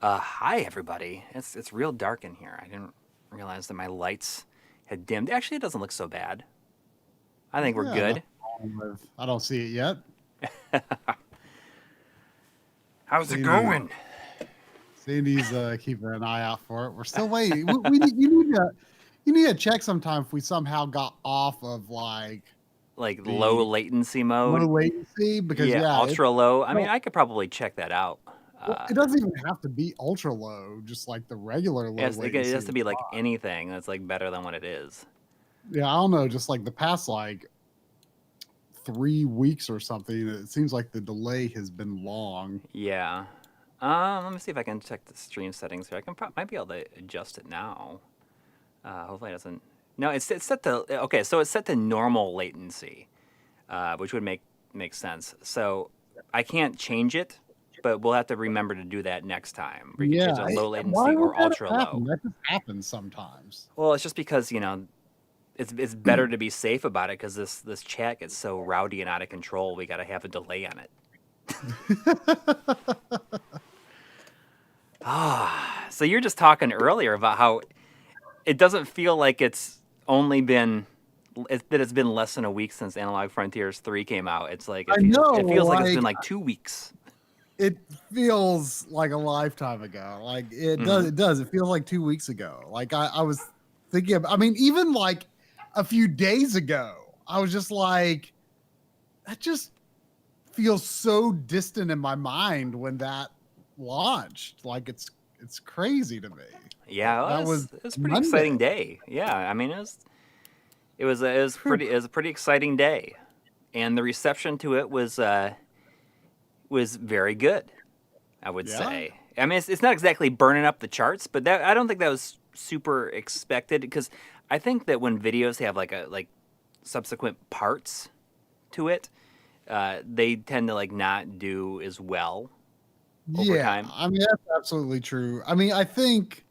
Hi everybody. It's real dark in here. I didn't realize that my lights had dimmed. Actually, it doesn't look so bad. I think we're Yeah, good. I don't see it yet. How's it Sandy, going? Sandy's keeping an eye out for it. We're still waiting. We need you need to check sometime if we somehow got off of like Like low the latency low mode? latency because Yeah, yeah, ultra low. I mean, well, I could probably check that out. well, Uh, it doesn't even have to be ultra low, just like the regular low it latency has to is be like fine. anything that's like better than what it is. Yeah, I don't know, just like the past like 3 weeks or something, it seems like the delay has been long. Yeah. Let me see if I can check the stream settings here. Might be able to adjust it now. Hopefully it doesn't. No, it's set to okay. So it's set to normal latency, which would make sense. So I can't change it, but we'll have to remember to do that next time. We can change Yeah, it to low why latency would or that ultra happen? low. That just happens sometimes. Well, it's just because it's better to be safe about it because this chat gets so rowdy and out of control. We got to have a delay on it. So you're just talking earlier about how it doesn't feel like it's only been that it's been less than a week since Analog Frontiers 3 came out. It's like I know, it feels like it's been like like 2 weeks. it feels like a lifetime ago. Like it does. Mm-hmm. It does. It feels like 2 weeks ago. Like I was thinking. I mean, even like a few days ago, I was just like, that just feels so distant in my mind when that launched. Like it's crazy to me. Yeah, well, That was it was a pretty Monday. exciting day. Yeah, I mean it was a pretty exciting day, and the reception to it was very good. I would Yeah. say. I mean, it's not exactly burning up the charts, but that I don't think that was super expected because I think that when videos have like subsequent parts to it, they tend to like not do as well over Yeah, time. I mean that's absolutely true. I mean, I think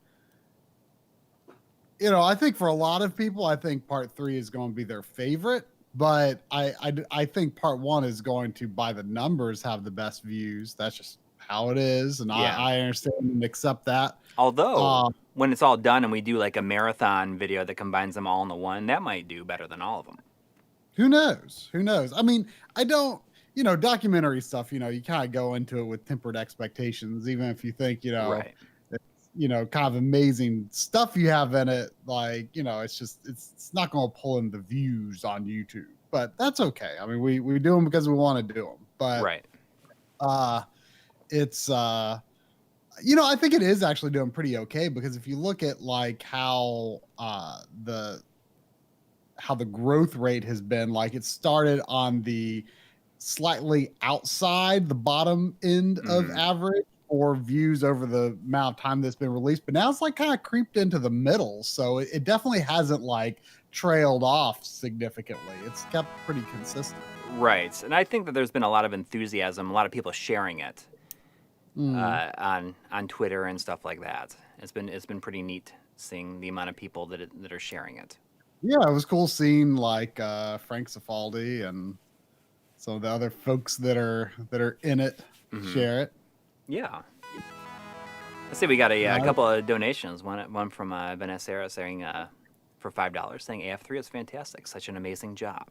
for a lot of people, I think part three is going to be their favorite. But I think part one is going to, by the numbers, have the best views. That's just how it is, and Yeah. I understand and accept that. Although Um, when it's all done and we do like a marathon video that combines them all into one, that might do better than all of them. who knows? Who knows? I mean, I don't. Documentary stuff. You kind of go into it with tempered expectations, even if you think Right. kind of amazing stuff you have in it. Like, it's not going to pull in the views on YouTube, but that's okay. I mean, we do them because we want to do them, but Right. uh, it's I think it is actually doing pretty okay because if you look at like how the growth rate has been, like it started on the slightly outside the bottom end of Mm-hmm. average for views over the amount of time that's been released, but now it's like kind of creeped into the middle. So it definitely hasn't like trailed off significantly. It's kept pretty consistent. Right. And I think that there's been a lot of enthusiasm, a lot of people sharing it Mm. on Twitter and stuff like that. It's been pretty neat seeing the amount of people that are sharing it. Yeah, it was cool seeing like Frank Cifaldi and some of the other folks that are in it Mm-hmm. share it. Yeah. Let's see. We got a Uh, couple of donations. One from Vanessa saying for $5 saying AF3 is fantastic. Such an amazing job.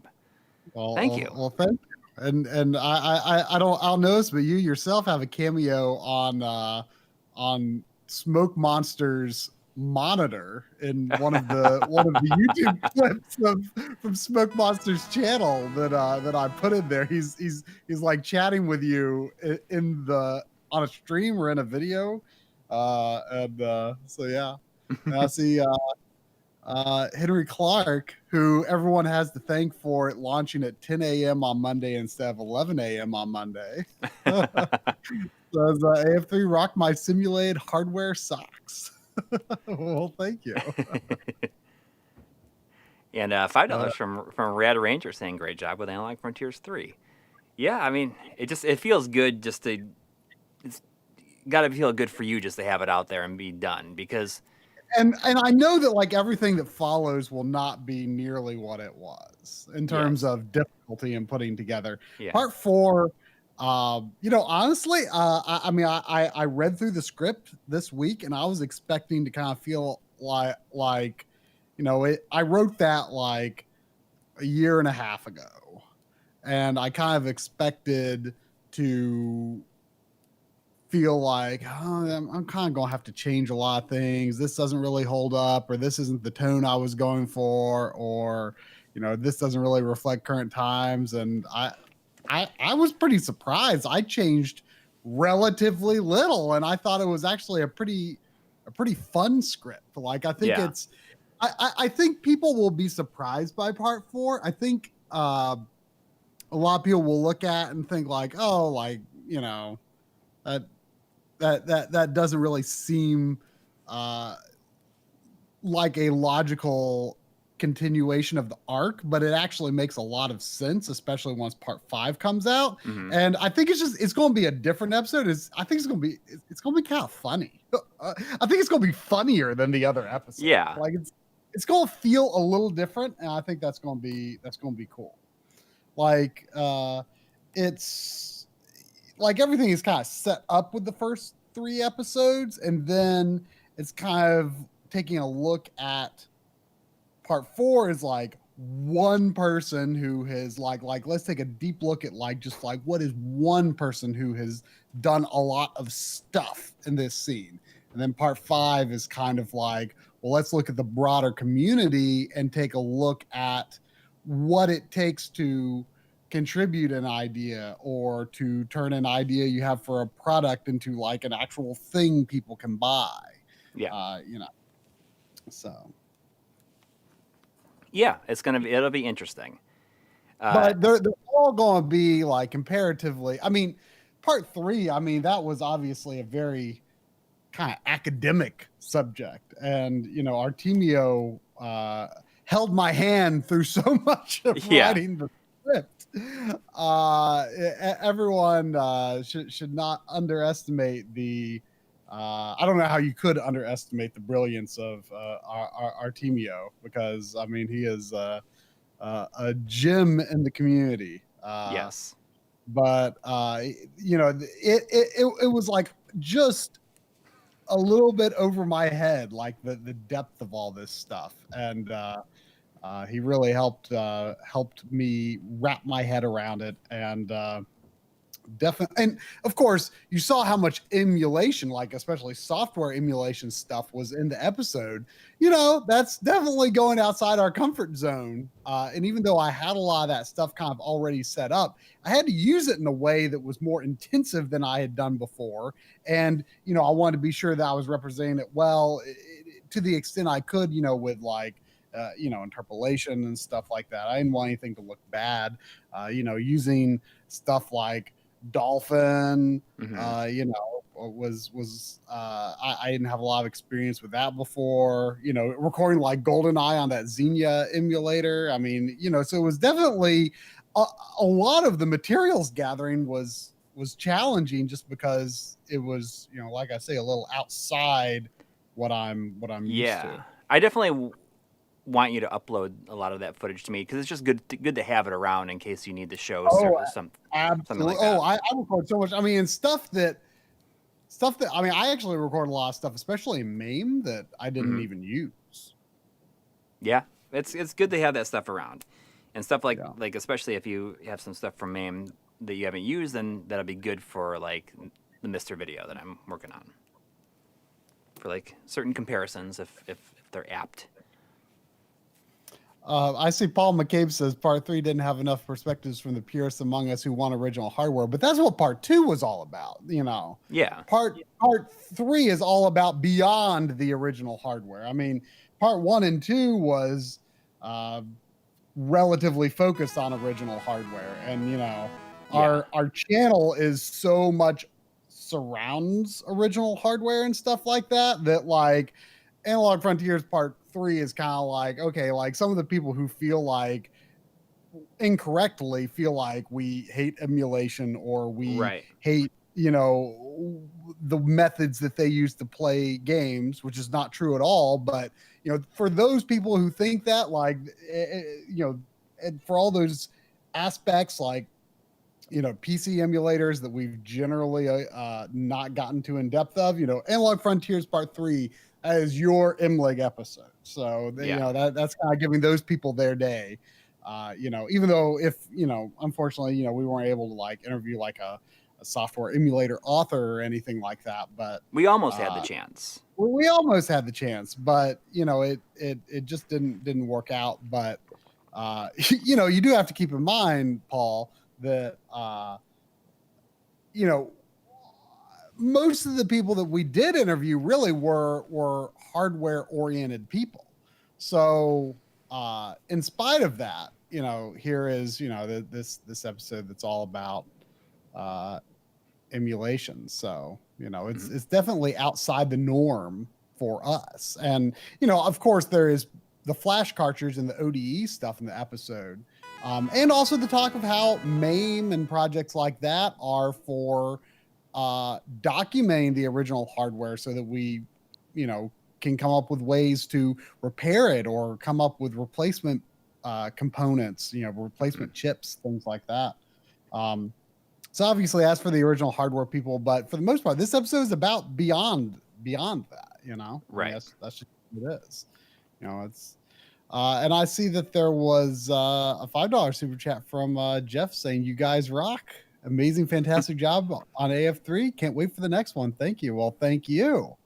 Thank you. well, thank you. And I'll notice, but you yourself have a cameo on Smoke Monster's monitor in one of the YouTube clips from Smoke Monster's channel that I put in there. He's like chatting with you in the on a stream or in a video, and so yeah. And I see Henry Clark, who everyone has to thank for it launching at 10 a.m. on Monday instead of 11 a.m. on Monday. Says AF3 rock my simulated hardware socks. Well, thank you. And Uh, $5 from Rad Ranger saying great job with Analog Frontiers 3. Yeah, I mean it feels good just to it's got to feel good for you just to have it out there and be done because and I know that like everything that follows will not be nearly what it was in terms yes, of difficulty in putting together. yeah, Part four, Honestly, I mean, I read through the script this week, and I was expecting to kind of feel like, I wrote that like a year and a half ago, and I kind of expected to feel like, oh, I'm kind of gonna have to change a lot of things. This doesn't really hold up, or this isn't the tone I was going for, or this doesn't really reflect current times. And I was pretty surprised. I changed relatively little, and I thought it was actually a pretty fun script. Like I think Yeah. it's I think people will be surprised by part 4. I think a lot of people will look at and think like, oh, like that that doesn't really seem uh, like a logical continuation of the arc, but it actually makes a lot of sense, especially once part 5 comes out. Hmm. And I think it's going to be a different episode. I think it's going to be kind of funny. I think it's going to be funnier than the other episodes. Yeah. Like it's going to feel a little different, and I think that's going to be cool. Like it's like everything is kind of set up with the first 3 episodes, and then it's kind of taking a look at part 4 is like one person who has like let's take a deep look at like just like what is one person who has done a lot of stuff in this scene. And then part 5 is kind of like, well, let's look at the broader community and take a look at what it takes to contribute an idea or to turn an idea you have for a product into like an actual thing people can buy. Yeah. So Yeah, it'll be interesting. but they're all going to be like comparatively. I mean, part 3. I mean, that was obviously a very kind of academic subject, and Artemio held my hand through so much of Yeah. writing the script. Everyone should not underestimate the. I don't know how you could underestimate the brilliance of Artemio, because I mean he is a gem in the community. Yes. But it was like just a little bit over my head, like the depth of all this stuff, and he really helped me wrap my head around it. And definitely, and of course you saw how much emulation, like especially software emulation stuff, was in the episode. That's definitely going outside our comfort zone, and even though I had a lot of that stuff kind of already set up, I had to use it in a way that was more intensive than I had done before. And I wanted to be sure that I was representing it well, to the extent I could, with like interpolation and stuff like that. I didn't want anything to look bad. Using stuff like Dolphin, Hmm. I didn't have a lot of experience with that before. Recording like GoldenEye on that Xenia emulator. I mean, so it was definitely a lot of the materials gathering was challenging, just because it was, like I say, a little outside what I'm used Yeah. to. I definitely want you to upload a lot of that footage to me, because it's just good to have it around in case you need to show Oh, something absolutely. like that. I record so much. I mean, stuff that I mean, I actually record a lot of stuff, especially in MAME, that I didn't Mhm. even use. Yeah, it's good to have that stuff around, and stuff like Yeah. especially if you have some stuff from MAME that you haven't used, then that'll be good for like the Mister video that I'm working on, for like certain comparisons if they're apt. I see Paul McCabe says part 3 didn't have enough perspectives from the purists among us who want original hardware, but that's what part 2 was all about. Yeah. Part 3 is all about beyond the original hardware. I mean, part 1 and 2 was relatively focused on original hardware, and our channel is so much surrounds original hardware and stuff like that like Analog Frontiers part 3 is kind of like, okay, like some of the people who feel like incorrectly feel like we hate emulation, or we Right. hate the methods that they use to play games, which is not true at all. But for those people who think that, like and for all those aspects, like PC emulators that we've generally not gotten to in depth of. Analog Frontiers Part 3 as your MLiG episode. So, that's kind of giving those people their day. Even though unfortunately, we weren't able to like interview like a software emulator author or anything like that, but we almost had the chance. we almost had the chance, but it just didn't work out. But you do have to keep in mind, Paul, that most of the people that we did interview really were hardware oriented people. So in spite of that, here is this episode that's all about emulation. So it's definitely outside the norm for us. And of course there is the flash cartridge and the ODE stuff in the episode, and also the talk of how MAME and projects like that are for documenting the original hardware so that we can come up with ways to repair it or come up with replacement components, replacement chips, things like that. So obviously, as for the original hardware people, but for the most part, this episode is about beyond that. Right? I mean, that's just what it is. It's and I see that there was a $5 super chat from Jeff saying, "You guys rock! Amazing, fantastic job on AF3. Can't wait for the next one. Thank you." Well, thank you.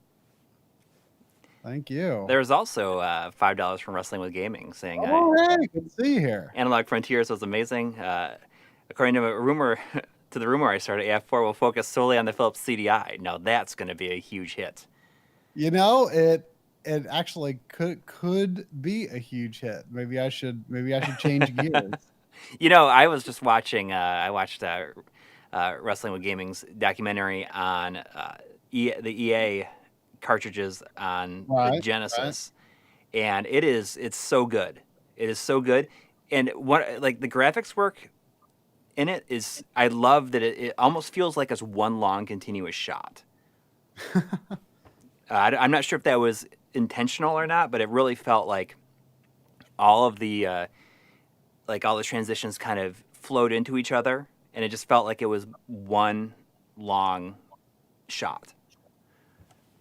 Thank you. There's also $5 from Wrestling with Gaming saying, "Oh, hey, good to see you here. Analog Frontiers was amazing. According to a rumor." To the rumor I started, AF4 will focus solely on the Philips CDI. Now that's going to be a huge hit. It actually could be a huge hit. Maybe I should change gears. I was just watching. I watched Wrestling with Gaming's documentary on the EA cartridges on the Genesis, and it's so good. It is so good, and the graphics work in it is, I love that it almost feels like it's one long continuous shot. I'm not sure if that was intentional or not, but it really felt like all of the all the transitions kind of flowed into each other, and it just felt like it was one long shot.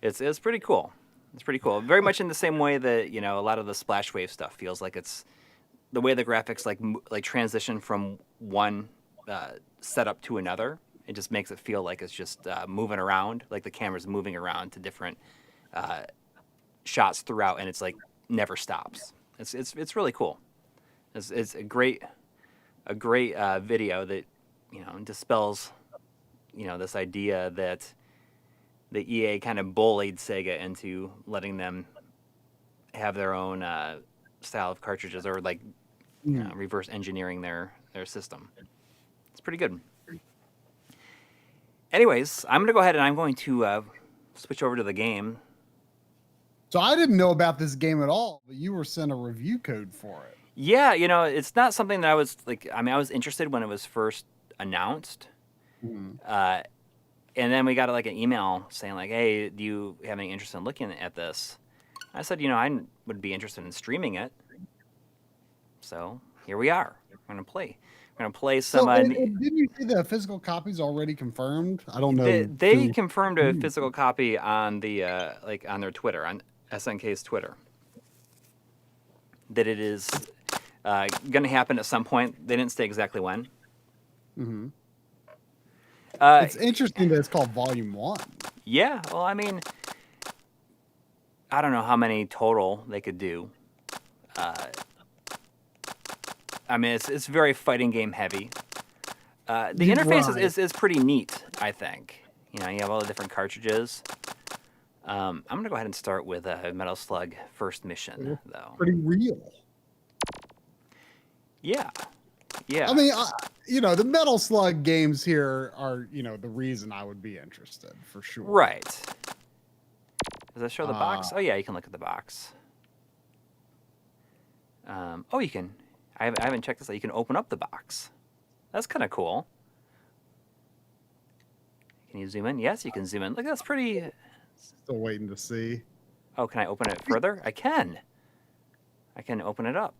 It's pretty cool. It's pretty cool. Very much in the same way that a lot of the splash wave stuff feels like it's the way the graphics like transition from one setup to another. It just makes it feel like it's just moving around, like the camera's moving around to different shots throughout, and it's like never stops. It's really cool. It's a great video that dispels this idea that the EA kind of bullied Sega into letting them have their own style of cartridges, or reverse engineering their system. It's pretty good. Anyways, I'm going to go ahead and I'm going to switch over to the game. So I didn't know about this game at all, but you were sent a review code for it. Yeah, it's not something that I was I was interested when it was first announced. And then we got an email saying hey, do you have any interest in looking at this? I said, I would be interested in streaming it. So here we are. We're going to play. We're going to play some... didn't you see the physical copies already confirmed? I don't know. They confirmed a physical copy on the on their Twitter, on SNK's Twitter, that it is going to happen at some point. They didn't say exactly when. Mm-hmm. It's interesting that it's called Volume 1. Yeah, well, I mean, I don't know how many total they could do. I mean, it's very fighting game heavy. The interface is pretty neat, I think. You have all the different cartridges. I'm going to go ahead and start with Metal Slug First Mission, though. Pretty real. Yeah. I mean, the Metal Slug games here are, the reason I would be interested, for sure. Right. Does that show the box? Oh, yeah, you can look at the box. You can... I haven't checked this out. You can open up the box. That's kind of cool. Can you zoom in? Yes, you can zoom in. Look, that's pretty... Still waiting to see. Oh, can I open it further? I can. I can open it up.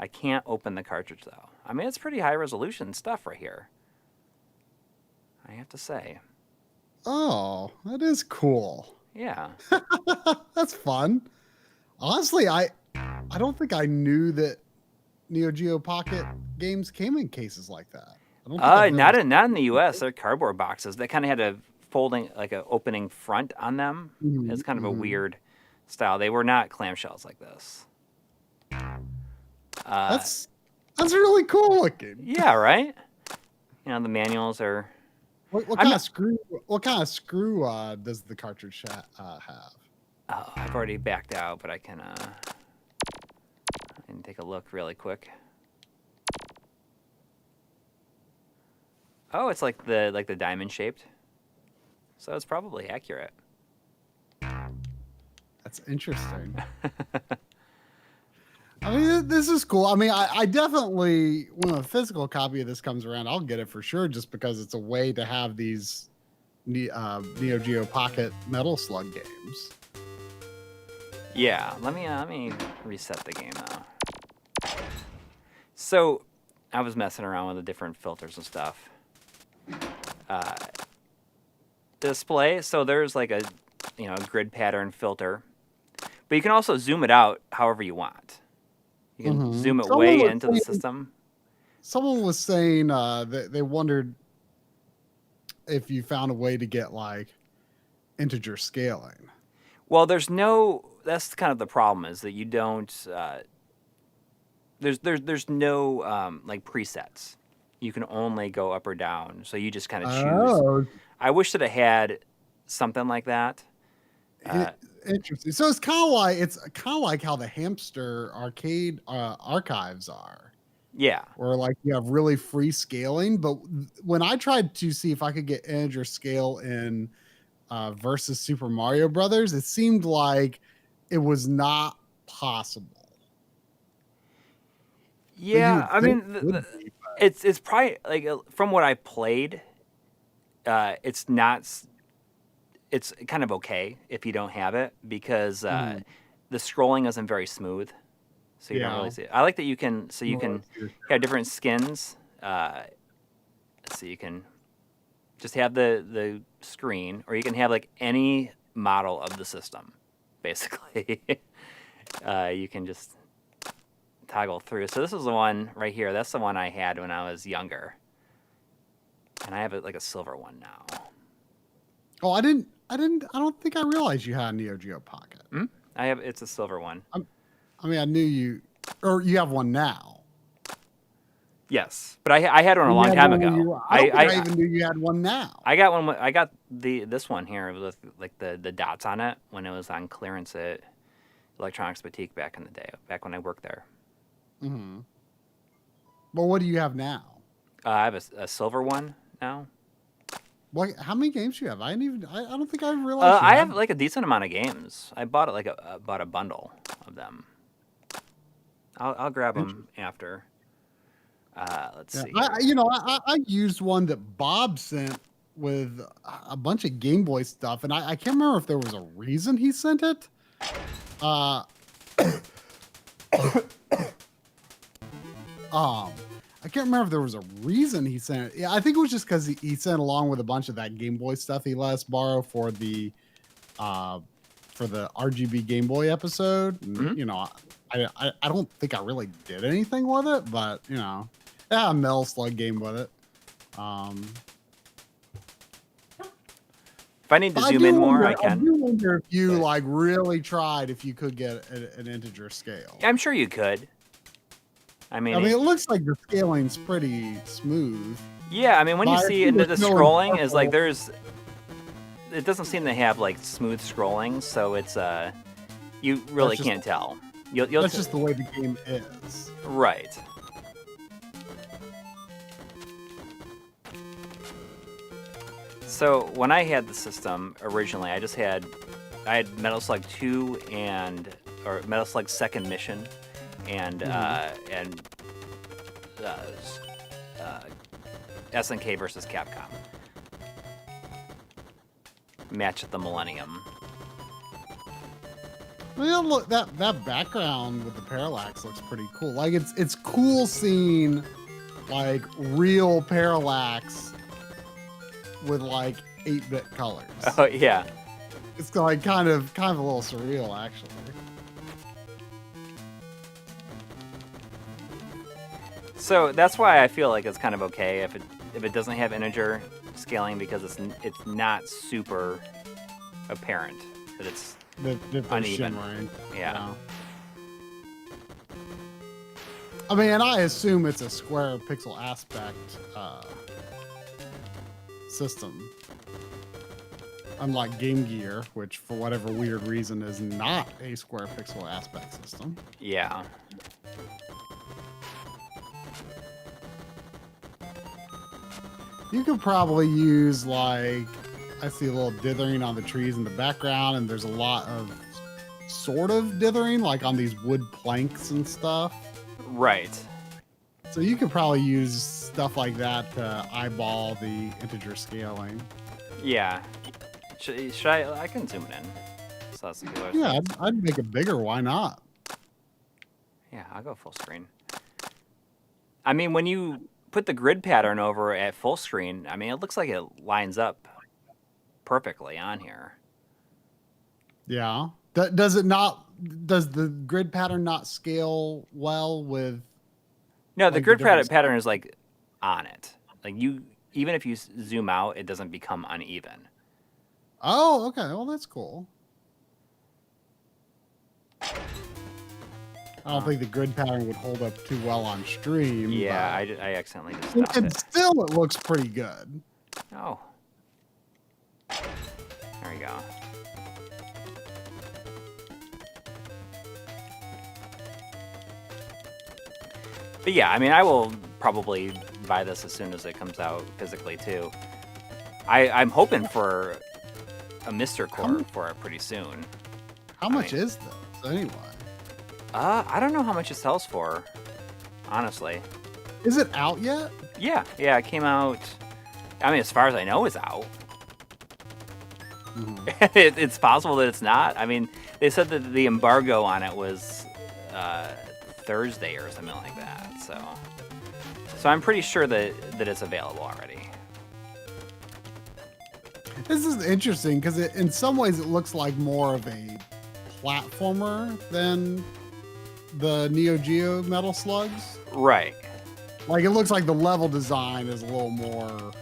I can't open the cartridge, though. I mean, it's pretty high resolution stuff right here. I have to say. Oh, that is cool. Yeah. That's fun. Honestly, I don't think I knew that NeoGeo Pocket games came in cases like that. I don't think I've Not ever- in the U.S. They're cardboard boxes. They kind of had a folding, like a opening front on them. Mhm, It's kind of a mhm. weird style. They were not clamshells like this. That's really cool looking. Yeah, right. You know, the manuals are. What kind of screw? What kind of screw does the cartridge have? Oh, I've already backed out, but I can take a look really quick. Oh, it's like the diamond shaped. So it's probably accurate. That's interesting. I mean, this is cool. I mean, I definitely, when a physical copy of this comes around, I'll get it for sure, just because it's a way to have these Neo Geo Pocket Metal Slug games. Yeah, let me reset the game now. So, I was messing around with the different filters and stuff. Display. So there's like a grid pattern filter, but you can also zoom it out however you want. You can zoom it way into the system. Someone was saying that they wondered if you found a way to get like integer scaling. Well, there's no. That's kind of the problem, is that you don't. There's no like presets. You can only go up or down, so you just kind of choose. Oh, I wish that it had something like that. interesting. So it's kind of like how the Hamster arcade archives are. Yeah. Where like you have really free scaling, but when I tried to see if I could get integer scale in versus Super Mario Brothers, it seemed like it was not possible. Yeah, I mean, it's probably like from what I played, it's not. It's kind of okay if you don't have it, because the scrolling isn't very smooth, so you don't really see it. I like that you can have different skins. So you can just have the screen, or you can have like any model of the system, basically. You can just toggle through. So this is the one right here. That's the one I had when I was younger, and I have it like a silver one now. Oh, I don't think I realized you had a Neo Geo Pocket. I have. It's a silver one. I mean, I knew you, or you have one now. Yes, but I had one a long time ago. I even knew you had one now. I got one. I got this one here with like the dots on it when it was on clearance at Electronics Boutique back in the day, back when I worked there. Mm-hmm. Well, what do you have now? I have a silver one now. What? How many games do you have? I don't think I realized. I have like a decent amount of games. I bought bought a bundle of them. I'll grab them after. Let's see. I used one that Bob sent with a bunch of Game Boy stuff, and I can't remember if there was a reason he sent it. I can't remember if there was a reason he sent it. Yeah, I think it was just because he sent along with a bunch of that Game Boy stuff he let us borrow for the RGB Game Boy episode. And, I don't think I really did anything with it, but yeah, a Metal Slug game with it. If I need to zoom in more, I can. I do wonder if you like really tried if you could get an integer scale. I'm sure you could. I mean, it looks like the scaling's pretty smooth. Yeah, I mean, when you see the scrolling is like it doesn't seem to have like smooth scrolling, so it's you really can't tell. That's just the way the game is. Right. So when I had the system originally, I had Metal Slug 2 or Metal Slug Second Mission, and SNK versus Capcom. Match at the Millennium. Well, look, that background with the parallax looks pretty cool. Like it's cool seeing like real parallax with like 8-bit colors. Oh yeah. It's like kind of a little surreal, actually. So that's why I feel like it's kind of okay if it doesn't have integer scaling, because it's not super apparent that it's uneven. Shimmering. Yeah. I mean, and I assume it's a square pixel aspect system. Unlike Game Gear, which for whatever weird reason is not a square pixel aspect system. Yeah. You could probably use, like, I see a little dithering on the trees in the background, and there's a lot of sort of dithering, like on these wood planks and stuff. Right. So you could probably use stuff like that to eyeball the integer scaling. Yeah. Should I can zoom it in. So that's the killer. Yeah, I'd make it bigger. Why not? Yeah, I'll go full screen. I mean, when you put the grid pattern over at full screen, I mean, it looks like it lines up perfectly on here. Yeah. Does it not? Does the grid pattern not scale well with? No, the like, grid pattern is like on it. Like even if you zoom out, it doesn't become uneven. Oh, okay. Well, that's cool. I don't think the grid pattern would hold up too well on stream. Yeah, I accidentally just stopped and it. still, it looks pretty good. Oh. There we go. But yeah, I mean, I will probably buy this as soon as it comes out physically too. I'm hoping for a Mr. Core for it pretty soon. How much is this anyway? I don't know how much it sells for, honestly. Is it out yet? Yeah, it came out. I mean, as far as I know, it's out. Mm-hmm. It's possible that it's not. I mean, they said that the embargo on it was Thursday or something like that. So I'm pretty sure that it's available already. This is interesting because in some ways it looks like more of a platformer than the NeoGeo Metal Slugs. Right. Like, it looks like the level design is a little more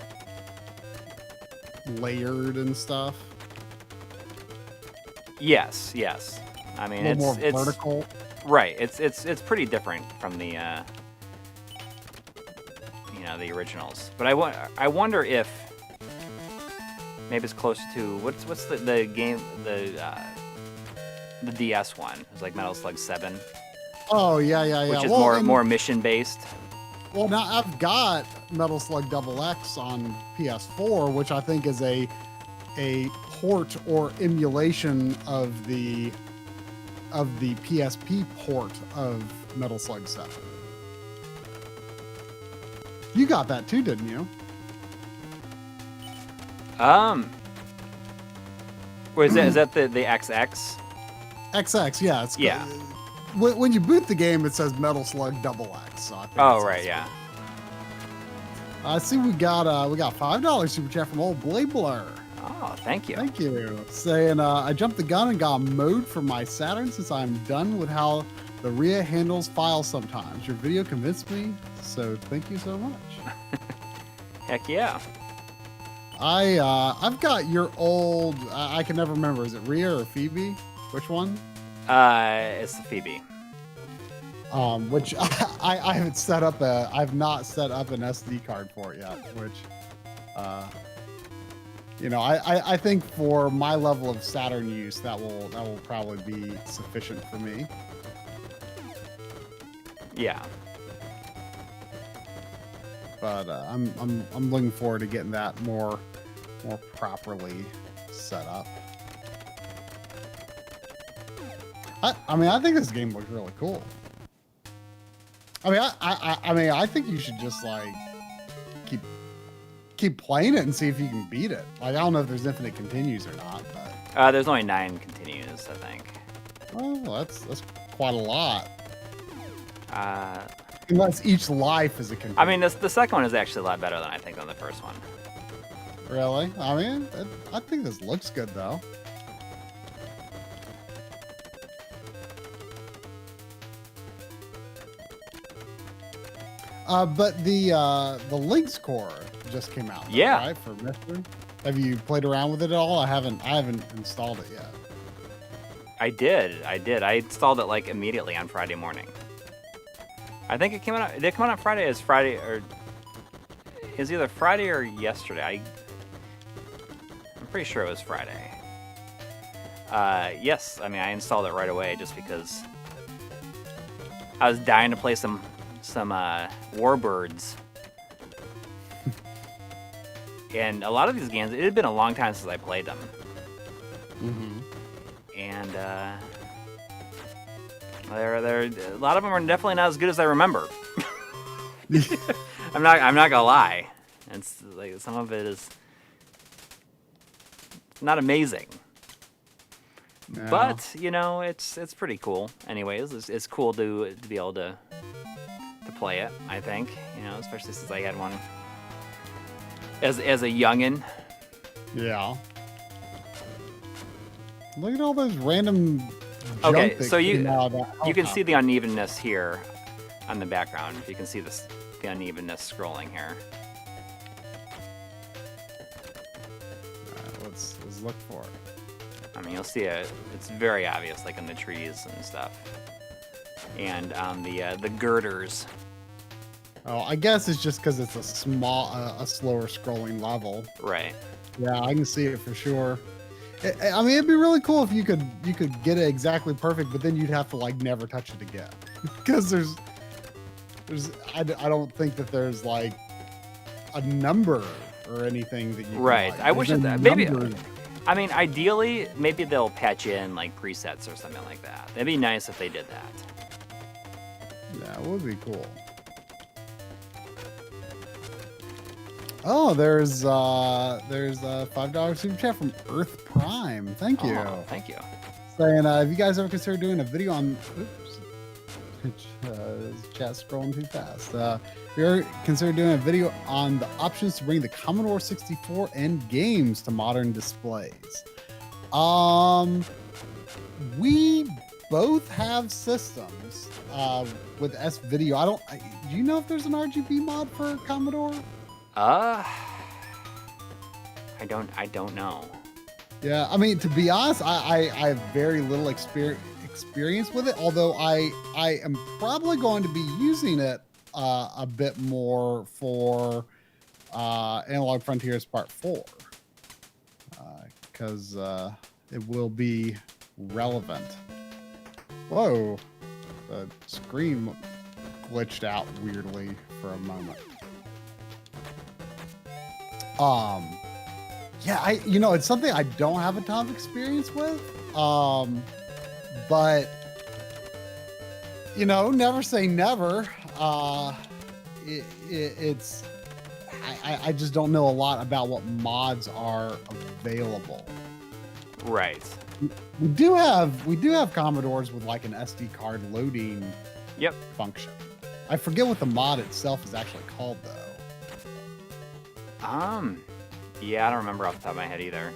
layered and stuff. Yes. I mean, a little it's more vertical. Right. It's pretty different from the the originals. But I wonder if maybe it's close to what's the game the DS one. It was like Metal Slug 7. Oh yeah. Which is well, more mission based. Well, now I've got Metal Slug XX on PS4, which I think is a port or emulation of the PSP port of Metal Slug 7. You got that too, didn't you? Is that the XX? XX, yeah. Yeah. When you boot the game, it says Metal Slug XX. So I think Right, yeah. I see we got $5 super chat from old Blade Blur. Oh, thank you. Thank you. Saying, I jumped the gun and got a mode for my Saturn since I'm done with how the RIA handles files sometimes. Your video convinced me, so thank you so much. Heck yeah. I've got your old, I can never remember, is it RIA or Phoebe? Which one? It's the Phoebe. Which I haven't set up I've not set up an SD card for it yet, which, I think for my level of Saturn use, that will probably be sufficient for me. Yeah. But I'm looking forward to getting that more properly set up. I think this game looks really cool. I think you should just like keep playing it and see if you can beat it. Like, I don't know if there's infinite continues or not, but There's only 9 continues, I think. well, that's quite a lot. Unless each life is a container. I mean, the second one is actually a lot better than I think than the first one. Really? I mean, I think this looks good though. But the Lynx core just came out. Though, Yeah. Right, for Mystery. Have you played around with it at all? I haven't installed it yet. I did. I installed it like immediately on Friday morning. I think it came out. Did it come out on Friday? Is Friday or is either Friday or yesterday? I'm pretty sure it was Friday. Yes. I mean, I installed it right away just because I was dying to play some Warbirds. And a lot of these games, it had been a long time since I played them. Mm-hmm. And they're a lot of them are definitely not as good as I remember. I'm not gonna lie. It's like some of it is not amazing. Yeah. But you know, it's pretty cool. Anyways, it's cool to be able to play it. I think, you know, especially since I had one as a youngin. Yeah. Look at all those random. Okay, junk that so came out of that you can helicopter. see the unevenness here on the background. You can see the unevenness scrolling here. Let's look for it. I mean, you'll see it. It's very obvious, like in the trees and stuff, and on the girders. Oh, I guess it's just because it's a slower scrolling level. Right. Yeah, I can see it for sure. I mean, it'd be really cool if you could get it exactly perfect, but then you'd have to like never touch it again, because I don't think that there's like a number or anything that you. Right. Can, like, I wish there's that no maybe. number. I mean, ideally, maybe they'll patch in like presets or something like that. It'd be nice if they did that. Yeah, it would be cool. Oh, there's a $5 super chat from Earth Prime. Thank you. Oh, thank you. Saying, have you guys ever considered doing a video on? Oops, chat scrolling too fast. You're considered doing a video on the options to bring the Commodore 64 and games to modern displays. We both have systems with S Video. Do you know if there's an RGB mod for Commodore? I don't know. Yeah, I mean, to be honest, I have very little experience with it, although I am probably going to be using it a bit more for Analog Frontiers Part 4, because it will be relevant. Whoa, the screen glitched out weirdly for a moment. Yeah, it's something I don't have a ton of experience with. But never say never. It's I just don't know a lot about what mods are available. Right. We do have Commodores with like an SD card loading function. I forget what the mod itself is actually called though. Yeah, I don't remember off the top of my head either.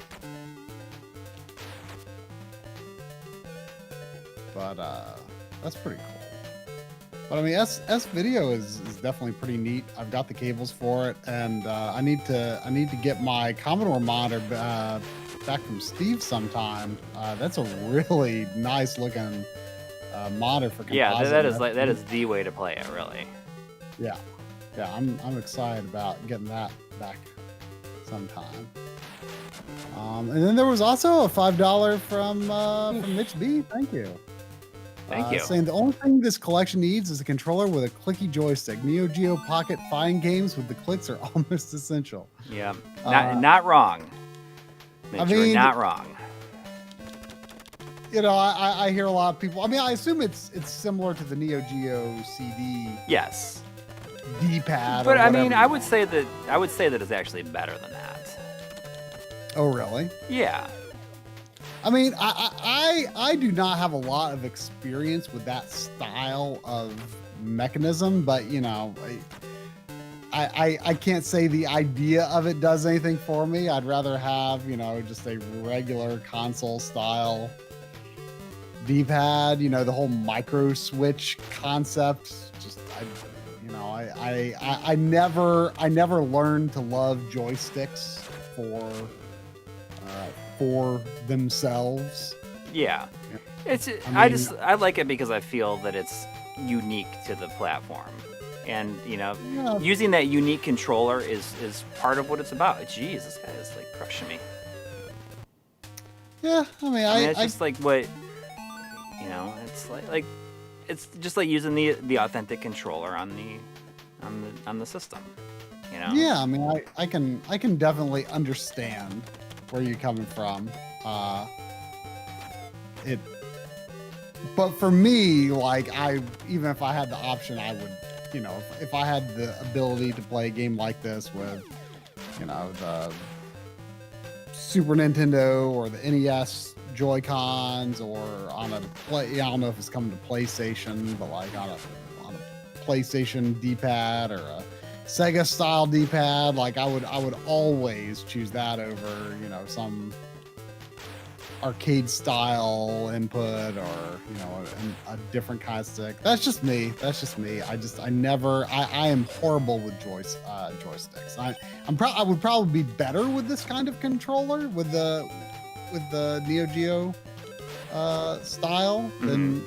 But that's pretty cool. But I mean, S Video is definitely pretty neat. I've got the cables for it, and I need to get my Commodore monitor back from Steve sometime. That's a really nice looking monitor for composite. Yeah, that is the way to play it, really. Yeah, I'm excited about getting that back sometime. And then there was also a $5 from Mitch B. Thank you. Thank you. Saying the only thing this collection needs is a controller with a clicky joystick. NeoGeo Pocket fine games with the clicks are almost essential. Yeah, not wrong. Mitch, you're not wrong. I hear a lot of people. I mean, I assume it's similar to the NeoGeo CD. Yes. D-pad. But I mean, I would say that it's actually better than that. Oh, really? Yeah. I mean, I do not have a lot of experience with that style of mechanism, but you know, I can't say the idea of it does anything for me. I'd rather have, you know, just a regular console style D-pad, you know, the whole micro switch concept. Just I never learned to love joysticks for themselves. Yeah. It's I like it because I feel that it's unique to the platform. And, you know, using that unique controller is part of what it's about. Jeez, this guy is, like, crushing me. Yeah, I mean, it's just like what, you know, it's like it's just like using the authentic controller on the system, you know? Yeah, I mean, I can definitely understand where you're coming from. But for me, like, even if I had the option, I would, you know, if I had the ability to play a game like this with, you know, the Super Nintendo or the NES Joy-Cons, or on a I don't know if it's coming to PlayStation, but like on a PlayStation D-pad or a Sega style D-pad, like I would always choose that over, you know, some arcade style input, or, you know, a different kind of stick. That's just me. I am horrible with joysticks. I would probably be better with this kind of controller, with the NeoGeo style than,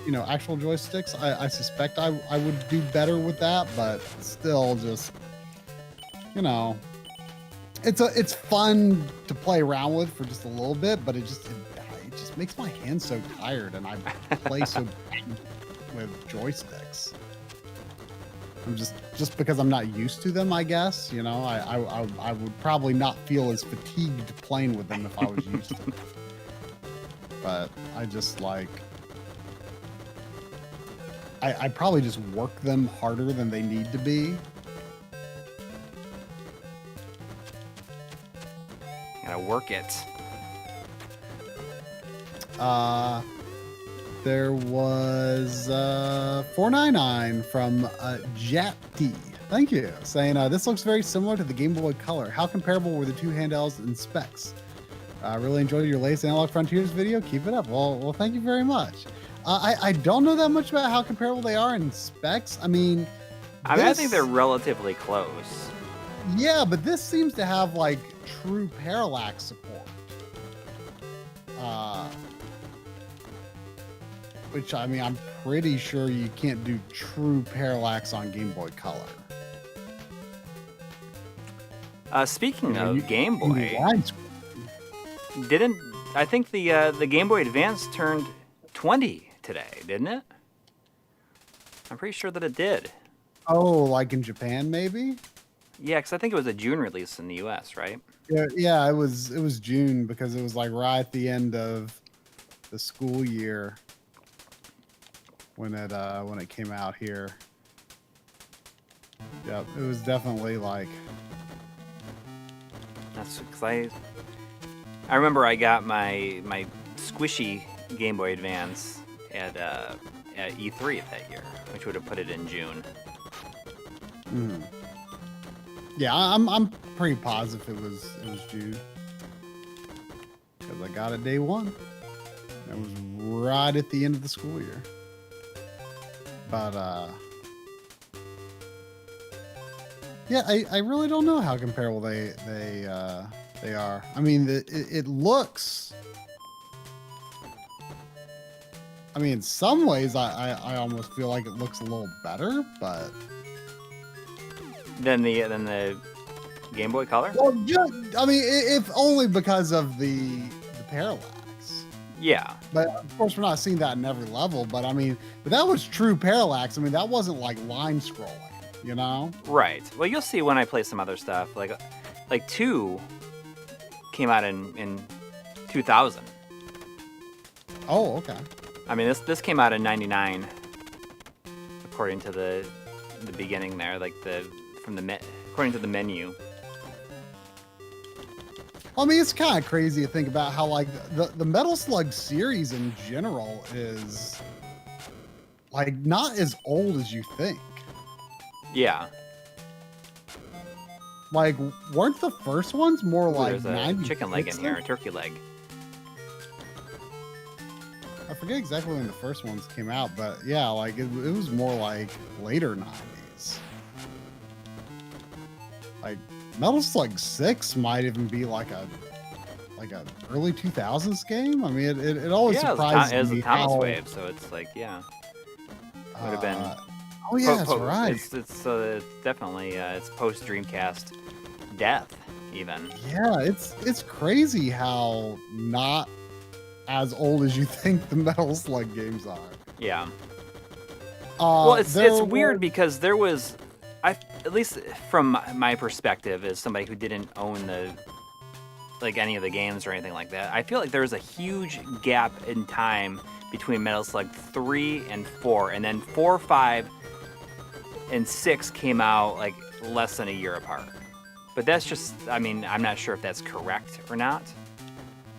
you know, actual joysticks. I suspect I would do better with that, but still, just, you know, it's fun to play around with for just a little bit, but it just makes my hands so tired, and I play so bad with joysticks. I'm just because I'm not used to them, I guess. You know, I would probably not feel as fatigued playing with them if I was used to them. But I just like, I probably just work them harder than they need to be. Gotta work it. There was 499 from Jatti. Thank you. Saying, this looks very similar to the Game Boy Color. How comparable were the two handhelds in specs? I really enjoyed your latest Analog Frontiers video. Keep it up. Well, thank you very much. I don't know that much about how comparable they are in specs. I mean, I think they're relatively close. Yeah, but this seems to have like true parallax support. Which, I mean, I'm pretty sure you can't do true parallax on Game Boy Color. Speaking of Game Boy, widescreen. I think the Game Boy Advance turned 20 today, didn't it? I'm pretty sure that it did. Oh, like in Japan, maybe? Yeah, because I think it was a June release in the U.S., right? Yeah, it was June, because it was like right at the end of the school year when it came out here. Yep, it was definitely like. That's because I remember I got my squishy Game Boy Advance at E3 that year, which would have put it in June. Yeah, I'm pretty positive it was June, because I got it day one. It was right at the end of the school year. But yeah, I really don't know how comparable they are. I mean, it looks. I mean, in some ways, I almost feel like it looks a little better, but. Than the Game Boy Color? Well, I mean, if only because of the parallax. Yeah. But of course, we're not seeing that in every level. But I mean, that was true parallax. I mean, that wasn't like line scrolling, you know? Right. Well, you'll see when I play some other stuff. Like 2 came out in 2000. Oh, okay. I mean, this came out in 99, according to the beginning there, like according to the menu. I mean, it's kind of crazy to think about how like the Metal Slug series in general is like not as old as you think. Yeah. Like, weren't the first ones more Ooh, like there's a chicken leg in 96? here, a turkey leg. I forget exactly when the first ones came out, but yeah, like it was more like later 90s. Like Metal Slug 6 might even be like a early 2000s game. I mean, it always surprises it was me a Thomas how, Wave, so it's like, yeah, would have been. Oh yeah, that's right. It's definitely it's post Dreamcast death even. Yeah, it's crazy how not as old as you think the Metal Slug games are. Yeah. Well, it's weird because there was, at least from my perspective as somebody who didn't own any of the games or anything like that, I feel like there was a huge gap in time between Metal Slug 3 and 4, and then 4, 5, and 6 came out like less than a year apart. But that's just, I mean, I'm not sure if that's correct or not.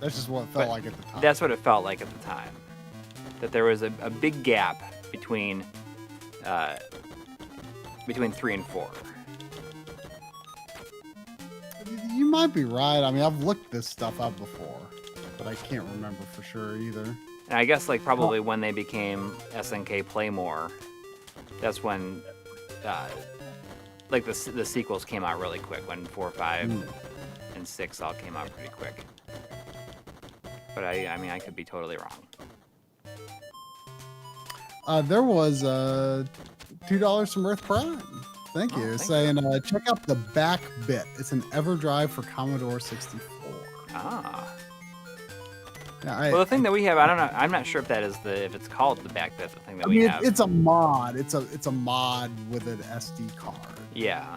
That's just what it felt like at the time. That's what it felt like at the time. That there was a big gap between 3 and 4. You might be right. I mean, I've looked this stuff up before, but I can't remember for sure either. And I guess like probably when they became SNK Playmore, that's when like the sequels came out really quick, when 4, 5, and 6 all came out pretty quick. But I mean, I could be totally wrong. There was $2 from Earth Prime. Thank you. Saying, check out the back bit. It's an EverDrive for Commodore 64. Ah. Yeah, well, the thing that we have, I don't know. I'm not sure if that is if it's called the back bit. The thing that we have. It's a mod. It's a mod with an SD card. Yeah.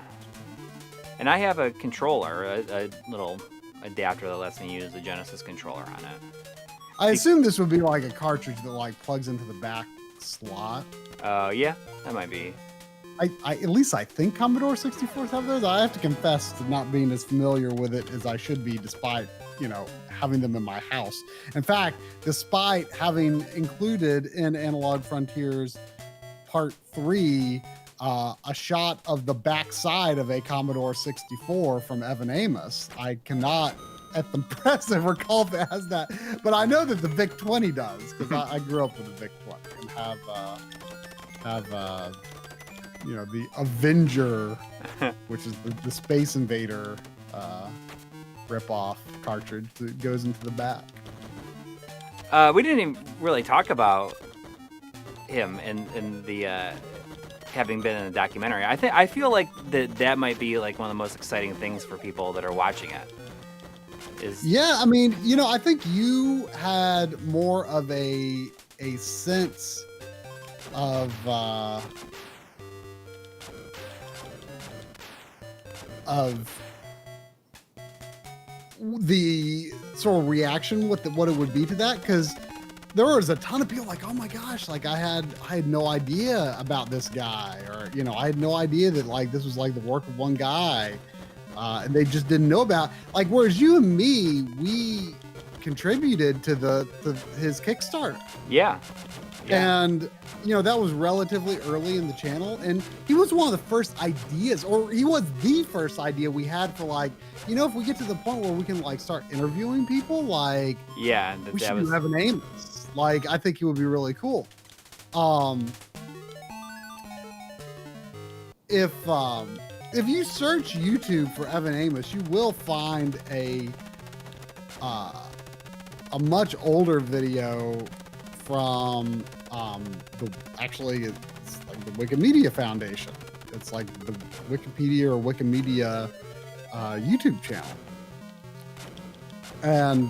And I have a controller, a little adapter that lets me use the Genesis controller on it. I assume this would be like a cartridge that like plugs into the back slot. Yeah, that might be. At least I think Commodore 64s have those. I have to confess to not being as familiar with it as I should be, despite, having them in my house. In fact, despite having included in Analog Frontiers Part 3 a shot of the backside of a Commodore 64 from Evan Amos, I cannot at the present recall if it has that, but I know that the VIC-20 does, because I grew up with the VIC-20 and have the Avenger, which is the Space Invader rip-off cartridge that goes into the back. We didn't even really talk about him in the having been in the documentary. I feel like that might be like one of the most exciting things for people that are watching it. Yeah, I mean, I think you had more of a sense of the sort of reaction, what it would be to that, because there was a ton of people like, oh my gosh, like I had no idea about this guy, or I had no idea that like this was like the work of one guy, and they just didn't know about, like, whereas you and me, we contributed to his Kickstarter. Yeah. And that was relatively early in the channel, and he was one of the first ideas, or he was the first idea we had for like, if we get to the point where we can like start interviewing people, like, yeah, we should have an Amos. Like, I think he would be really cool. If you search YouTube for Evan Amos, you will find a much older video from it's like the Wikimedia Foundation. It's like the Wikipedia or Wikimedia YouTube channel, and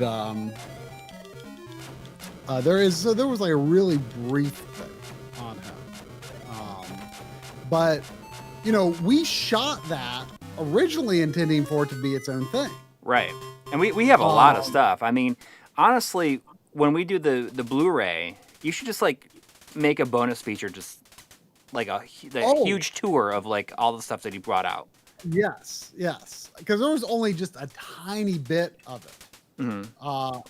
there was like a really brief thing on him, but we shot that originally intending for it to be its own thing, right? And we have a lot of stuff. I mean, honestly, when we do the Blu-ray, you should just like make a bonus feature, just like a huge tour of like all the stuff that he brought out. Yes, because there was only just a tiny bit of it. Mm-hmm.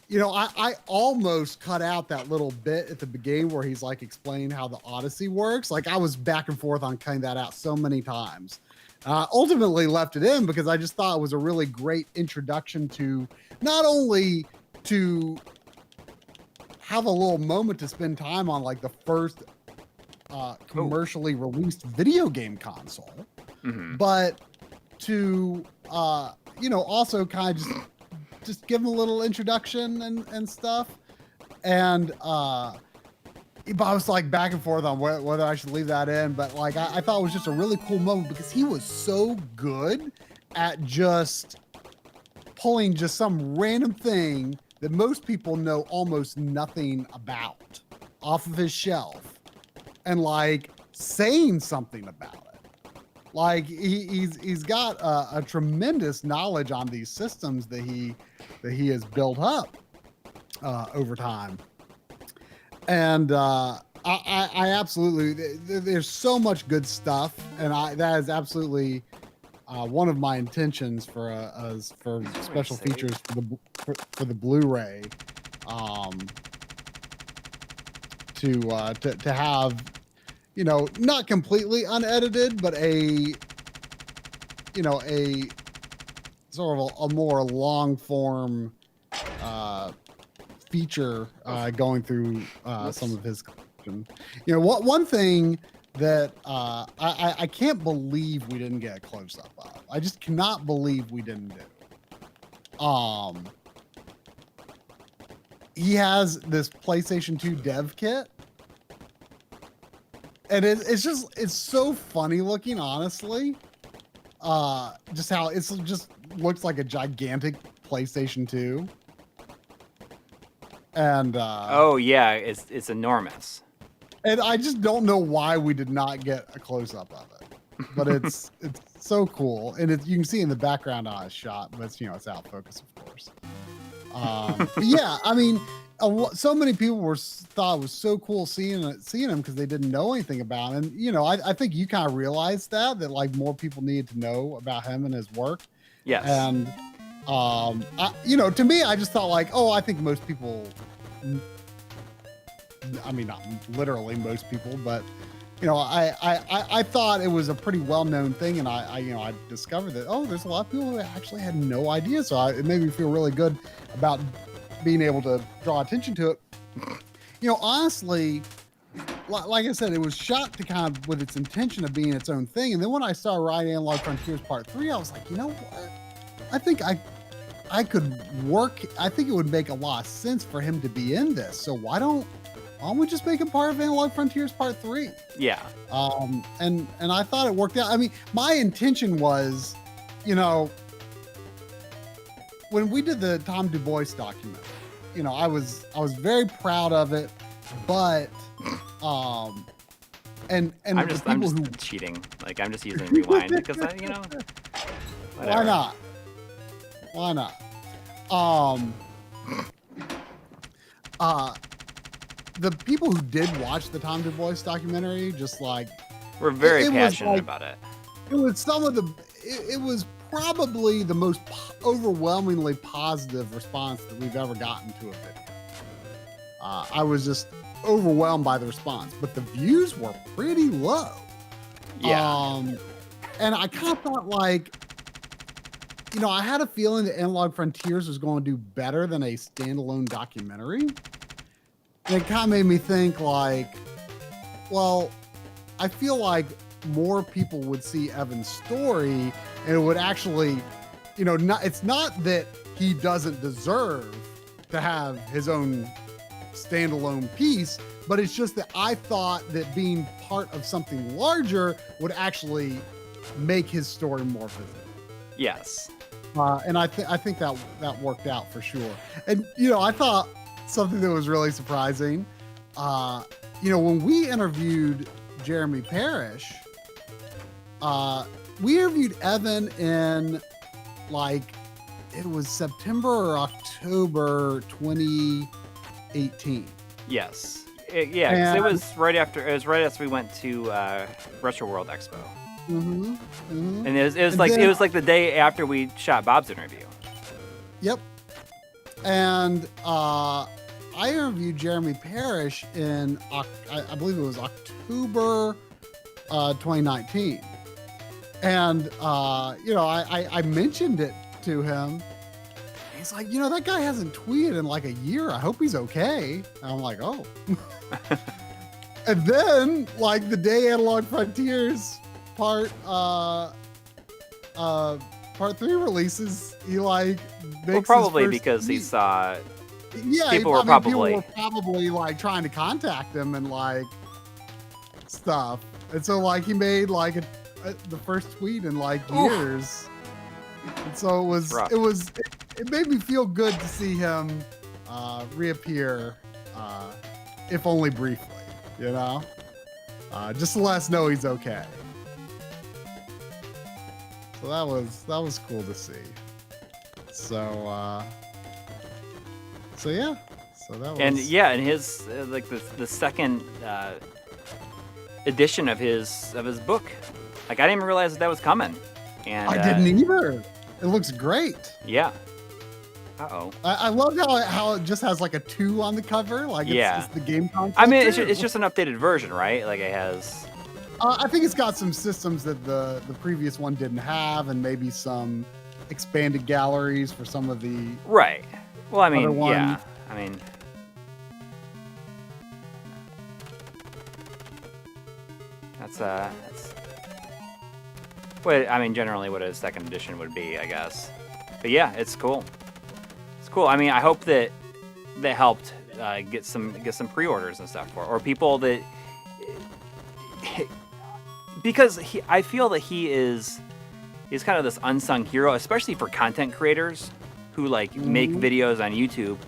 You know, I almost cut out that little bit at the beginning where he's like explaining how the Odyssey works. Like I was back and forth on cutting that out so many times. Ultimately left it in because I just thought it was a really great introduction to not only to have a little moment to spend time on like the first commercially released video game console, but to also kind of just give him a little introduction and stuff. And but I was like back and forth on whether I should leave that in, but like I thought it was just a really cool moment because he was so good at just pulling just some random thing that most people know almost nothing about off of his shelf and like saying something about it. Like he's got a tremendous knowledge on these systems that he has built up over time. And I absolutely, there's so much good stuff, and that is absolutely one of my intentions for special features for the Blu-ray, to have, not completely unedited, but a sort of a more long form feature going through some of his collection. One thing that I can't believe we didn't get a close up of. I just cannot believe we didn't do. He has this PlayStation 2 dev kit. And it's so funny looking, honestly. Just how it just looks like a gigantic PlayStation 2. And oh yeah, it's enormous. And I just don't know why we did not get a close up of it. But it's so cool, and you can see in the background on a shot, but it's it's out of focus, of course. But yeah, I mean, so many people thought it was so cool seeing him because they didn't know anything about him. And I think you kind of realized that like more people needed to know about him and his work. Yes. And to me, I just thought like, I think most people. I mean, not literally most people, but I thought it was a pretty well-known thing, and I discovered that there's a lot of people who actually had no idea. So it made me feel really good about being able to draw attention to it. Honestly, like I said, it was shot to kind of with its intention of being its own thing. And then when I started writing Analog Frontiers Part 3, I was like, you know what? I think I could work. I think it would make a lot of sense for him to be in this. So why don't we just make him part of Analog Frontiers Part 3? Yeah. And I thought it worked out. I mean, my intention was, when we did the Tom Du Bois document, I was very proud of it, but and I'm just cheating. Like I'm just using rewind because whatever. Why not? The people who did watch the Tom Du Bois documentary just like we're very passionate about it. It was it was probably the most overwhelmingly positive response that we've ever gotten to a video. I was just overwhelmed by the response, but the views were pretty low. Yeah. And I kind of thought like, I had a feeling that Analog Frontiers was going to do better than a standalone documentary. And it kind of made me think like, well, I feel like more people would see Evan's story and it would actually, it's not that he doesn't deserve to have his own standalone piece, but it's just that I thought that being part of something larger would actually make his story more visible. Yes. And I think that worked out for sure. And, I thought something that was really surprising, when we interviewed Jeremy Parrish, we interviewed Evan in it was September or October 2018. Yes. Because it was right after we went to Retro World Expo. Mm-hmm. Mm-hmm. And it was like the day after we shot Bob's interview. Yep. And I interviewed Jeremy Parrish in, I believe it was October 2019. And, I mentioned it to him. He's like, that guy hasn't tweeted in like a year. I hope he's okay. And I'm like, oh. And then, like, the day Analog Frontiers Part 3 releases, he like makes probably because he saw people were probably like trying to contact him and like stuff, and so like he made like the first tweet in like years, and so it made me feel good to see him reappear, if only briefly, just to let us know he's okay. So that was cool to see. So yeah. So that was. And his like the second edition of his book. Like, I didn't even realize that was coming. And I didn't either. It looks great. Yeah. Uh-oh. I love how it just has like a 2 on the cover. Like it's the game console. I mean, it's just an updated version, right? Like it has. I think it's got some systems that the previous one didn't have, and maybe some expanded galleries for some of the right. Well, I mean, one. Yeah. I mean, that's what I mean. Generally, what a second edition would be, I guess. But yeah, it's cool. It's cool. I mean, I hope that helped get some pre-orders and stuff or people that. Because I feel that he's kind of this unsung hero, especially for content creators who like make videos on YouTube.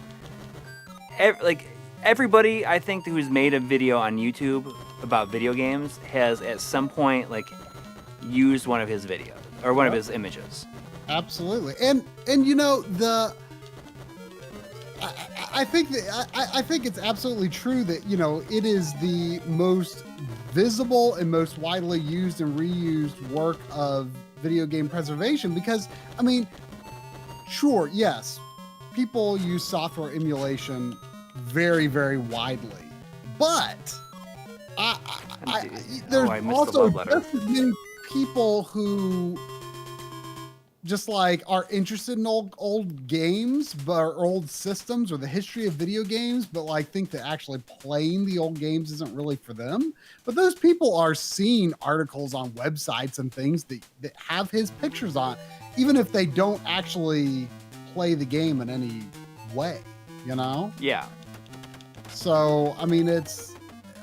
Everybody I think who's made a video on YouTube about video games has at some point like used one of his videos or one of his images. Absolutely, and I think it's absolutely true that it is the most visible and most widely used and reused work of video game preservation, because I mean, sure, yes, people use software emulation very, very widely, but there's also just as many people who just like are interested in old games, or old systems, or the history of video games, but like think that actually playing the old games isn't really for them. But those people are seeing articles on websites and things that have his pictures on, even if they don't actually play the game in any way, Yeah. So I mean,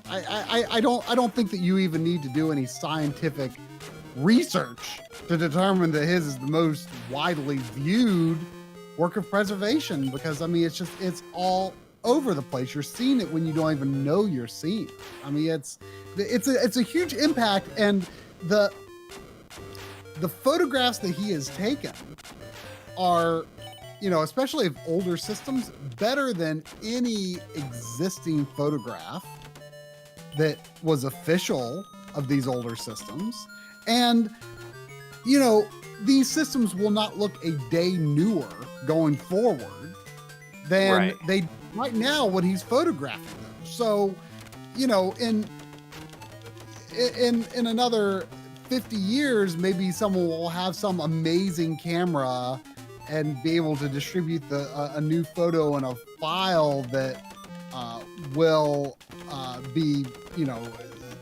I don't think that you even need to do any scientific research to determine that his is the most widely viewed work of preservation, because I mean it's all over the place. You're seeing it when you don't even know you're seeing it. I mean it's a huge impact, and the photographs that he has taken are, especially of older systems, better than any existing photograph that was official of these older systems. And, these systems will not look a day newer going forward than they right now when he's photographing them. So, in another 50 years, maybe someone will have some amazing camera and be able to distribute a new photo in a file that will be,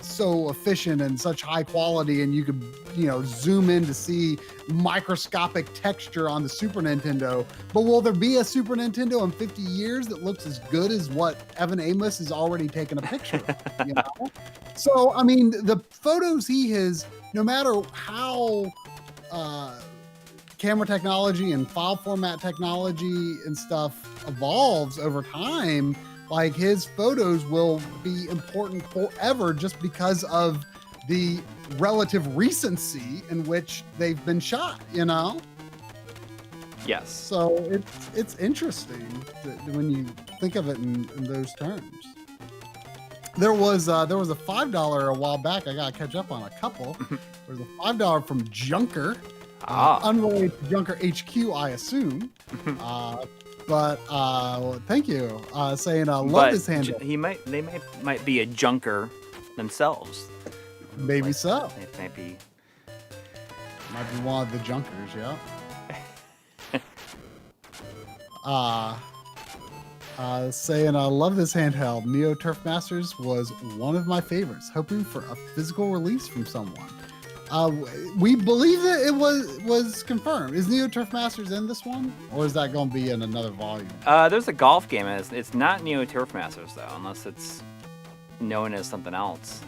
so efficient and such high quality, and you could zoom in to see microscopic texture on the Super Nintendo. But will there be a Super Nintendo in 50 years that looks as good as what Evan Amos has already taken a picture of? So I mean, the photos he has, no matter how camera technology and file format technology and stuff evolves over time, like his photos will be important forever just because of the relative recency in which they've been shot, Yes. So it's interesting when you think of it in those terms. There was a $5 a while back. I gotta catch up on a couple. There's a $5 from Junker, unrelated to Junker HQ, I assume. But thank you. Saying love But this handle. they might be a junker themselves. Maybe Like, so. It might be. Might be one of the junkers. Yeah. Saying I love this handheld. Neo Turf Masters was one of my favorites. Hoping for a physical release from someone. We believe that it was confirmed. Is Neo Turf Masters in this one, or is that going to be in another volume? There's a golf game. It's not Neo Turf Masters though, unless it's known as something else.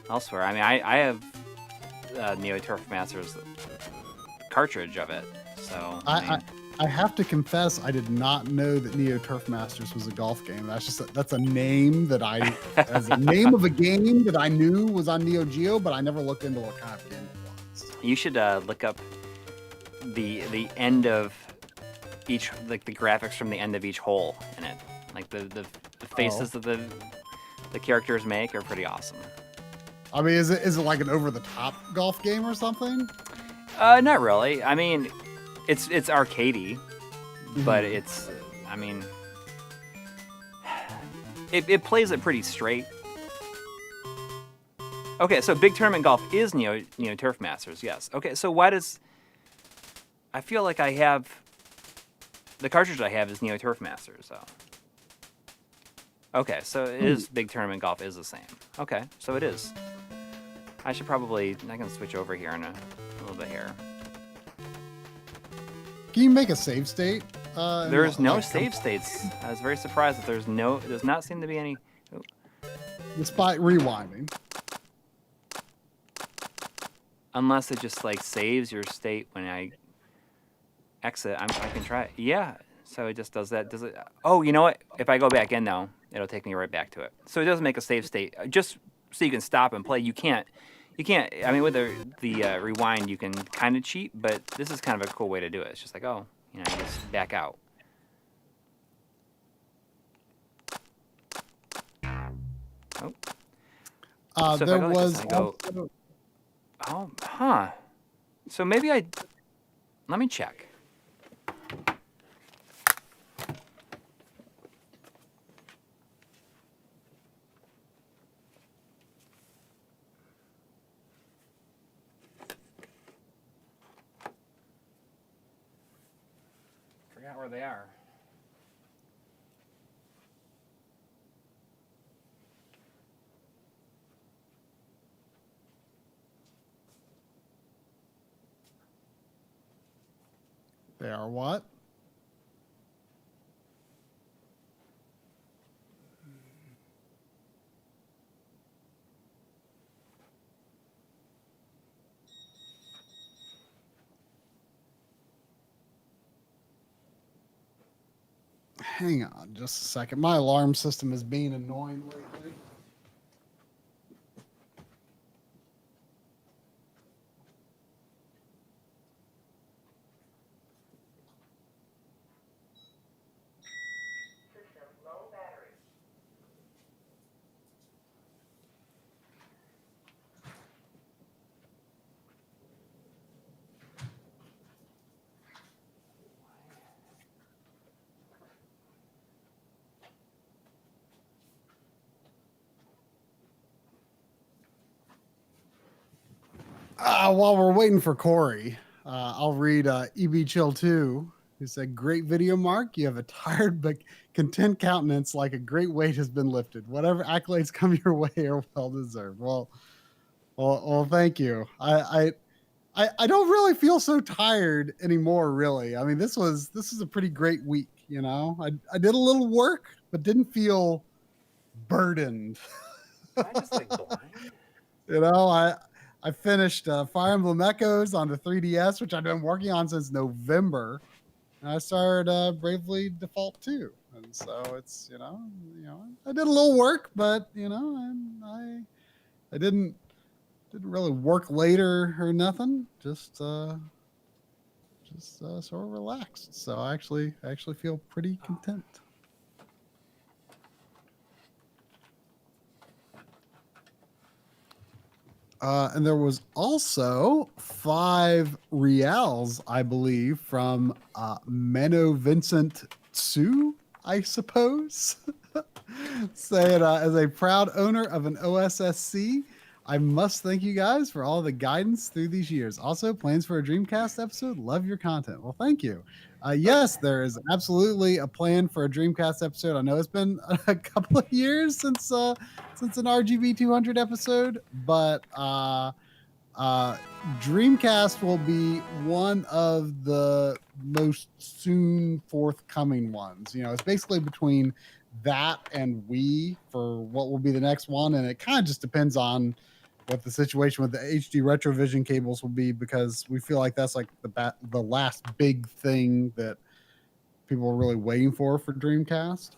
Elsewhere, I mean, I have Neo Turf Masters cartridge of it, so I have to confess, I did not know that Neo Turf Masters was a golf game. That's a name that as a name of a game that I knew was on NeoGeo, but I never looked into what kind of game it was. You should look up the end of each, like the graphics from the end of each hole in it, like the faces that the characters make are pretty awesome. I mean, is it like an over the top golf game or something? Not really. I mean, it's arcadey, but it's, I mean, it plays it pretty straight. Okay, so Big Tournament Golf is Neo Turf Masters, yes. Okay, so why does, I feel like I have, the cartridge I have is Neo Turf Masters, so. Okay, so it is, Big Tournament Golf is the same. Okay, so it is. I can switch over here in a little bit here. Can you make a save state? There's no save states. I was very surprised that does not seem to be any. Oh. Despite rewinding. Unless it just like saves your state when I exit. I can try it. Yeah, so it just does that. Does it? Oh, you know what? If I go back in though, it'll take me right back to it. So it doesn't make a save state. Just so you can stop and play. You can't. I mean, with the rewind, you can kind of cheat, but this is kind of a cool way to do it. It's just like, oh, you just back out. Oh. So there was. Oh, huh. So maybe let me check. Forgot where they are. They are what? Hang on just a second. My alarm system is being annoying lately. While we're waiting for Coury, I'll read EB Chill 2, who said, "Great video, Marc. You have a tired but content countenance, like a great weight has been lifted. Whatever accolades come your way are well deserved." Well, thank you. I don't really feel so tired anymore. Really, I mean, this is a pretty great week. I did a little work, but didn't feel burdened. I just like blind. I finished Fire Emblem Echoes on the 3DS, which I've been working on since November. And I started Bravely Default 2. And so it's, I did a little work, but, I didn't really work later or nothing. Just sort of relaxed. So I actually feel pretty content. And there was also 5 reals, I believe, from Menno Vincent Tsu, I suppose. Saying, as a proud owner of an OSSC, I must thank you guys for all the guidance through these years. Also, plans for a Dreamcast episode. Love your content. Well, thank you. Yes, there is absolutely a plan for a Dreamcast episode. I know it's been a couple of years since an RGB 200 episode, but Dreamcast will be one of the most soon forthcoming ones. You know, it's basically between that and Wii for what will be the next one, and it kind of just depends on what the situation with the HD Retrovision cables will be, because we feel like that's like the last big thing that people are really waiting for Dreamcast.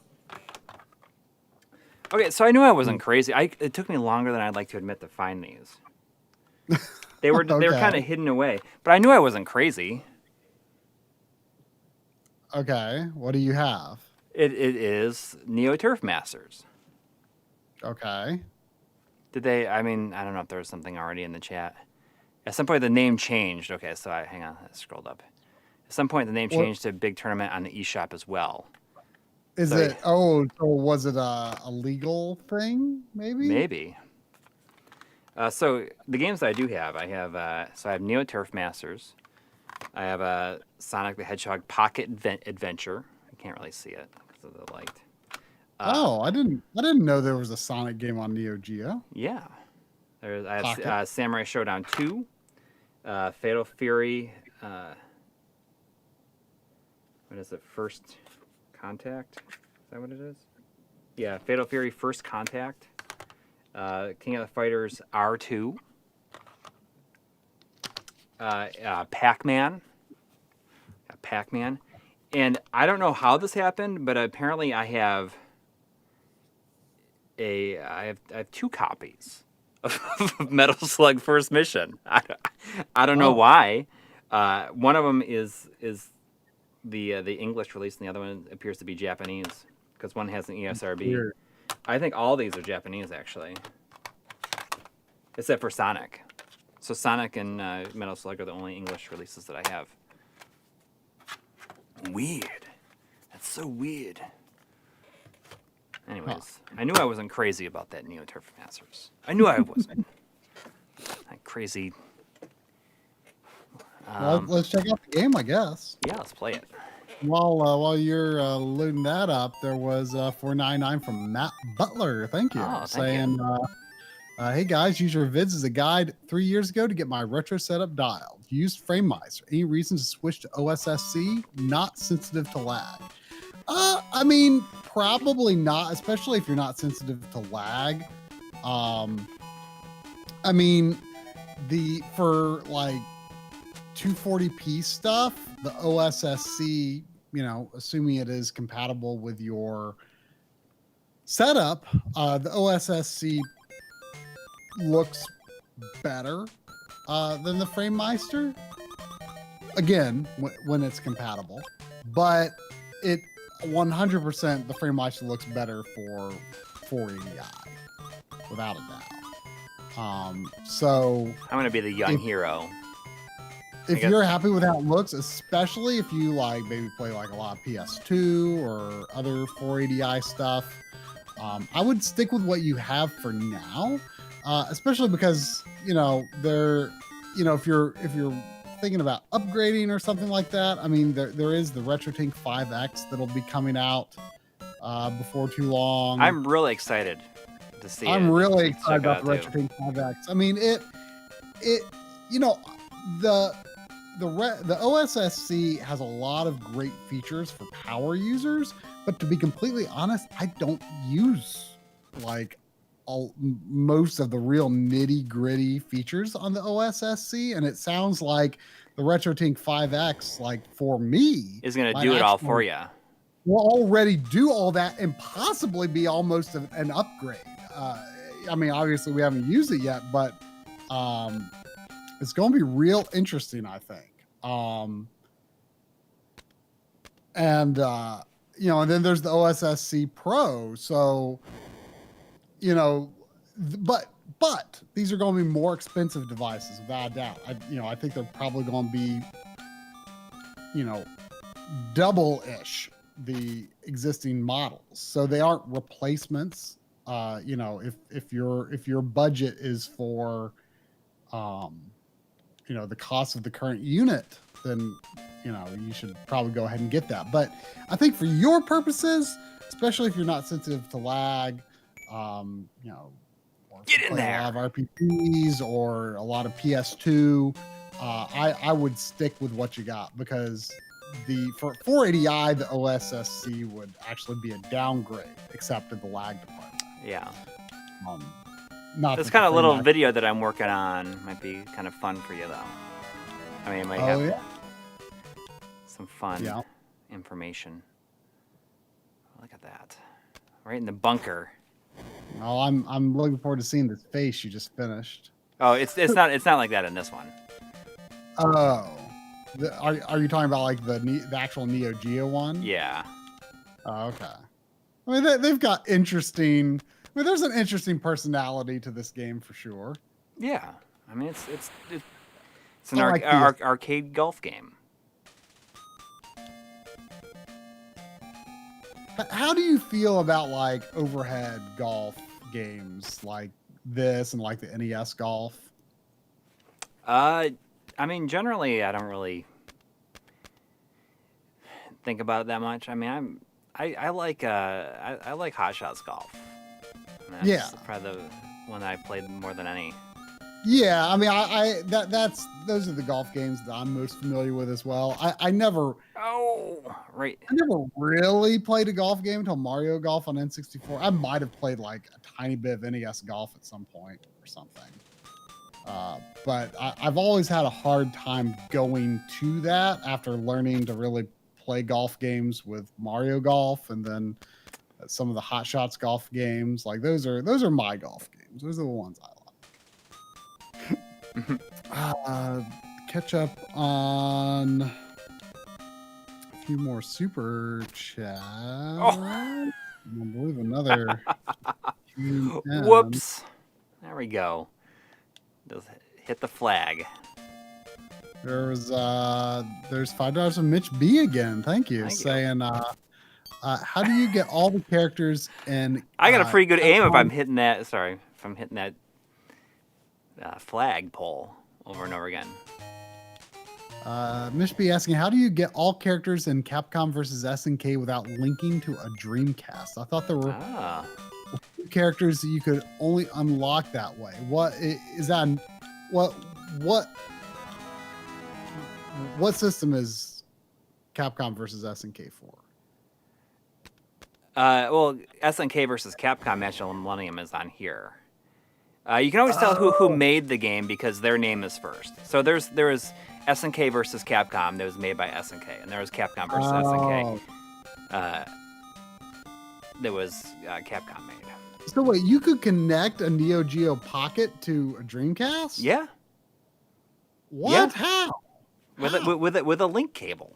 Okay, so I knew I wasn't crazy. It took me longer than I'd like to admit to find these. They were Okay. they were kind of hidden away, but I knew I wasn't crazy. Okay, what do you have? It is Neo Turf Masters. Okay. Did they? I mean, I don't know if there was something already in the chat. At some point, the name changed. Okay, so hang on, I scrolled up. At some point, the name changed to Big Tournament on the eShop as well. Is So, it? Oh, so was it a legal thing? Maybe. So the games that I do have, I have Neo Turf Masters. I have Sonic the Hedgehog Pocket Adventure. I can't really see it because of the light. I didn't know there was a Sonic game on NeoGeo. Yeah. I have Samurai Showdown 2, Fatal Fury. What is it? First Contact? Is that what it is? Yeah, Fatal Fury First Contact. King of the Fighters R2. Pac-Man. Pac-Man. And I don't know how this happened, but apparently I have 2 copies of Metal Slug First Mission. I don't know why. One of them is the English release, and the other one appears to be Japanese, because one has an ESRB. Weird. I think all these are Japanese, actually, except for Sonic. So Sonic and Metal Slug are the only English releases that I have. Weird. That's so weird. Anyways, I knew I wasn't crazy about that Neo Turf Masters. I knew I wasn't. That crazy. Well, let's check out the game, I guess. Yeah, let's play it. While you're loading that up, there was $4.99 from Matt Butler. Thank you. Oh, thank saying, hey guys, use your vids as a guide 3 years ago to get my retro setup dialed. Used FrameMeister. Any reason to switch to OSSC? Not sensitive to lag. I mean, probably not, especially if you're not sensitive to lag. I mean, for like 240p stuff, the OSSC, you know, assuming it is compatible with your setup, the OSSC looks better than the FrameMeister. Again, when it's compatible, but it 100% the FrameMeister looks better for 480i, without a doubt. So I'm gonna be the young hero. If you're happy with how it looks, especially if you like maybe play like a lot of PS2 or other 480i stuff, I would stick with what you have for now, especially because if you're thinking about upgrading or something like that. I mean, there is the RetroTink 5X that'll be coming out before too long. I'm really excited to see it. I'm really excited about the RetroTink 5X. I mean, the OSSC has a lot of great features for power users, but to be completely honest, I don't use like most of the real nitty gritty features on the OSSC, and it sounds like the RetroTink 5X, like for me, is going to do it all for you. Will already do all that and possibly be almost an upgrade. I mean, obviously we haven't used it yet, but it's going to be real interesting, I think. And then there's the OSSC Pro. So, but But these are going to be more expensive devices, without a doubt. I think they're probably going to be, double-ish the existing models. So they aren't replacements. If your budget is for, the cost of the current unit, then you should probably go ahead and get that. But I think for your purposes, especially if you're not sensitive to lag, or Get in play there. a lot of RPGs or a lot of PS2, I would stick with what you got, because for 480i, the OSSC would actually be a downgrade, except in the lag department. Yeah. Not This that kind the of little frame video that I'm working on might be kind of fun for you, though. I mean, it might have yeah. some fun Yeah. information. Look at that. Right in the bunker. Oh, I'm looking forward to seeing this face you just finished. Oh, it's not like that in this one. Oh, are you talking about like the actual NeoGeo one? Yeah. Oh, okay. I mean, they've got interesting. I mean, there's an interesting personality to this game for sure. Yeah. I mean, it's an I like arcade golf game. How do you feel about like overhead golf games like this and like the NES golf? I mean, generally, I don't really think about it that much. I mean, I like Hot Shots golf. And that's probably the one that I played more than any. Yeah, I mean, those are the golf games that I'm most familiar with as well. I never really played a golf game until Mario Golf on N64. I might have played like a tiny bit of NES golf at some point or something. But I've always had a hard time going to that after learning to really play golf games with Mario Golf, and then some of the Hot Shots golf games. Like those are my golf games. Those are the ones I like. Catch up on a few more super chats. I believe another. Whoops. There we go. Just hit the flag. There's $5 from Mitch B again. Thank you. Saying how do you get all the characters in I got a pretty good aim if I'm hitting that flag pole over and over again. Mitch B asking, how do you get all characters in Capcom versus SNK without linking to a Dreamcast? I thought there were characters that you could only unlock that way. What is that? What system is Capcom versus SNK for? Well, SNK versus Capcom Match of the Millennium is on here. You can always tell who made the game because their name is first. So there was SNK versus Capcom that was made by SNK, and there was Capcom versus SNK that was Capcom made. So wait, you could connect a NeoGeo Pocket to a Dreamcast? Yeah. What? Yeah. How? With a link cable.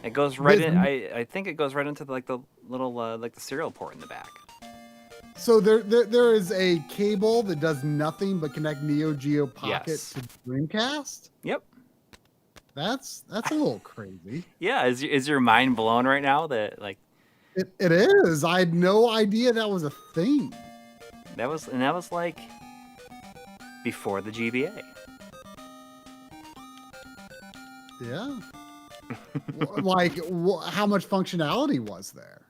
It goes right in. I think it goes right into the little the serial port in the back. So there is a cable that does nothing but connect NeoGeo Pocket to Dreamcast? Yep. That's a little crazy. Yeah, is your mind blown right now that like it is. I had no idea that was a thing. That was like before the GBA. Yeah. Like how much functionality was there?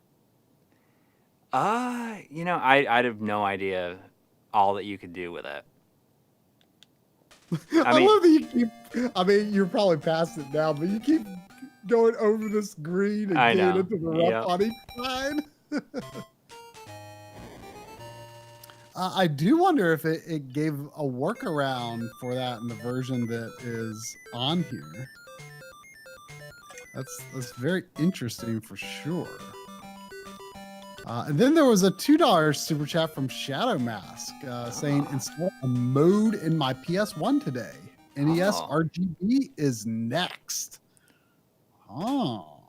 I'd have no idea all that you could do with it. I love that you keep. I mean, you're probably past it now, but you keep going over this green and getting into the rough honey side. I do wonder if it gave a workaround for that in the version that is on here. That's very interesting for sure. And then there was a $2 super chat from Shadow Mask saying, install a mode in my PS1 today. NES RGB is next. Oh.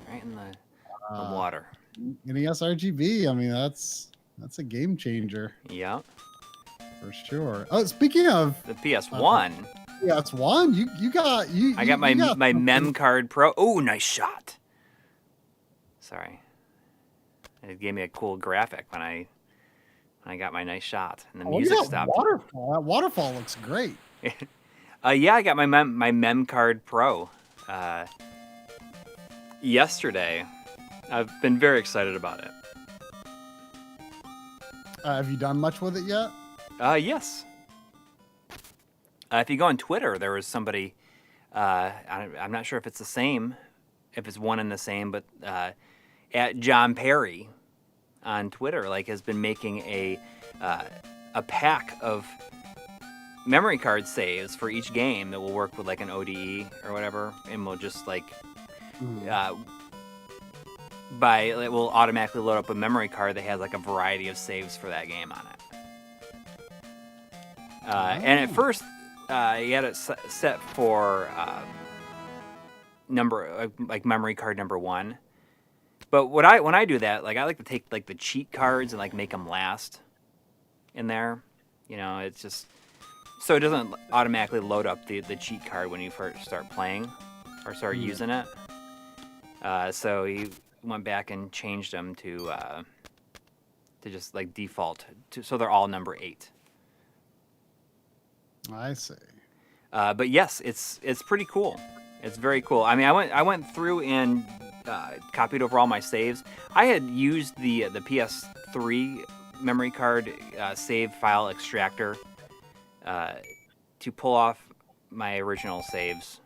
Right in the water. NES RGB, I mean, that's a game changer. Yeah. For sure. Oh, speaking of The PS1. PS1, you got you. I got my you got my something. Mem Card Pro. Oh, nice shot. Sorry. It gave me a cool graphic when I got my nice shot and the Oh, music you got stopped. waterfall. That waterfall looks great. Yeah, I got my Mem Card Pro yesterday. I've been very excited about it. Have you done much with it yet? Yes. If you go on Twitter, there was somebody. I'm not sure if it's the same, if it's one and the same, but at John Perry on Twitter, like, has been making a pack of memory card saves for each game that will work with like an ODE or whatever, and will just like it will automatically load up a memory card that has like a variety of saves for that game on it. And at first, you had it set for like memory card number 1. But when I do that, like, I like to take like the cheat cards and like make them last in there. You know, it's just so it doesn't automatically load up the cheat card when you first start playing or start using it. So he went back and changed them to just like default so they're all number 8. I see. But yes, it's pretty cool. It's very cool. I mean, I went through and copied over all my saves. I had used the PS3 memory card save file extractor to pull off my original saves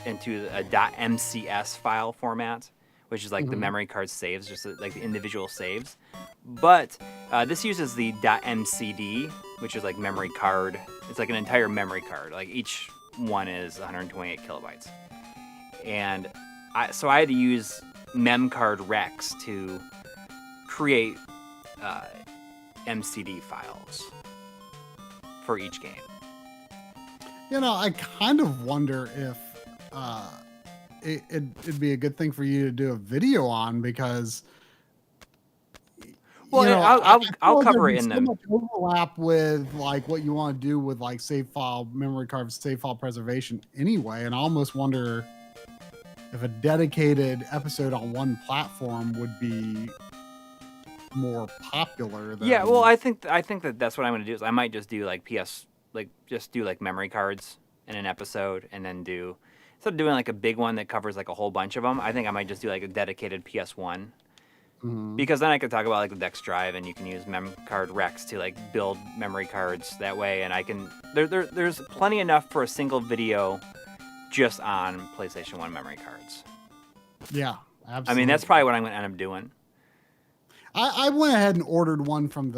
into a .mcs file format, which is like the memory card saves, just like the individual saves. But this uses the .mcd, which is like memory card. It's like an entire memory card. Like each one is 128 kilobytes. And so I had to use memcard rex to create MCD files for each game. You know, I kind of wonder if it'd be a good thing for you to do a video on, because well, you know, I'll cover it in so much overlap with like what you want to do with like save file memory card save file preservation anyway, and I almost wonder if a dedicated episode on one platform would be more popular than... Yeah, well, I think that that's what I'm going to do. Is I might just do like just do like memory cards in an episode, and then instead of doing like a big one that covers like a whole bunch of them, I think I might just do like a dedicated PS1. Because then I could talk about like the Dex drive, and you can use memcard rex to like build memory cards that way, and I can there's plenty enough for a single video just on PlayStation 1 memory cards. Yeah, absolutely. I mean, that's probably what I'm going to end up doing. I went ahead and ordered one from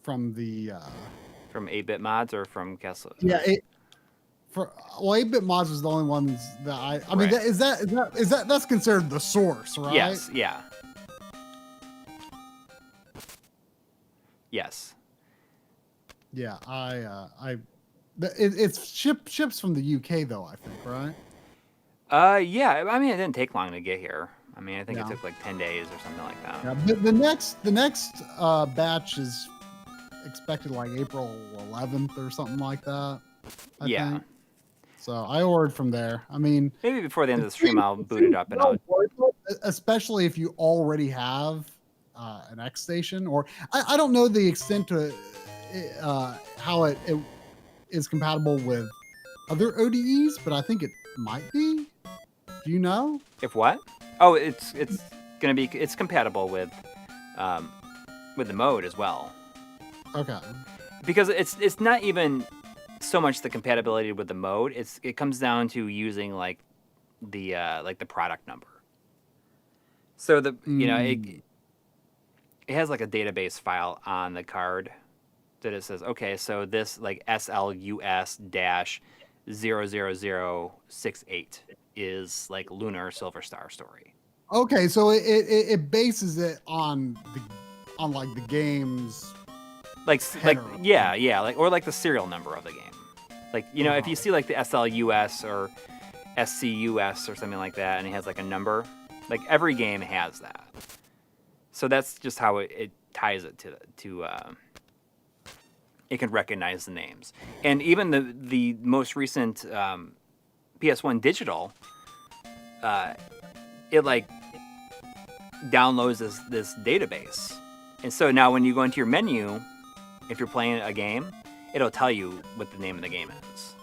8-bit mods or from Castle. Yeah, 8-bit mods was the only ones that I mean, Right. is that that's considered the source, right? Yes, yeah. Yes. Yeah, it's ships from the UK though, I think, right? Yeah, I mean, it didn't take long to get here. I mean, I think Yeah. it took like 10 days or something like that. Yeah, the next batch is expected like April 11th or something like that. I Yeah. think. So I ordered from there. I mean, Maybe before the end of the stream, I'll boot it up and well I'll... worth it, especially if you already have an X station, or I don't know the extent to how it is compatible with other ODEs, but I think it might be. Do you know? If what? Oh, it's gonna be... It's compatible with the mode as well. Okay. Because it's not even so much the compatibility with the mode. It comes down to using like the product number. So it has like a database file on the card that it says, okay, so this like SLUS-00068 is like Lunar Silver Star Story. Okay, so it bases it on like the game's header. or like the serial number of the game. Like, you know, if you see like the SLUS or SCUS or something like that, and it has like a number, like every game has that. So that's just how it ties it to it can recognize the names. And even the most recent PS1 digital, it like downloads this database. And so now when you go into your menu, if you're playing a game, it'll tell you what the name of the game is.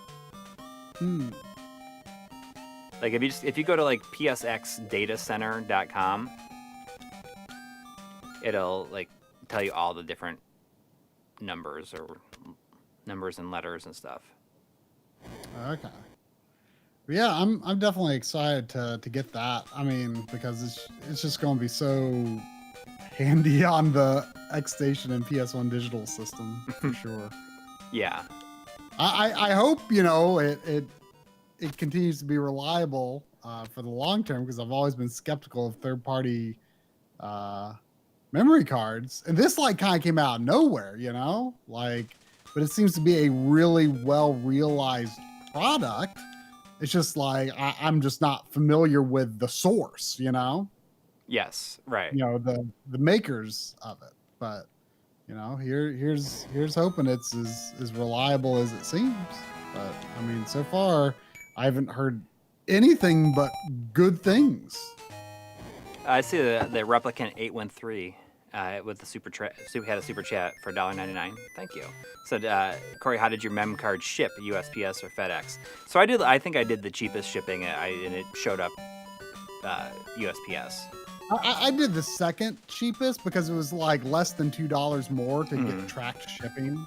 Like if you go to like psxdatacenter.com, it'll like tell you all the different numbers and letters and stuff. Okay. Yeah, I'm definitely excited to get that. I mean, because it's just going to be so handy on the X Station and PS1 digital system for sure. Yeah. I hope, you know, it continues to be reliable for the long term, because I've always been skeptical of third-party memory cards, and this like kind of came out of nowhere, you know, like, but it seems to be a really well realized product. It's just like I'm just not familiar with the source, you know. Yes, right. You know, the makers of it, but you know, here's hoping it's as reliable as it seems. But I mean, so far I haven't heard anything but good things. I see the Replicant 813 with the had a super chat for $1.99. Thank you. Said, Coury, how did your mem card ship, USPS or FedEx? So I think I did the cheapest shipping, and it showed up USPS. I did the second cheapest because it was like less than $2 more to get tracked shipping.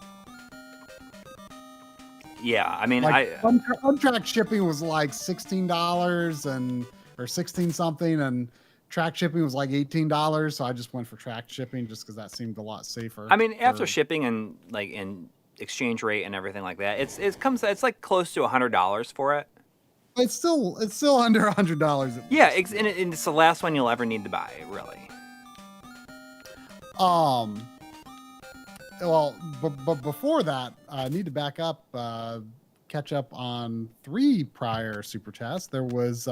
Yeah, I mean, like untracked shipping was like $16 or 16 something, and tracked shipping was like $18. So I just went for tracked shipping just because that seemed a lot safer. I mean, after shipping and like in exchange rate and everything like that, it's like close to $100 for it. It's still under $100. Yeah, and it's the last one you'll ever need to buy, really. Well, but before that, I need to back up, catch up on 3 prior super chats. There was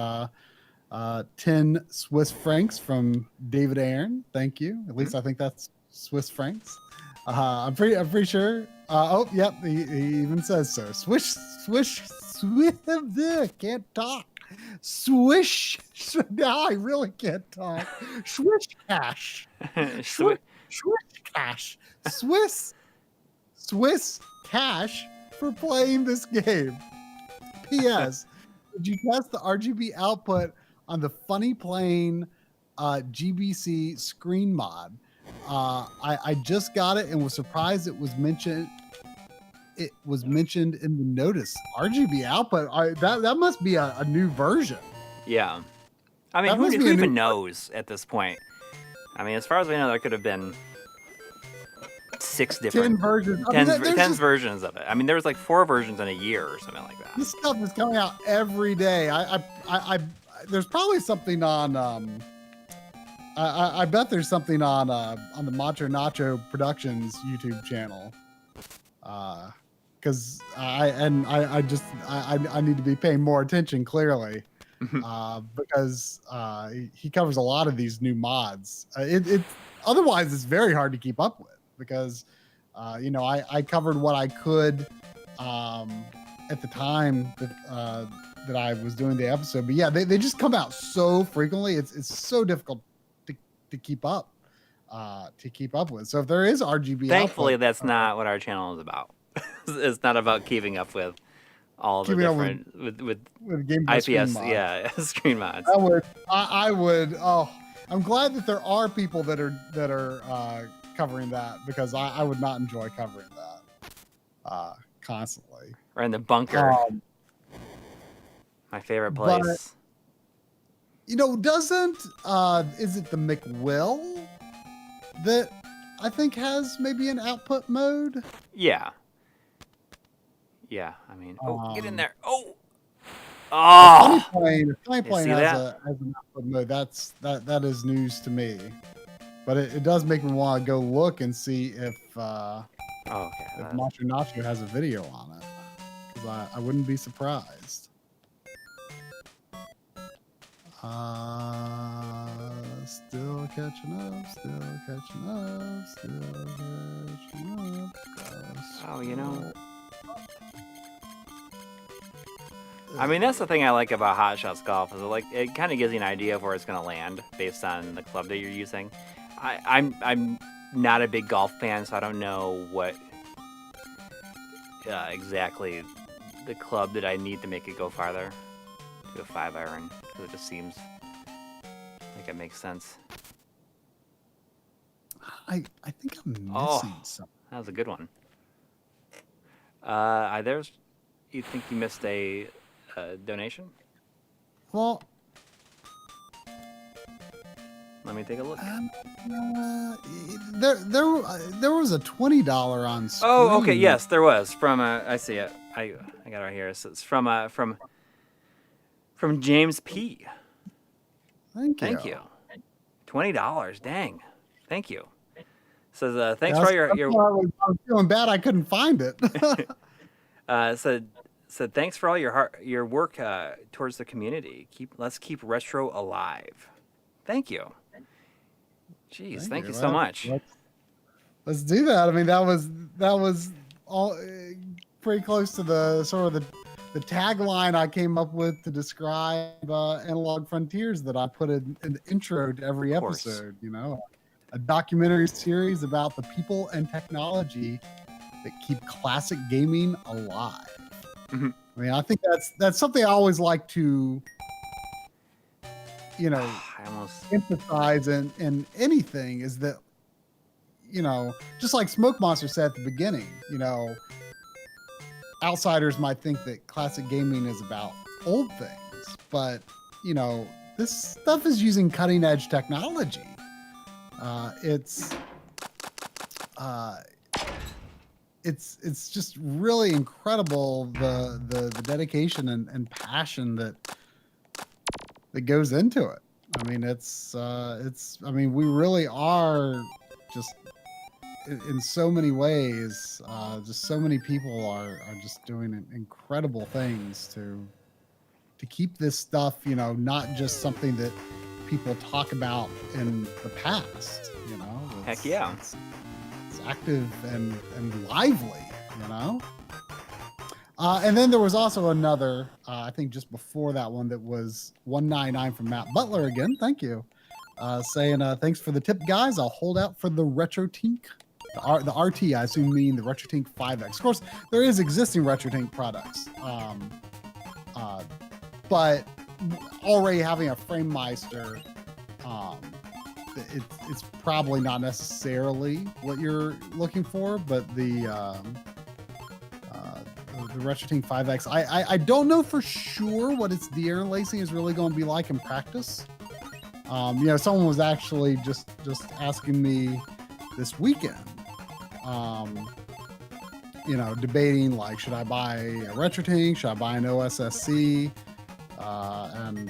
10 Swiss francs from David Aaron. Thank you. At least I think that's Swiss francs. I'm pretty sure. Oh, yep. He even says so. Swish. Can't talk. Swish. Now I really can't talk. Swish cash. Swish cash. Swiss cash for playing this game. P.S. Did you test the RGB output on the Funny Plane GBC screen mod? I just got it and was surprised it was mentioned. It was mentioned in the notice. RGB output. That must be a new version. Yeah, I mean, who even knows at this point? I mean, as far as we know, there could have been 6 different 10 versions. 10 versions of it. I mean, there was like 4 versions in a year or something like that. This stuff is coming out every day. There's probably something on. I bet there's something on the Macho Nacho Productions YouTube channel. Because I need to be paying more attention, clearly, because he covers a lot of these new mods. Otherwise it's very hard to keep up with, because you know, I covered what I could at the time that I was doing the episode. But yeah, they just come out so frequently. It's so difficult to keep up with. So if there is RGB, thankfully, that's not what our channel is about. It's not about keeping up with all the different with Game Boy IPS, screen mods. I would. Oh, I'm glad that there are people that are covering that, because I would not enjoy covering that constantly. Or in the bunker, my favorite place. But, you know, is it the McWill that I think has maybe an output mode? Yeah. Yeah, I mean, get in there. Oh! Funny Plane has an output mode. That is news to me. But it does make me want to go look and see if Macho Nacho has a video on it. Because I wouldn't be surprised. Still catching up, still catching up, still catching up. Oh, you know. I mean, that's the thing I like about Hot Shots Golf is it kind of gives you an idea of where it's going to land based on the club that you're using. I'm not a big golf fan, so I don't know what exactly the club that I need to make it go farther to a 5-iron, because it just seems like it makes sense. I think I'm missing something. That was a good one. You think you missed a donation? Well, let me take a look. There was a $20 on screen. Oh, okay, yes, there was from I see it. I got it right here. So it's from James P. Thank you. $20. Dang. Thank you. Says thanks for all your. I was feeling bad I couldn't find it. Said thanks for all your work towards the community. Let's keep retro alive. Thank you. Jeez, thank you so much. Let's do that. I mean, that was all pretty close to the sort of the tagline I came up with to describe Analog Frontiers that I put in the intro to every episode. You know, a documentary series about the people and technology that keep classic gaming alive. Mm-hmm. I mean, I think that's something I always like to, you know, emphasize in anything is that, you know, just like Smoke Monster said at the beginning, you know, outsiders might think that classic gaming is about old things, but, you know, this stuff is using cutting edge technology. It's just really incredible the dedication and passion that goes into it. I mean, I mean, we really are just in so many ways, just so many people are just doing incredible things to keep this stuff, you know, not just something that people talk about in the past, you know. Heck yeah. It's active and lively, you know. And then there was also another, I think just before that one, that was 199 from Matt Butler again. Thank you. Saying thanks for the tip, guys. I'll hold out for the RetroTink. The RT, I assume, mean the RetroTink 5X. Of course, there is existing RetroTink products. But already having a FrameMeister, it's probably not necessarily what you're looking for, but the RetroTink 5X, I don't know for sure what its de-interlacing is really going to be like in practice. You know, someone was actually just asking me this weekend, you know, debating like, should I buy a RetroTink? Should I buy an OSSC? And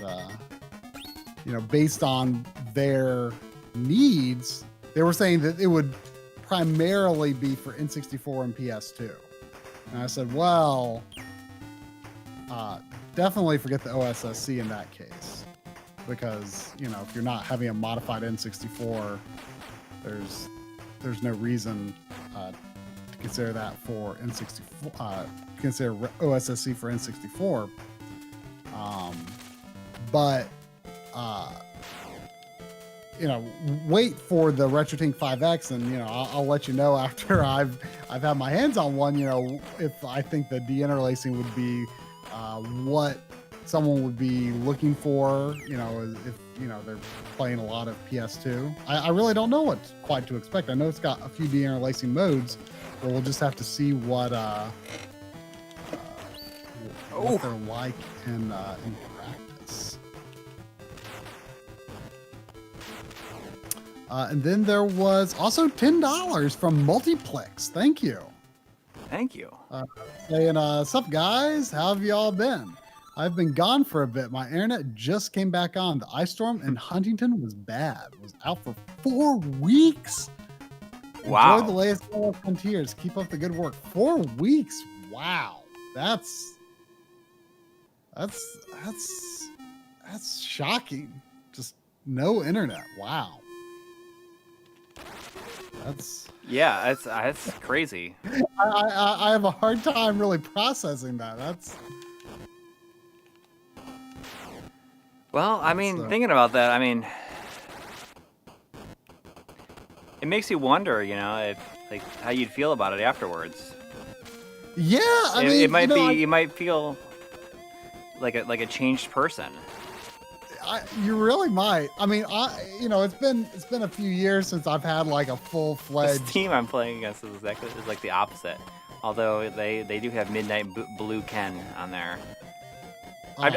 you know, based on their needs, they were saying that it would primarily be for N64 and PS2. And I said, well, definitely forget the OSSC in that case, because, you know, if you're not having a modified N64, there's no reason to consider that for N64. Consider OSSC for N64. But you know, wait for the RetroTink 5X, and you know, I'll let you know after I've had my hands on one. You know, if I think the de-interlacing would be what someone would be looking for. You know, if you know they're playing a lot of PS2. I really don't know what quite to expect. I know it's got a few de-interlacing modes, but we'll just have to see what they're like in practice. And then there was also $10 from Multiplex. Thank you. Thank you. Saying, sup guys, how have y'all been? I've been gone for a bit. My internet just came back on. The ice storm in Huntington was bad. It was out for 4 weeks. Wow. Enjoy the latest Frontiers. Keep up the good work. 4 weeks. Wow. That's shocking. Just No internet. Wow. Yeah, that's crazy. I have a hard time really processing that. Well, I mean, thinking about that, I mean, it makes you wonder, if like how you'd feel about it afterwards. Yeah, I mean, it might you might feel like a changed person. You really might. I mean, it's been a few years since I've had like a full-fledged. This team I'm playing against is like the opposite. Although they do have Midnight Blue Ken on there. I've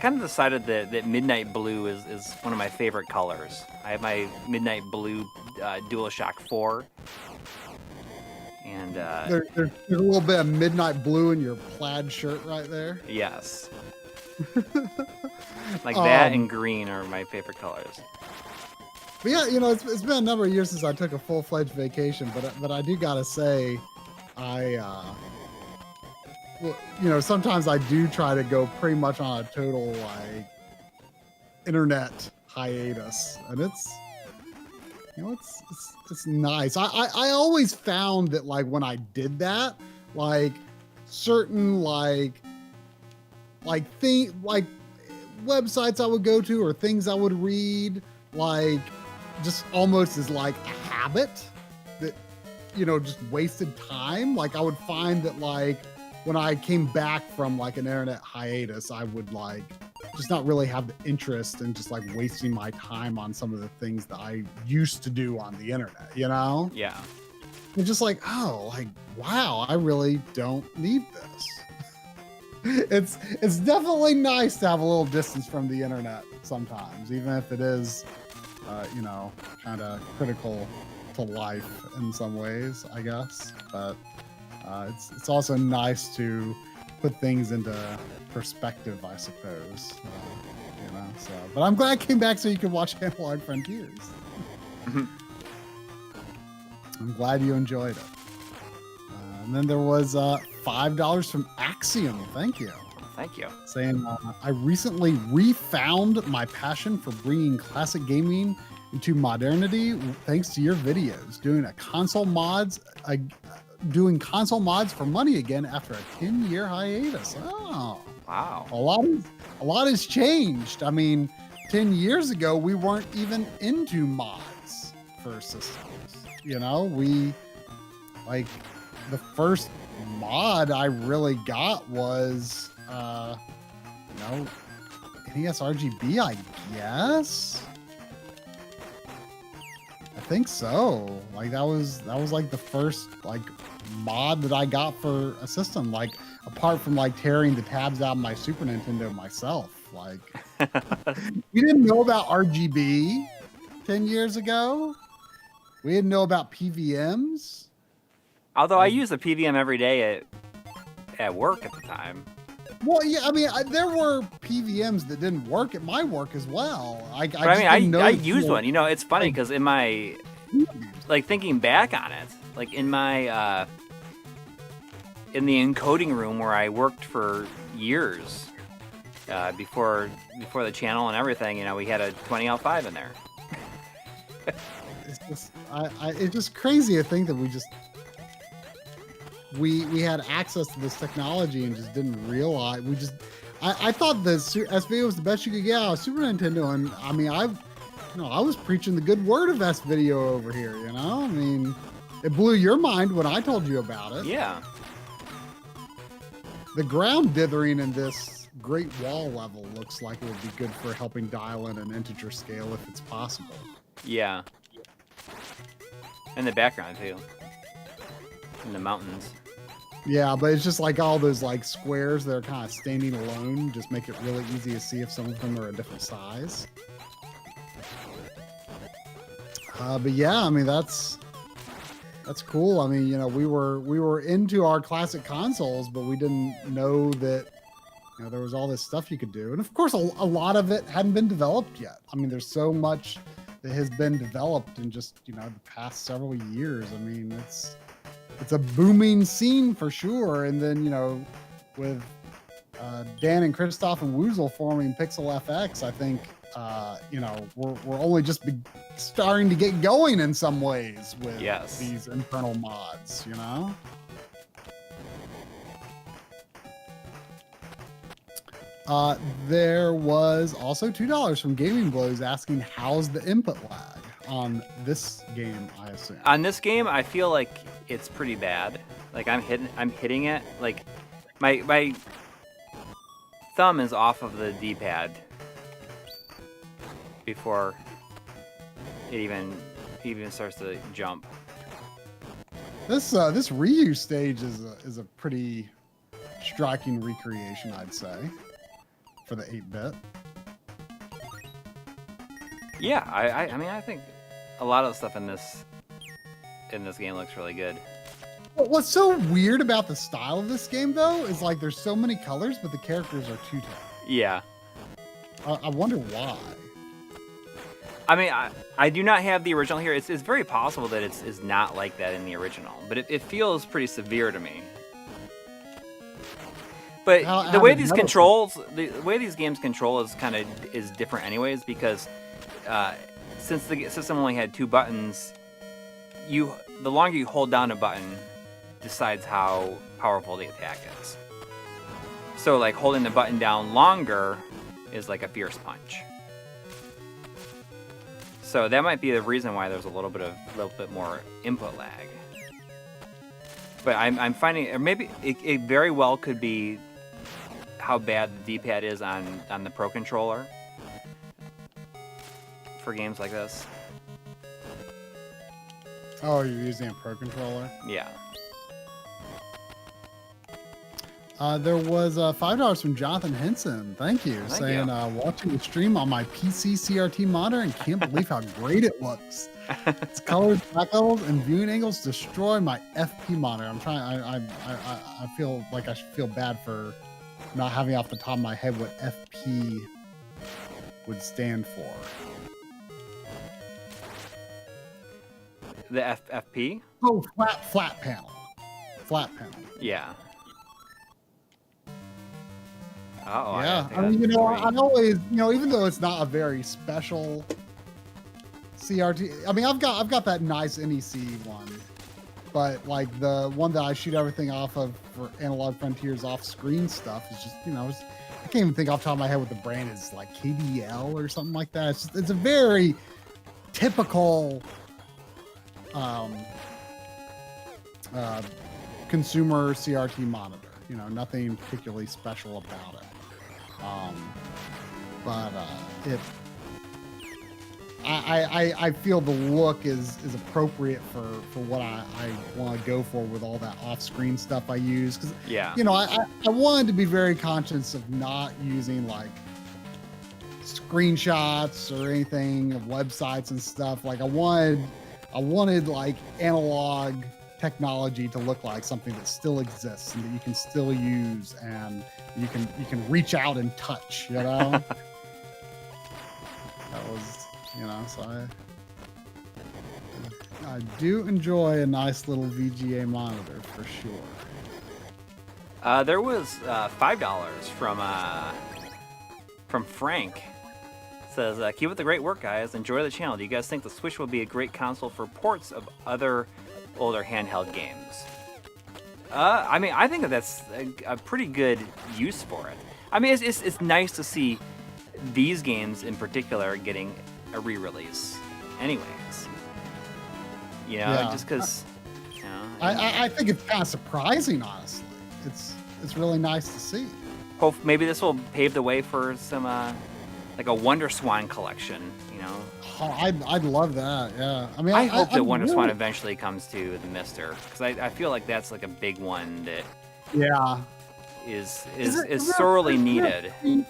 kind of decided that Midnight Blue is one of my favorite colors. I have my Midnight Blue DualShock 4. And there's a little bit of midnight blue in your plaid shirt right there. Yes. Like that and green are my favorite colors. But yeah, it's been a number of years since I took a full-fledged vacation, but I do gotta say, sometimes I do try to go pretty much on a total like internet hiatus, and it's nice. I always found that like when I did that, like certain like websites I would go to or things I would read, like just almost as like a habit that just wasted time. Like I would find that like when I came back from like an internet hiatus, I would like just not really have the interest in just like wasting my time on some of the things that I used to do on the internet, Yeah. It's just like, oh, like, wow, I really don't need this. It's definitely nice to have a little distance from the internet sometimes, even if it is, kind of critical to life in some ways, I guess. But it's also nice to put things into perspective, I suppose. So. But I'm glad I came back so you could watch Analog Frontiers. I'm glad you enjoyed it. And then there was $5 from Axiom. Thank you. Thank you. Saying, I recently refound my passion for bringing classic gaming into modernity thanks to your videos. Doing console mods for money again after a 10-year hiatus. Oh, wow. A lot has changed. I mean, 10 years ago, we weren't even into mods for systems. We like the first mod I really got was, NES RGB, I guess. I think so. Like that was like the first like mod that I got for a system. Like apart from like tearing the tabs out of my Super Nintendo myself. Like we didn't know about RGB 10 years ago. We didn't know about PVMs. Although I used a PVM every day at work at the time. Well, yeah, I mean, there were PVMs that didn't work at my work as well. I used one. It's funny because in my, like thinking back on it, like in my, in the encoding room where I worked for years, before the channel and everything, we had a 20L5 in there. It's just crazy to think that we had access to this technology and just didn't realize. I thought the S-Video was the best you could get out of Super Nintendo, and I mean I was preaching the good word of S-Video over here. I mean, it blew your mind when I told you about it. Yeah. The ground dithering in this Great Wall level looks like it would be good for helping dial in an integer scale if it's possible. Yeah. And the background too. In the mountains. Yeah, but it's just like all those like squares that are kind of standing alone just make it really easy to see if some of them are a different size. But yeah, I mean that's cool. I mean, we were into our classic consoles, but we didn't know that there was all this stuff you could do. And of course, a lot of it hadn't been developed yet. I mean, there's so much that has been developed in just the past several years. I mean, it's a booming scene for sure. And then, with Dan and Christoph and Woozle forming Pixel FX, I think you know, we're only just starting to get going in some ways with these internal mods, you know? There was also $2 from Gaming Blows asking, how's the input lag on this game, I assume? On this game, I feel like it's pretty bad. Like I'm hitting it. Like my thumb is off of the D-pad before it even starts to jump. This Ryu stage is a pretty striking recreation, I'd say, for the 8-bit. Yeah, I mean I think a lot of the stuff in this game looks really good. What's so weird about the style of this game, though, is like there's so many colors, but the characters are two-tone. Yeah. I wonder why. I mean, I do not have the original here. It's very possible that it's not like that in the original, but it feels pretty severe to me. But the way these games control is different anyways, because since the system only had 2 buttons, the longer you hold down a button decides how powerful the attack is. So like holding the button down longer is like a fierce punch. So that might be the reason why there's a little bit more input lag. But I'm finding, or maybe it very well could be how bad the D-pad is on the Pro Controller for games like this. Oh, you're using a Pro Controller? Yeah. There was $5 from Jonathan Henson. Thank you. Saying, watching the stream on my PC CRT monitor and can't believe how great it looks. Its colors, backgrounds, and viewing angles destroy my FP monitor. I'm trying. I feel like I should feel bad for not having off the top of my head what FP would stand for. The FP? Oh, flat panel. Flat panel. Yeah. Oh yeah. I mean, you know, I always, you know, even though it's not a very special CRT, I mean, I've got that nice NEC one, but like the one that I shoot everything off of for Analog Frontiers off-screen stuff is just, you know, I can't even think off the top of my head what the brand is, like KDL or something like that. It's a very typical consumer CRT monitor. You know, nothing particularly special about it. I feel the look is appropriate for what I want to go for with all that off-screen stuff I use. Because, you know, I wanted to be very conscious of not using like screenshots or anything of websites and stuff. Like I wanted like analog technology to look like something that still exists and that you can still use and you can reach out and touch, you know. That was, you know, so I do enjoy a nice little VGA monitor for sure. There was $5 from Frank. It says, keep up the great work, guys. Enjoy the channel. Do you guys think the Switch will be a great console for ports of other older handheld games? I mean, I think that's a pretty good use for it. I mean, it's nice to see these games in particular getting a re-release anyways. You know, just because, you know. I think it's kind of surprising, honestly. It's really nice to see. Hope maybe this will pave the way for some, like a Wonder Swan collection, you know. Oh, I'd love that. Yeah, I mean, I hope that Wonder Swan eventually comes to the Mister, because I feel like that's like a big one that is sorely needed. Is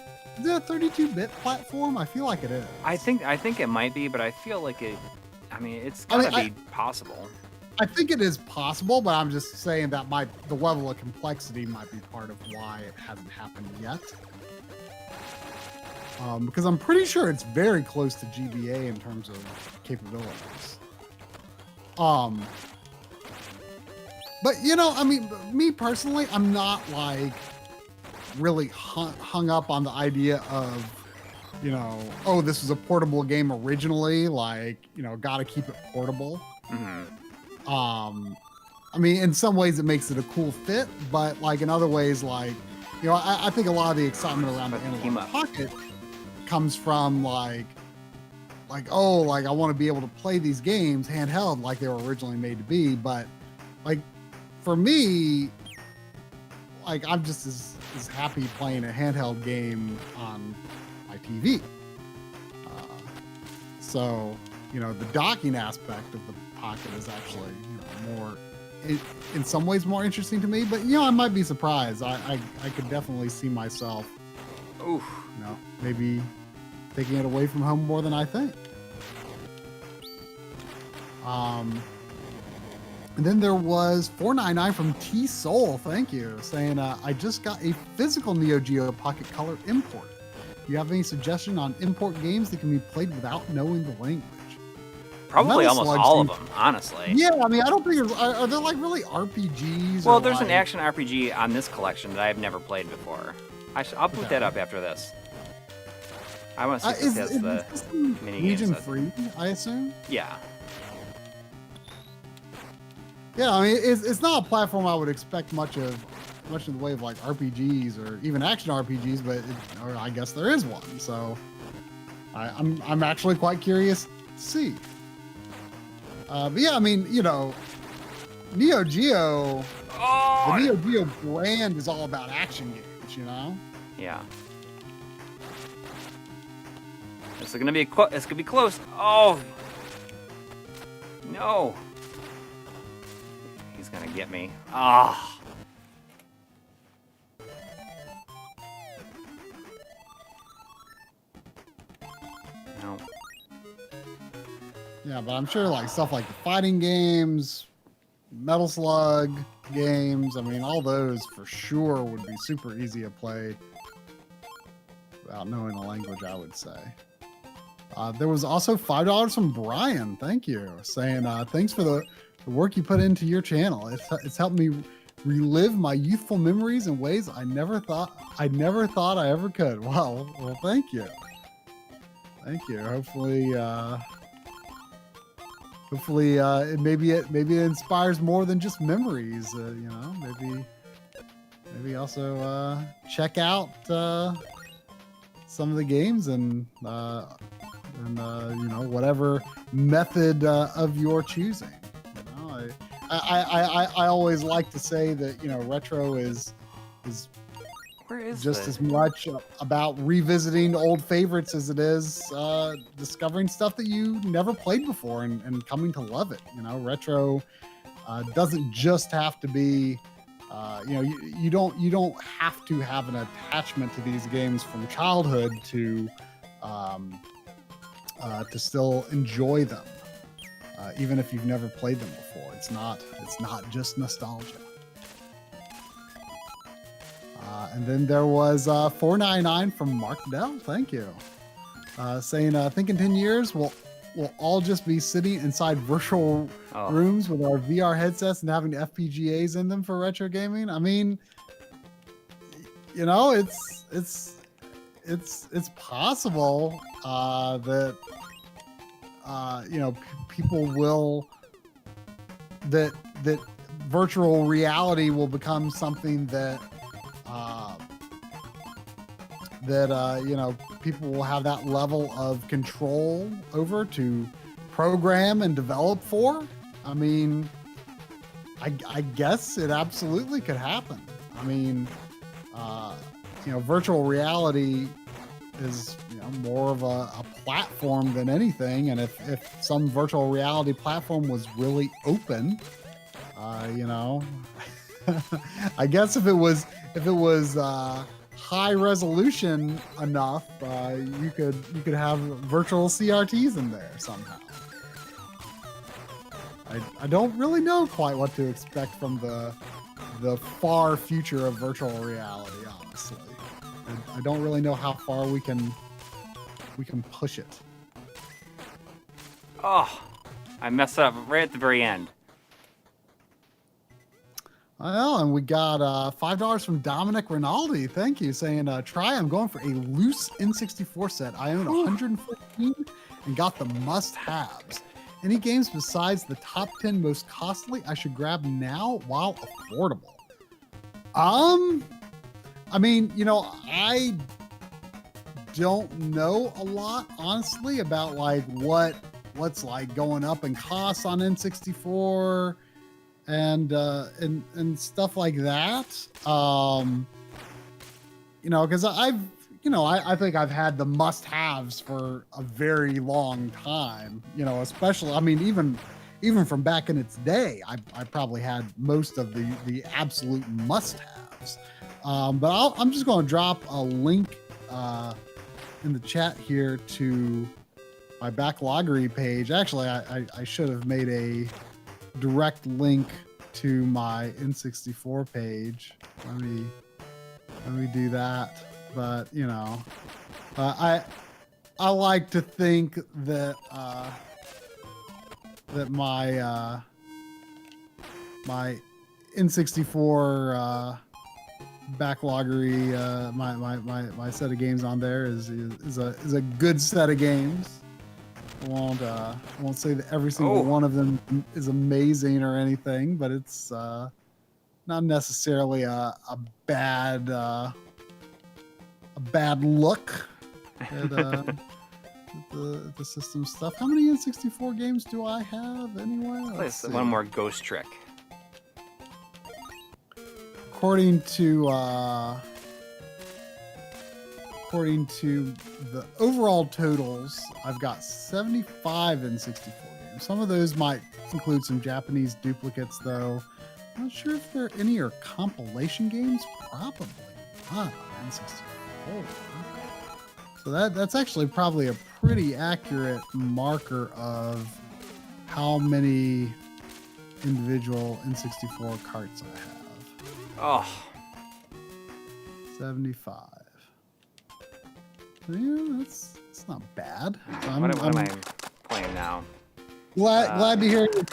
it a 32-bit platform? I feel like it is. I think it might be, but I feel like it. I mean, it's gotta be possible. I think it is possible, but I'm just saying that the level of complexity might be part of why it hasn't happened yet. Because I'm pretty sure it's very close to GBA in terms of capabilities. But you know, I mean, me personally, I'm not like really hung up on the idea of you know, oh, this was a portable game originally, like, you know, got to keep it portable. I mean, in some ways it makes it a cool fit, but like in other ways, like, you know, I think a lot of the excitement around the Analog Pocket comes from like, oh, like I want to be able to play these games handheld like they were originally made to be. But like for me, like I'm just as happy playing a handheld game on my TV. So, you know, the docking aspect of the Pocket is actually, you know, more, in some ways more interesting to me, but you know, I might be surprised. I could definitely see myself, Oof. you know, maybe taking it away from home more than I think. And then there was 499 from T Soul, thank you, saying, I just got a physical NeoGeo Pocket Color import. Do you have any suggestion on import games that can be played without knowing the language? Probably Metal almost Slug all of seems- them, honestly. Yeah, I mean, I don't think are there like really RPGs? Well, or there's an like, action RPG on this collection that I've never played before. I'll boot that up after this. I want to see if this has the mini games. region free, I assume. Yeah. Yeah, I mean, it's not a platform I would expect much in the way of like RPGs or even action RPGs, but or I guess there is one. So I'm actually quite curious to see. But yeah, I mean, you know, NeoGeo, Oh! the NeoGeo brand is all about action games, you know? Yeah. This is gonna be it's gonna be close. Oh no! He's gonna get me. Ah. No. Yeah, but I'm sure like stuff like the fighting games, Metal Slug games, I mean, all those for sure would be super easy to play without knowing the language, I would say. There was also $5 from Brian, thank you, saying, thanks for the work you put into your channel. It's helped me relive my youthful memories in ways I never thought I ever could. Well, thank you. Thank you. Hopefully, maybe it inspires more than just memories. You know, maybe also check out some of the games and you know, whatever method of your choosing. You know, I always like to say that, you know, retro is Where is just as much about revisiting old favorites as it is discovering stuff that you never played before and coming to love it. You know, retro doesn't just have to be, you know, you don't have to have an attachment to these games from childhood to still enjoy them, even if you've never played them before. It's not just nostalgia. And then there was $4.99 from Marc Dell. Thank you. Saying, I think in 10 years we'll all just be sitting inside virtual rooms with our VR headsets and having FPGAs in them for retro gaming. I mean, you know, it's possible that you know, people will that virtual reality will become something that you know, people will have that level of control over to program and develop for. I mean, I guess it absolutely could happen. I mean, you know, virtual reality is, you know, more of a platform than anything, and if some virtual reality platform was really open, you know, I guess if it was high resolution enough, you could have virtual CRTs in there somehow. I don't really know quite what to expect from the far future of virtual reality, honestly. I don't really know how far we can push it. Oh, I messed up right at the very end. I know, and we got $5 from Dominic Rinaldi. Thank you, saying, "Try. I'm going for a loose N64 set. I own 114 and got the must-haves. Any games besides the top 10 most costly I should grab now while affordable?" I mean, I don't know a lot, honestly, about like what's like going up in costs on N64 and stuff like that. Because I think I've had the must-haves for a very long time. Especially, I mean, even from back in its day, I probably had most of the absolute must-haves. But I'm just going to drop a link in the chat here to my backloggery page. Actually, I should have made a direct link to my N64 page. Let me do that. But I like to think that that my N64 backloggery, my set of games on there is a good set of games. I won't say that every single one of them is amazing or anything, but it's not necessarily a bad look at the system stuff. How many N64 games do I have anyway? Let's see. One more ghost trick. According to the overall totals, I've got 75 N64 games. Some of those might include some Japanese duplicates, though. I'm not sure if there any are compilation games. Probably not on N64. So that's actually probably a pretty accurate marker of how many individual N64 carts I have. Oh. 75. Yeah, that's not bad. So what am I playing now? Glad to hear you're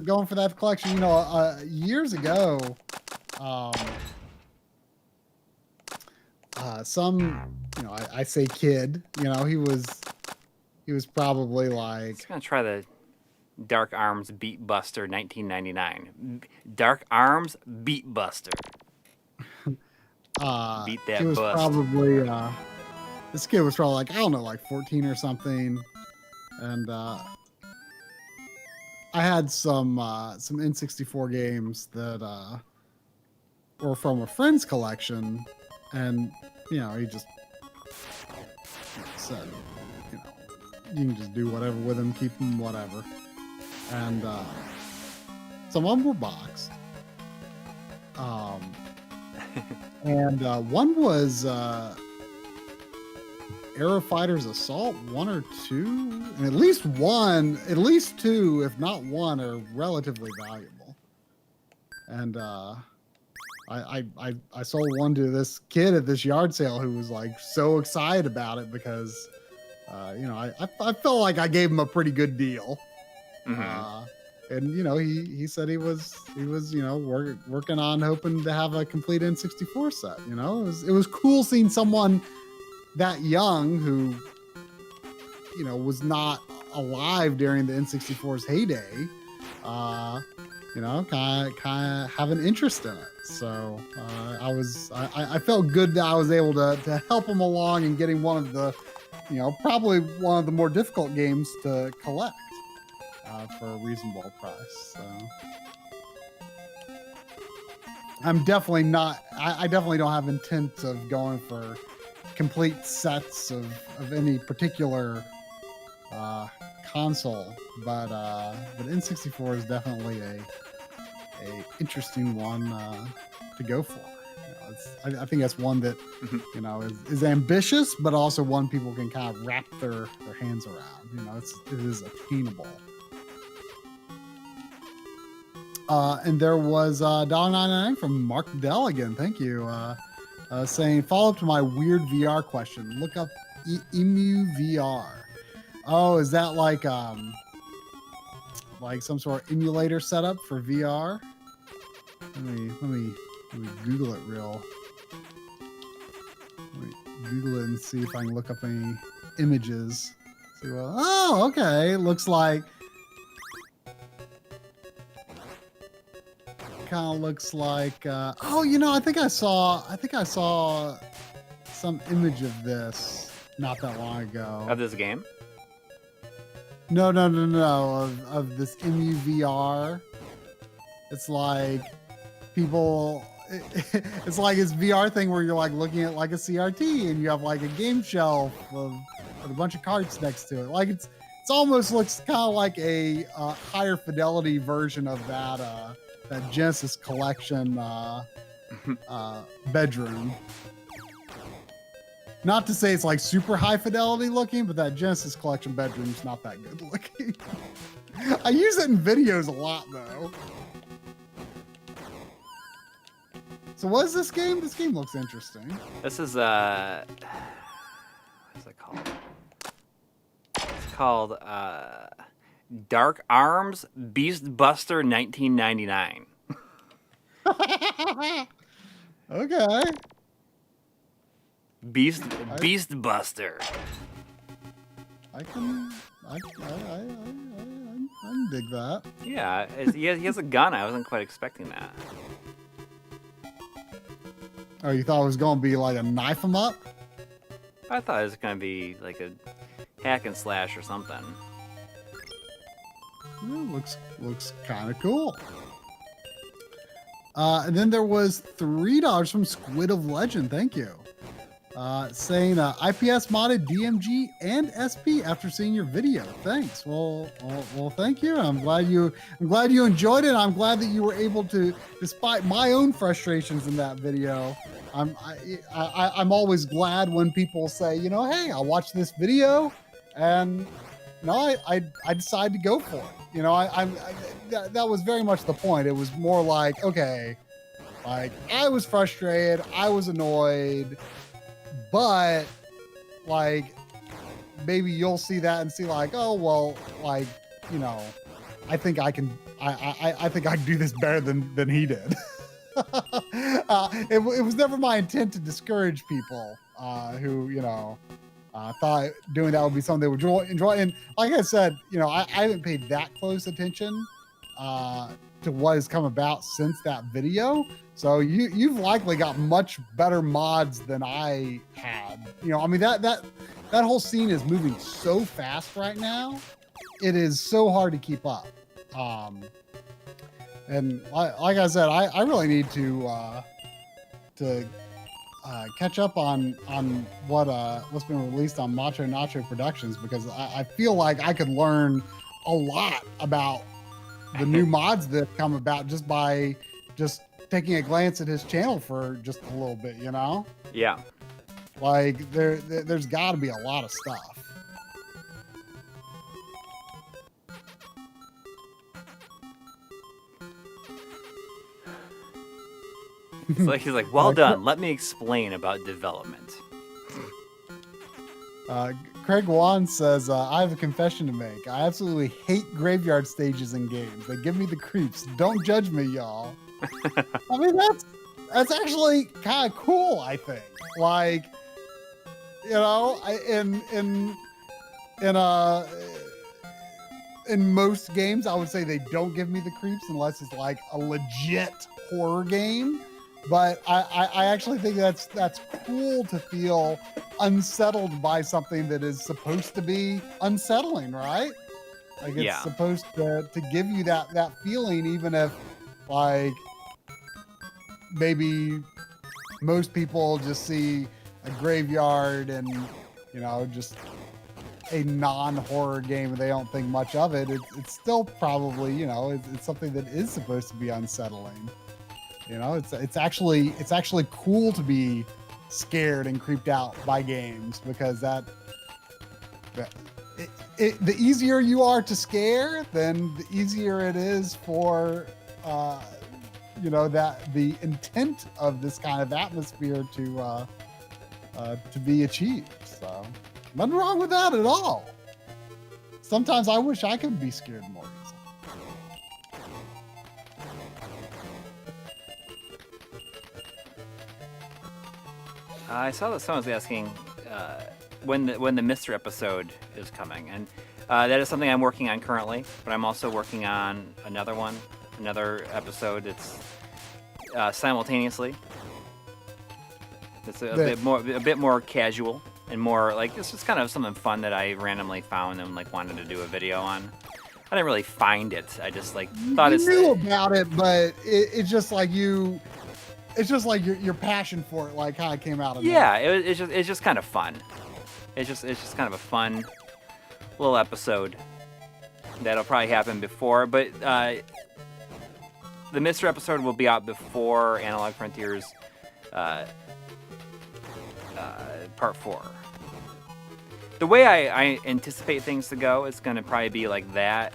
going for that collection. Years ago, I say kid. He was probably like. Just gonna try the Dark Arms Beat Buster 1999. Dark Arms Beat Buster. Beat that he was bust. Probably this kid was probably like, I don't know, like 14 or something, and I had some N64 games that were from a friend's collection, and he just said, you can just do whatever with them, keep them, whatever. And some of them were boxed. And one was Aerofighters Assault 1 or 2, and at least two, if not one, are relatively valuable. And I sold one to this kid at this yard sale who was like so excited about it because I felt like I gave him a pretty good deal. Mm-hmm. And he said he was working on hoping to have a complete N64 set. It was cool seeing someone that young who was not alive during the N64's heyday, kind of have an interest in it. So I felt good that I was able to help him along and getting one of the probably one of the more difficult games to collect for a reasonable price. So I'm definitely not. I definitely don't have intent of going for complete sets of any particular console, but N64 is definitely a interesting one to go for. I think that's one that is ambitious, but also one people can kind of wrap their hands around. It is attainable. And there was $1.99 from Marc Dell again. Thank you. Saying, follow up to my weird VR question. Look up Emu VR. Oh, is that like some sort of emulator setup for VR? Let me Google it real. Let me Google it and see if I can look up any images. See what, oh, okay. It looks like kind of looks like oh, you know, I think I saw some image of this not that long ago. Of this game? No, of this MUVR. It's like people it's like this VR thing where you're like looking at like a CRT and you have like a game shelf with a bunch of carts next to it. Like it's almost looks kind of like a higher fidelity version of that Genesis collection bedroom. Not to say it's like super high fidelity looking, but that Genesis collection bedroom's not that good looking. I use it in videos a lot though. So what is this game? This game looks interesting. This is what is it called? It's called Dark Arms Beast Buster 1999. Okay. Beast Buster. I can dig that. Yeah, he has a gun. I wasn't quite expecting that. Oh, you thought it was going to be like a knife 'em up? I thought it was going to be like a hack and slash or something. Looks kind of cool. And then there was $3 from Squid of Legend. Thank you. Saying IPS modded DMG and SP after seeing your video. Thanks. Well, thank you. I'm glad you enjoyed it. I'm glad that you were able to, despite my own frustrations in that video. I'm always glad when people say, you know, hey, I watched this video, and I decided to go for it. You know, that was very much the point. It was more like, okay, like I was frustrated, I was annoyed. But like maybe you'll see that and see like, oh well, like, you know, I think I can do this better than he did. It was never my intent to discourage people who, you know, thought doing that would be something they would enjoy. And like I said, you know, I haven't paid that close attention to what has come about since that video. So you've likely got much better mods than I had. You know, I mean that whole scene is moving so fast right now. It is so hard to keep up. And like I said, I really need to catch up on what's been released on Macho Nacho Productions, because I feel like I could learn a lot about the new mods that have come about just by taking a glance at his channel for just a little bit, you know? Yeah. Like there's got to be a lot of stuff. He's like, well done. Let me explain about development. Craig Wan says, I have a confession to make. I absolutely hate graveyard stages in games. They give me the creeps. Don't judge me, y'all. I mean, that's actually kind of cool, I think. Like, you know, in most games, I would say they don't give me the creeps unless it's like a legit horror game. But I actually think that's cool to feel unsettled by something that is supposed to be unsettling, right? Like it's supposed to give you that feeling, even if like maybe most people just see a graveyard and, you know, just a non-horror game and they don't think much of it. It's still probably, you know, it's something that is supposed to be unsettling. You know, it's actually cool to be scared and creeped out by games, because the easier you are to scare, then the easier it is for you know, that the intent of this kind of atmosphere to be achieved. So nothing wrong with that at all. Sometimes I wish I could be scared more easily. I saw that someone was asking when the Mister episode is coming, and that is something I'm working on currently. But I'm also working on another episode. It's simultaneously. It's a bit more casual and more like it's just kind of something fun that I randomly found and like wanted to do a video on. I didn't really find it. I just like thought you knew about it, but it's just like you. It's just like your passion for it, like how it came out of. Yeah, it's just kind of fun. It's just kind of a fun little episode that'll probably happen before, but the Mister episode will be out before Analog Frontiers Part 4. The way I anticipate things to go is going to probably be like that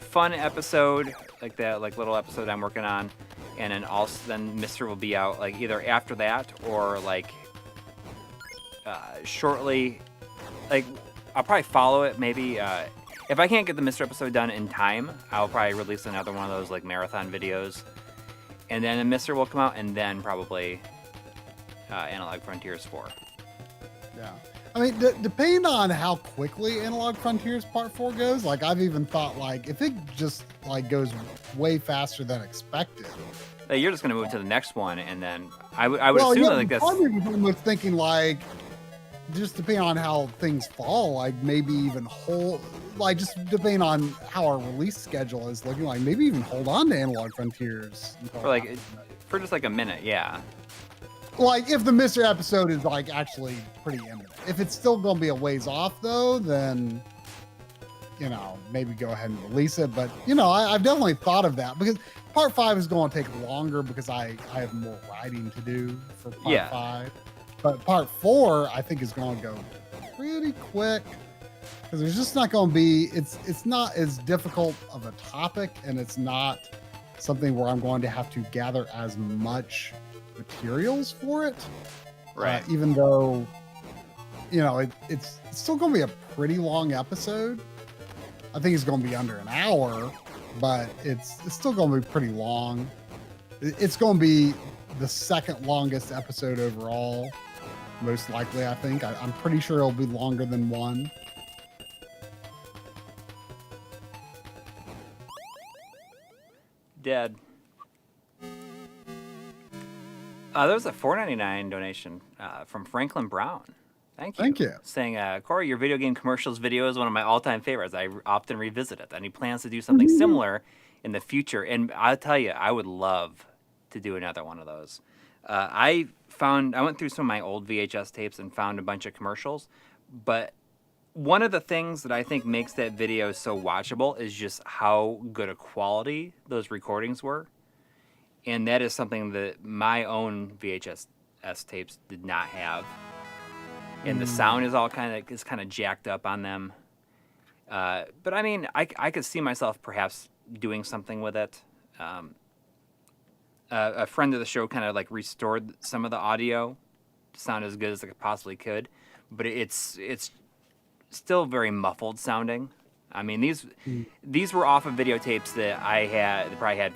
fun episode, like that like little episode I'm working on, and then Mister will be out like either after that or like shortly. Like I'll probably follow it maybe. If I can't get the Mister episode done in time, I'll probably release another one of those like marathon videos, and then the Mister will come out, and then probably Analog Frontiers 4. Yeah. I mean, depending on how quickly Analog Frontiers Part 4 goes, like I've even thought like if it just like goes way faster than expected. You're just gonna move to the next one, and then I would assume that like that's. I was thinking like just depending on how things fall, like maybe even like just depending on how our release schedule is looking, like maybe even hold on to Analog Frontiers for just like a minute, yeah. Like if the Mister episode is like actually pretty imminent. If it's still going to be a ways off though, then maybe go ahead and release it. But I've definitely thought of that because Part 5 is going to take longer because I have more writing to do for Part 5. But Part 4 I think is going to go pretty quick because there's just not going to be. It's not as difficult of a topic, and it's not something where I'm going to have to gather as much materials for it, right? Even though it's still going to be a pretty long episode. I think it's going to be under an hour, but it's still going to be pretty long. It's going to be the second longest episode overall, most likely. I think I'm pretty sure it'll be longer than one. Dead. There was a $4.99 donation from Franklin Brown. Thank you. Thank you. Saying, Coury, your video game commercials video is one of my all-time favorites. I often revisit it. And he plans to do something similar in the future. And I'll tell you, I would love to do another one of those. I went through some of my old VHS tapes and found a bunch of commercials. But one of the things that I think makes that video so watchable is just how good a quality those recordings were. And that is something that my own VHS tapes did not have. And the sound is all kind of jacked up on them. But I mean, I could see myself perhaps doing something with it. A friend of the show kind of like restored some of the audio to sound as good as it possibly could, but it's still very muffled sounding. I mean, these were off of videotapes that I probably had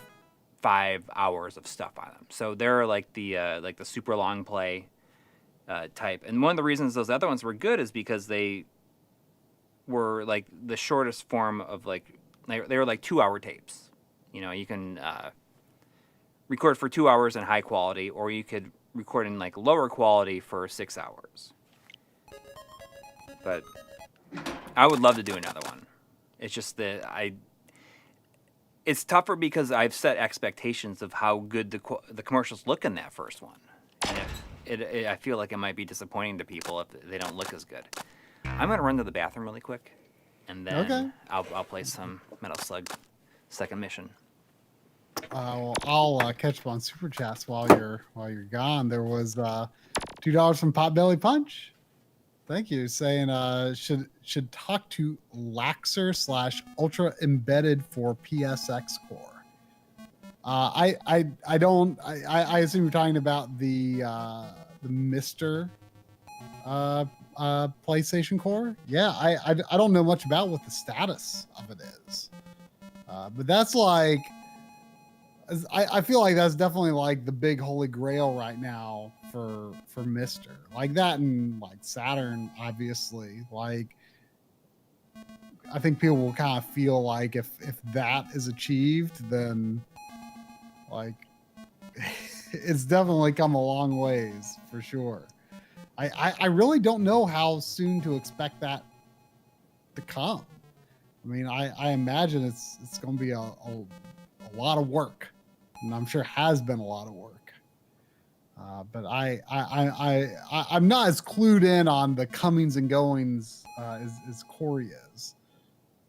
5 hours of stuff on them. So they're like the super long play type. And one of the reasons those other ones were good is because they were like the shortest form of they were like 2-hour tapes. You can record for 2 hours in high quality, or you could record in like lower quality for 6 hours. But I would love to do another one. It's just that it's tougher because I've set expectations of how good the commercials look in that first one. And I feel like it might be disappointing to people if they don't look as good. I'm going to run to the bathroom really quick, and then I'll play some Metal Slug Second Mission. I'll catch up on Super Chats while you're gone. There was $2 from Potbelly Punch. Thank you. Saying should talk to Laxer / Ultra Embedded for PSX Core. I assume you're talking about the Mister PlayStation Core. Yeah, I don't know much about what the status of it is, but that's like I feel like that's definitely like the big holy grail right now for Mister. Like that and like Saturn, obviously. Like I think people will kind of feel like if that is achieved, then like it's definitely come a long ways for sure. I really don't know how soon to expect that to come. I mean, I imagine it's going to be a lot of work, and I'm sure has been a lot of work. But I'm not as clued in on the comings and goings as Coury is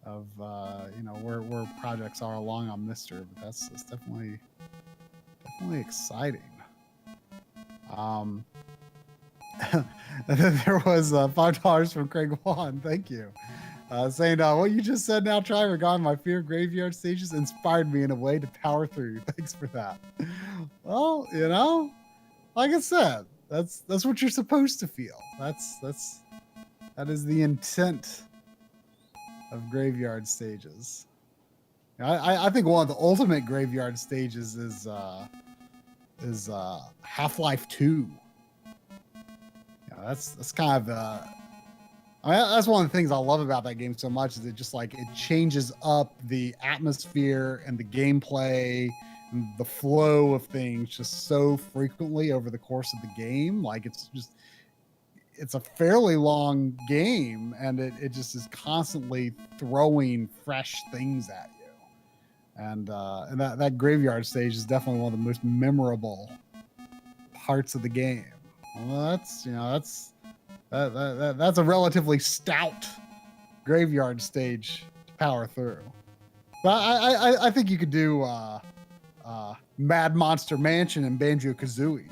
of where projects are along on Mister. But that's definitely exciting. And then there was $5 from Craig Wan. Thank you. Saying, what you just said now, try regarding my fear of graveyard stages inspired me in a way to power through. Thanks for that. Well, like I said, that's what you're supposed to feel. That is the intent of graveyard stages. I think one of the ultimate graveyard stages is Half-Life 2. That's kind of that's one of the things I love about that game so much is it changes up the atmosphere and the gameplay and the flow of things just so frequently over the course of the game. Like it's a fairly long game and it just is constantly throwing fresh things at you. And that graveyard stage is definitely one of the most memorable parts of the game. Well, that's a relatively stout graveyard stage to power through. But I think you could do Mad Monster Mansion and Banjo-Kazooie.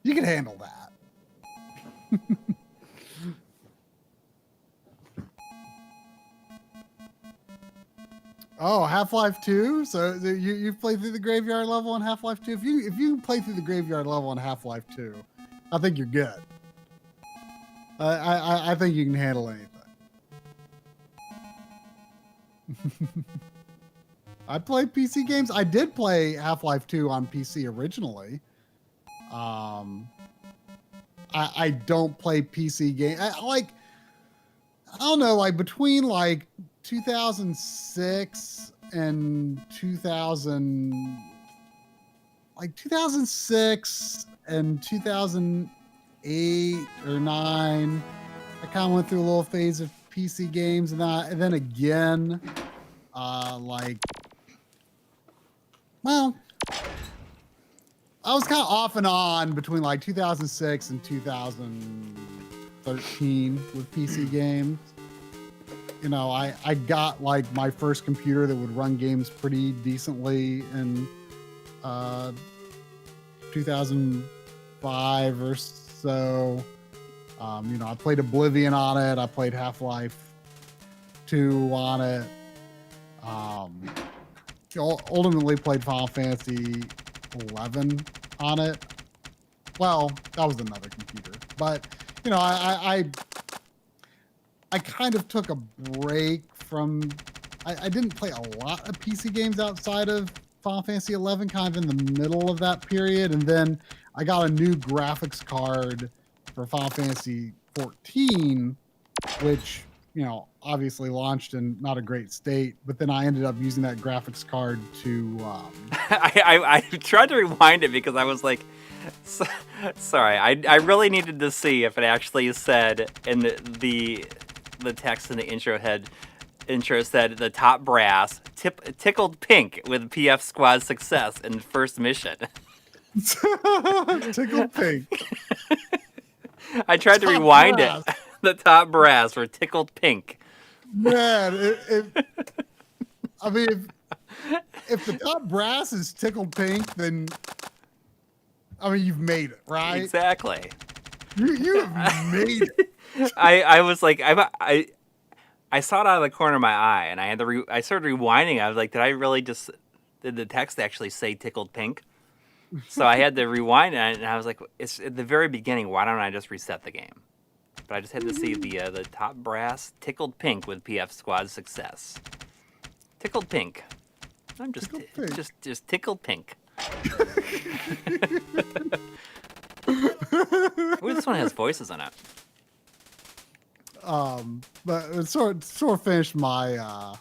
You can handle that. Oh, Half-Life 2? So you played through the graveyard level on Half-Life 2? If you play through the graveyard level on Half-Life 2, I think you're good. I think you can handle anything. I played PC games. I did play Half-Life 2 on PC originally. I don't play PC games. I don't know, like between like 2006 and 2006 and 2008 or 9, I kind of went through a little phase of PC games, and then again, well, I was kind of off and on between like 2006 and 2013 with PC games. I got like my first computer that would run games pretty decently in 2005 or so. I played Oblivion on it. I played Half-Life 2 on it. Ultimately played Final Fantasy 11 on it. Well, that was another computer. But, I kind of took a break from... I didn't play a lot of PC games outside of Final Fantasy 11, kind of in the middle of that period. And then I got a new graphics card for Final Fantasy 14, which, obviously launched in not a great state. But then I ended up using that graphics card to... I tried to rewind it because I was like... sorry, I really needed to see if it actually said in the text in the intro said the top brass tickled pink with PF squad success in the first mission. Tickled pink. I tried to rewind it. The top brass were tickled pink. Man, I mean, if the top brass is tickled pink, then you've made it, right? Exactly. You have made it. I was like, I saw it out of the corner of my eye, and I started rewinding. I was like, did the text actually say tickled pink? So I had to rewind it, and I was like, it's at the very beginning. Why don't I just reset the game? But I just had to see the top brass tickled pink with PF squad success. Tickled pink. I'm just Tickled pink. just tickled pink. Ooh, this one has voices in it. But it sort of finished my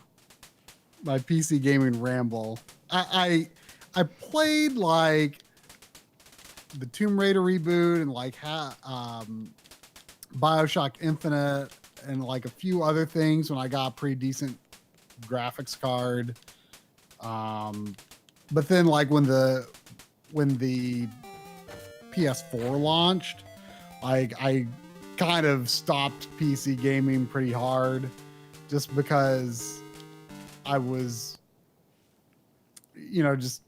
my PC gaming ramble. I played like the Tomb Raider reboot and like BioShock Infinite and like a few other things when I got a pretty decent graphics card. But then like when the PS4 launched, like I kind of stopped PC gaming pretty hard just because I was, just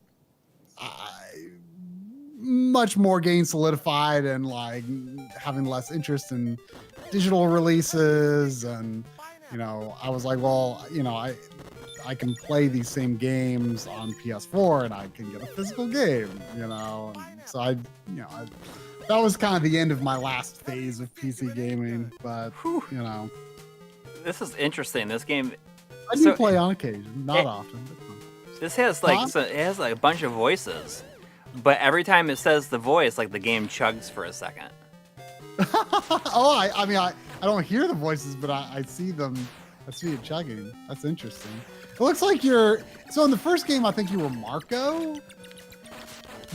much more getting solidified and like having less interest in digital releases. And, I was like, well, I can play these same games on PS4 and I can get a physical game, and so that was kind of the end of my last phase of PC gaming, but This is interesting. This game, I do play on occasion, not often. This has like it has like a bunch of voices, but every time it says the voice, like the game chugs for a second. I mean, I don't hear the voices, but I see them. I see it chugging. That's interesting. It looks like so in the first game, I think you were Marco.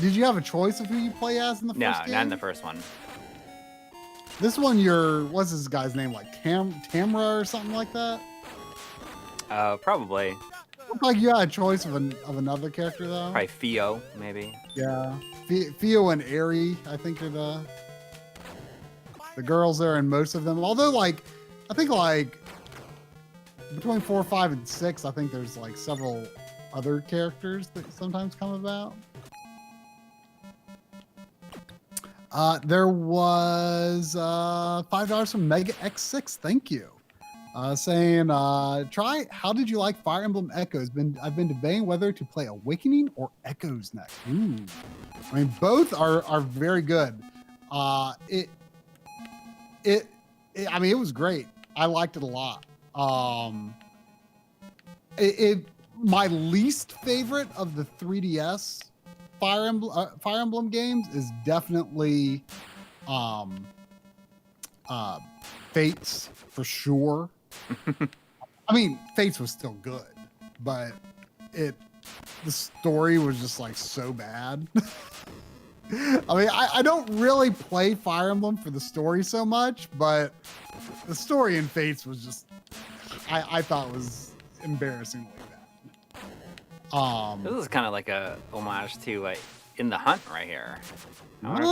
Did you have a choice of who you play as in the first game? No, not in the first one. This one, what's this guy's name? Like Tamra or something like that? Probably. Looked like you had a choice of another character though. Probably Theo, maybe. Yeah, Theo and Ari, I think are the girls there in most of them. Although, like, I think like between 4, 5, and 6, I think there's like several other characters that sometimes come about. There was $5 from Mega X6. Thank you. Saying, how did you like Fire Emblem Echoes? I've been debating whether to play Awakening or Echoes next. Ooh. I mean, both are very good. I mean, it was great. I liked it a lot. My least favorite of the 3DS Fire Emblem games is definitely Fates for sure. I mean, Fates was still good, but the story was just like so bad. I mean, I don't really play Fire Emblem for the story so much, but the story in Fates was just I thought was embarrassingly bad. This is kind of like a homage to like In the Hunt right here. I wonder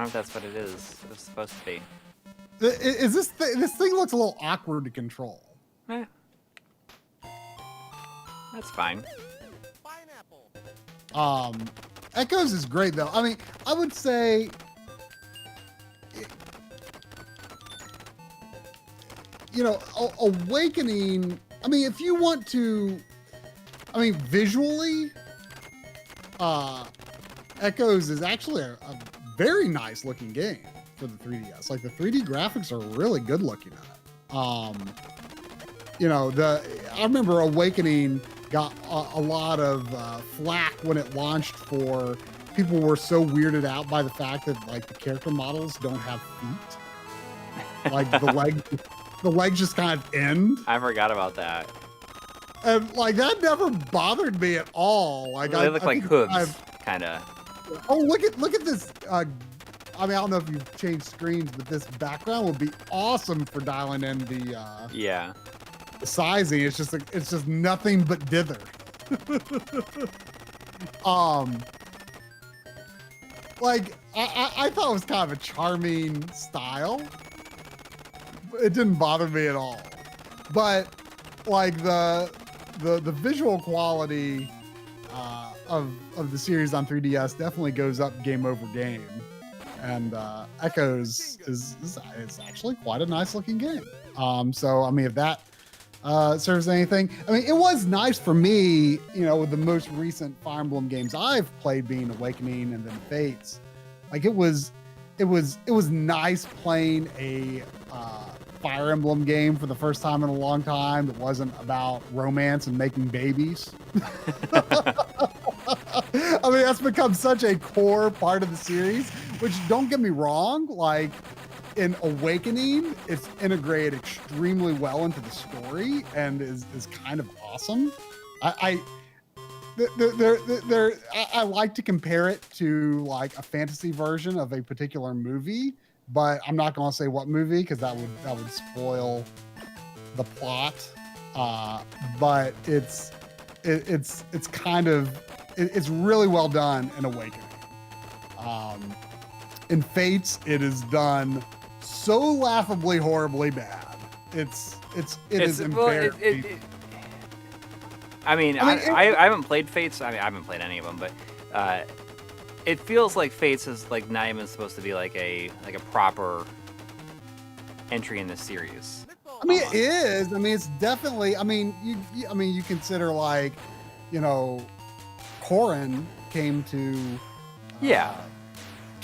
if that's what it is. It's supposed to be. Is this thing looks a little awkward to control? Eh. That's fine. Echoes is great though. I mean, I would say Awakening, I mean, if you want to, I mean, visually, Echoes is actually a very nice looking game for the 3DS. Like the 3D graphics are really good looking at it. I remember Awakening got a lot of flack when it launched for people were so weirded out by the fact that like the character models don't have feet. Like the legs just kind of end. I forgot about that. And like that never bothered me at all. Like they look like hooves, kind of. Oh, look at this. I mean, I don't know if you've changed screens, but this background would be awesome for dialing in the sizing. It's just nothing but dither. Like I thought it was kind of a charming style. It didn't bother me at all. But like the visual quality of the series on 3DS definitely goes up game over game. And Echoes is actually quite a nice looking game. So I mean, if that serves anything, I mean, it was nice for me, with the most recent Fire Emblem games I've played being Awakening and then Fates. Like it was nice playing a Fire Emblem game for the first time in a long time that wasn't about romance and making babies. I mean, that's become such a core part of the series, which, don't get me wrong, like in Awakening, it's integrated extremely well into the story and is kind of awesome. I like to compare it to like a fantasy version of a particular movie, but I'm not going to say what movie because that would spoil the plot. But it's really well done in Awakening. In Fates, it is done so laughably horribly bad. It is embarrassing. I mean, I haven't played Fates. I mean, I haven't played any of them, but it feels like Fates is like not even supposed to be like a proper entry in the series. I mean, it is. I mean, it's definitely. I mean, you consider like, you know, Corrin came to. Yeah.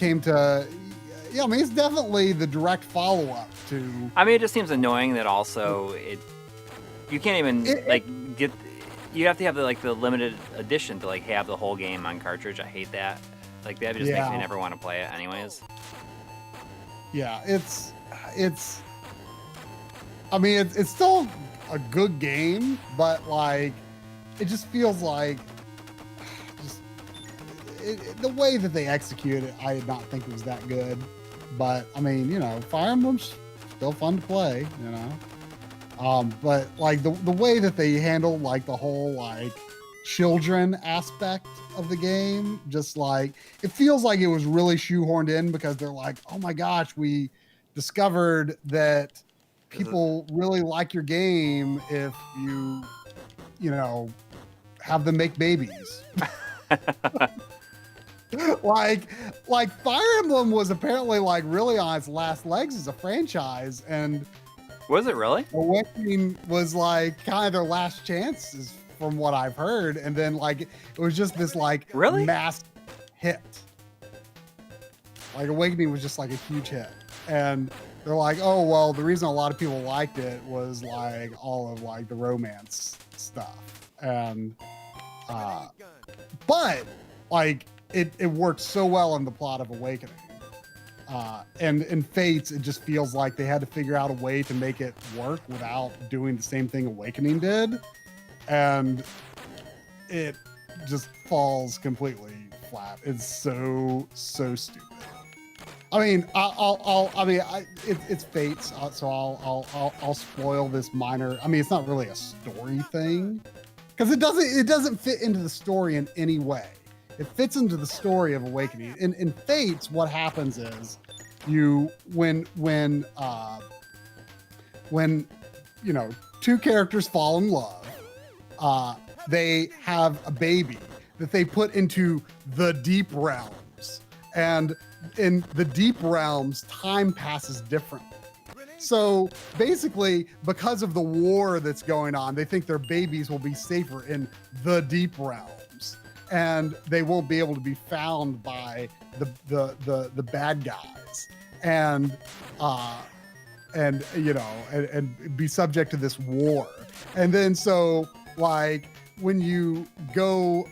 I mean, it's definitely the direct follow-up to. I mean, it just seems annoying that also you can't even get. You have to have the limited edition to like have the whole game on cartridge. I hate that. Like that just makes me never want to play it, anyways. Yeah, I mean, it's still a good game, but like, it just feels like the way that they execute it, I did not think it was that good. But I mean, you know, Fire Emblem's still fun to play, you know. But like the way that they handle like the whole like children aspect of the game, just like it feels like it was really shoehorned in because they're like, oh my gosh, we discovered that people really like your game if you know, have them make babies. like Fire Emblem was apparently like really on its last legs as a franchise, and was it really? Awakening was like kind of their last chances from what I've heard, and then like it was just this like really mass hit. Like Awakening was just like a huge hit, and they're like, oh well, the reason a lot of people liked it was like all of like the romance stuff, and but like it worked so well in the plot of Awakening. And in Fates, it just feels like they had to figure out a way to make it work without doing the same thing Awakening did, and it just falls completely flat. It's so stupid. I mean, it's Fates, so I'll spoil this minor. I mean, it's not really a story thing because it doesn't fit into the story in any way. It fits into the story of Awakening. In Fates, what happens is when you know, two characters fall in love, they have a baby that they put into the deep realms, and in the deep realms, time passes differently. So basically, because of the war that's going on, they think their babies will be safer in the deep realms, and they won't be able to be found by the bad guys, and you know, and be subject to this war. And then so like when you go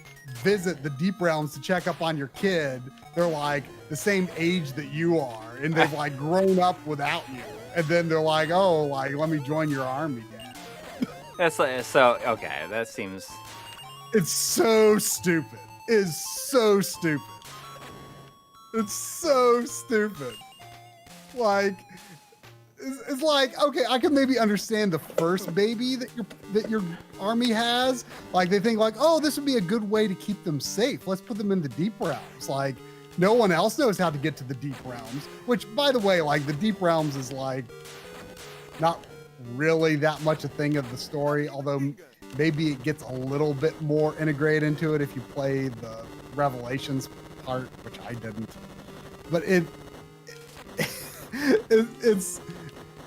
visit the deep realms to check up on your kid, they're like the same age that you are, and they've like grown up without you, and then they're like, oh, like let me join your army, Dad. That's like, so okay. That seems. It's so stupid. It's so stupid. It's so stupid. Like, it's like, okay, I can maybe understand the first baby that your army has. Like, they think like, oh, this would be a good way to keep them safe. Let's put them in the deep realms. Like, no one else knows how to get to the deep realms. Which, by the way, like the deep realms is like not really that much a thing of the story, although maybe it gets a little bit more integrated into it if you play the Revelations part, which I didn't. But it's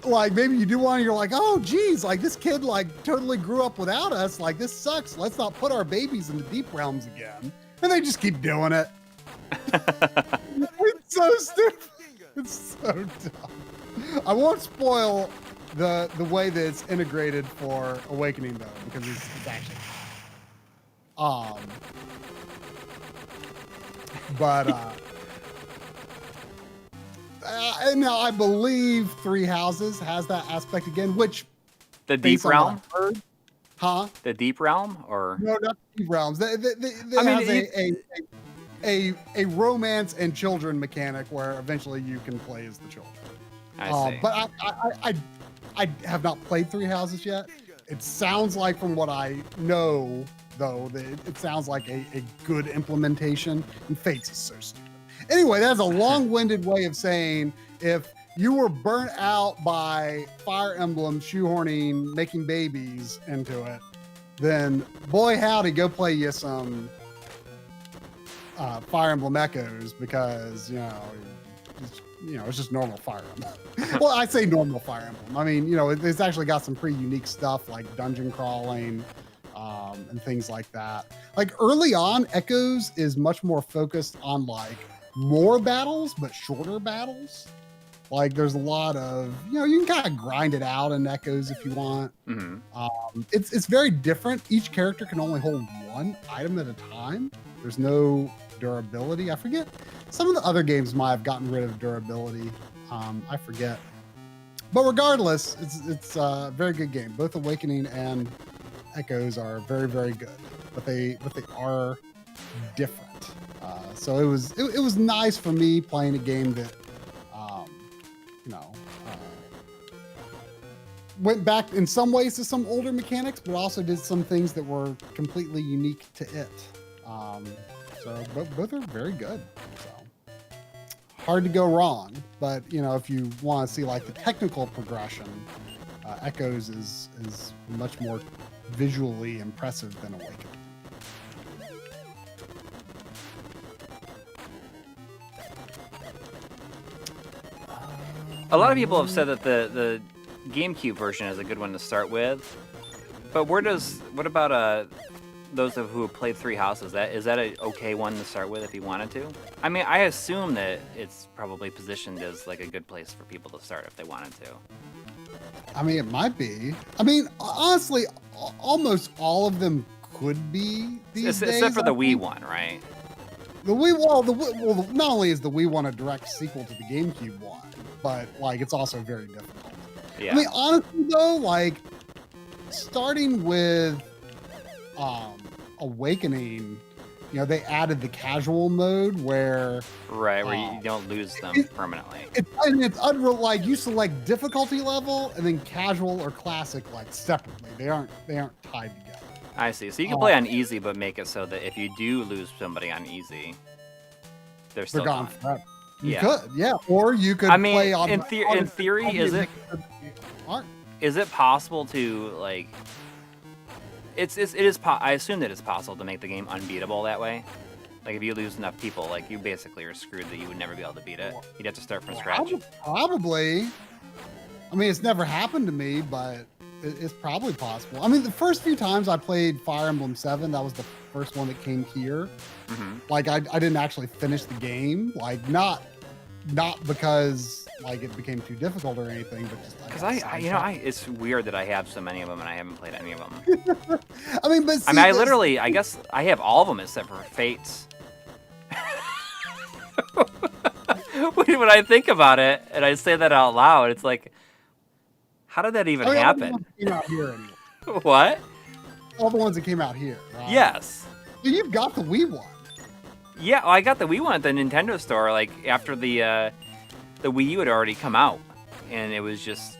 like maybe you do one, you're like, oh geez, like this kid like totally grew up without us. Like this sucks. Let's not put our babies in the deep realms again. And they just keep doing it. It's so stupid. It's so dumb. I won't spoil the way that it's integrated for Awakening though, because it's actually but and now I believe Three Houses has that aspect again, which The Deep Realm? Huh? The Deep Realm, or No, not the Deep Realms. They I mean, has a romance and children mechanic where eventually you can play as the children. I see. But I have not played Three Houses yet. It sounds like, from what I know, though, that it sounds like a good implementation. And Fates is so stupid. Anyway, that's a long-winded way of saying if you were burnt out by Fire Emblem shoehorning making babies into it, then boy howdy, go play you some Fire Emblem Echoes, because it's just normal Fire Emblem. Well, I say normal Fire Emblem. I mean, it's actually got some pretty unique stuff like dungeon crawling and things like that. Like early on, Echoes is much more focused on like more battles, but shorter battles. Like there's a lot of, you can kind of grind it out in Echoes if you want. Mm-hmm. It's very different. Each character can only hold one item at a time. There's no durability. I forget. Some of the other games might have gotten rid of durability. I forget. But regardless, it's a very good game. Both Awakening and Echoes are very, very good. But they are different. So it was nice for me playing a game that went back in some ways to some older mechanics, but also did some things that were completely unique to it. So both are very good. So hard to go wrong. But if you want to see like the technical progression, Echoes is much more visually impressive than Awakening. A lot of people have said that the GameCube version is a good one to start with, but what about those who have played Three Houses? Is that an okay one to start with if you wanted to? I mean, I assume that it's probably positioned as like a good place for people to start if they wanted to. I mean, it might be. I mean, honestly, almost all of them could be these days. Except for the Wii one, right? The Wii, well, not only is the Wii one a direct sequel to the GameCube one, but like it's also very difficult. Yeah. I mean, honestly though, like starting with Awakening, they added the casual mode where you don't lose them permanently. It's unreal. Like you select difficulty level and then casual or classic like separately. They aren't tied together. I see. So you can play on easy, but make it so that if you do lose somebody on easy, they're still gone forever. You Yeah. could, yeah, or you could. I mean, play on in theory, is it possible to like? It is. I assume that it's possible to make the game unbeatable that way. Like if you lose enough people, like you basically are screwed that you would never be able to beat it. You'd have to start from scratch. Probably. I mean, it's never happened to me, but it's probably possible. I mean, the first few times I played Fire Emblem 7, that was the first one that came here. Mm-hmm. Like I didn't actually finish the game, like not because like it became too difficult or anything, but just because it's weird that I have so many of them and I haven't played any of them. I mean, but see, I guess I have all of them except for Fates. When I think about it and I say that out loud, it's like, how did that even happen? All the ones that came out here anyway. What? All the ones that came out here. Right? Yes. So you've got the Wii one. Yeah, well, I got the Wii one at the Nintendo store, like after the Wii U had already come out, and it was just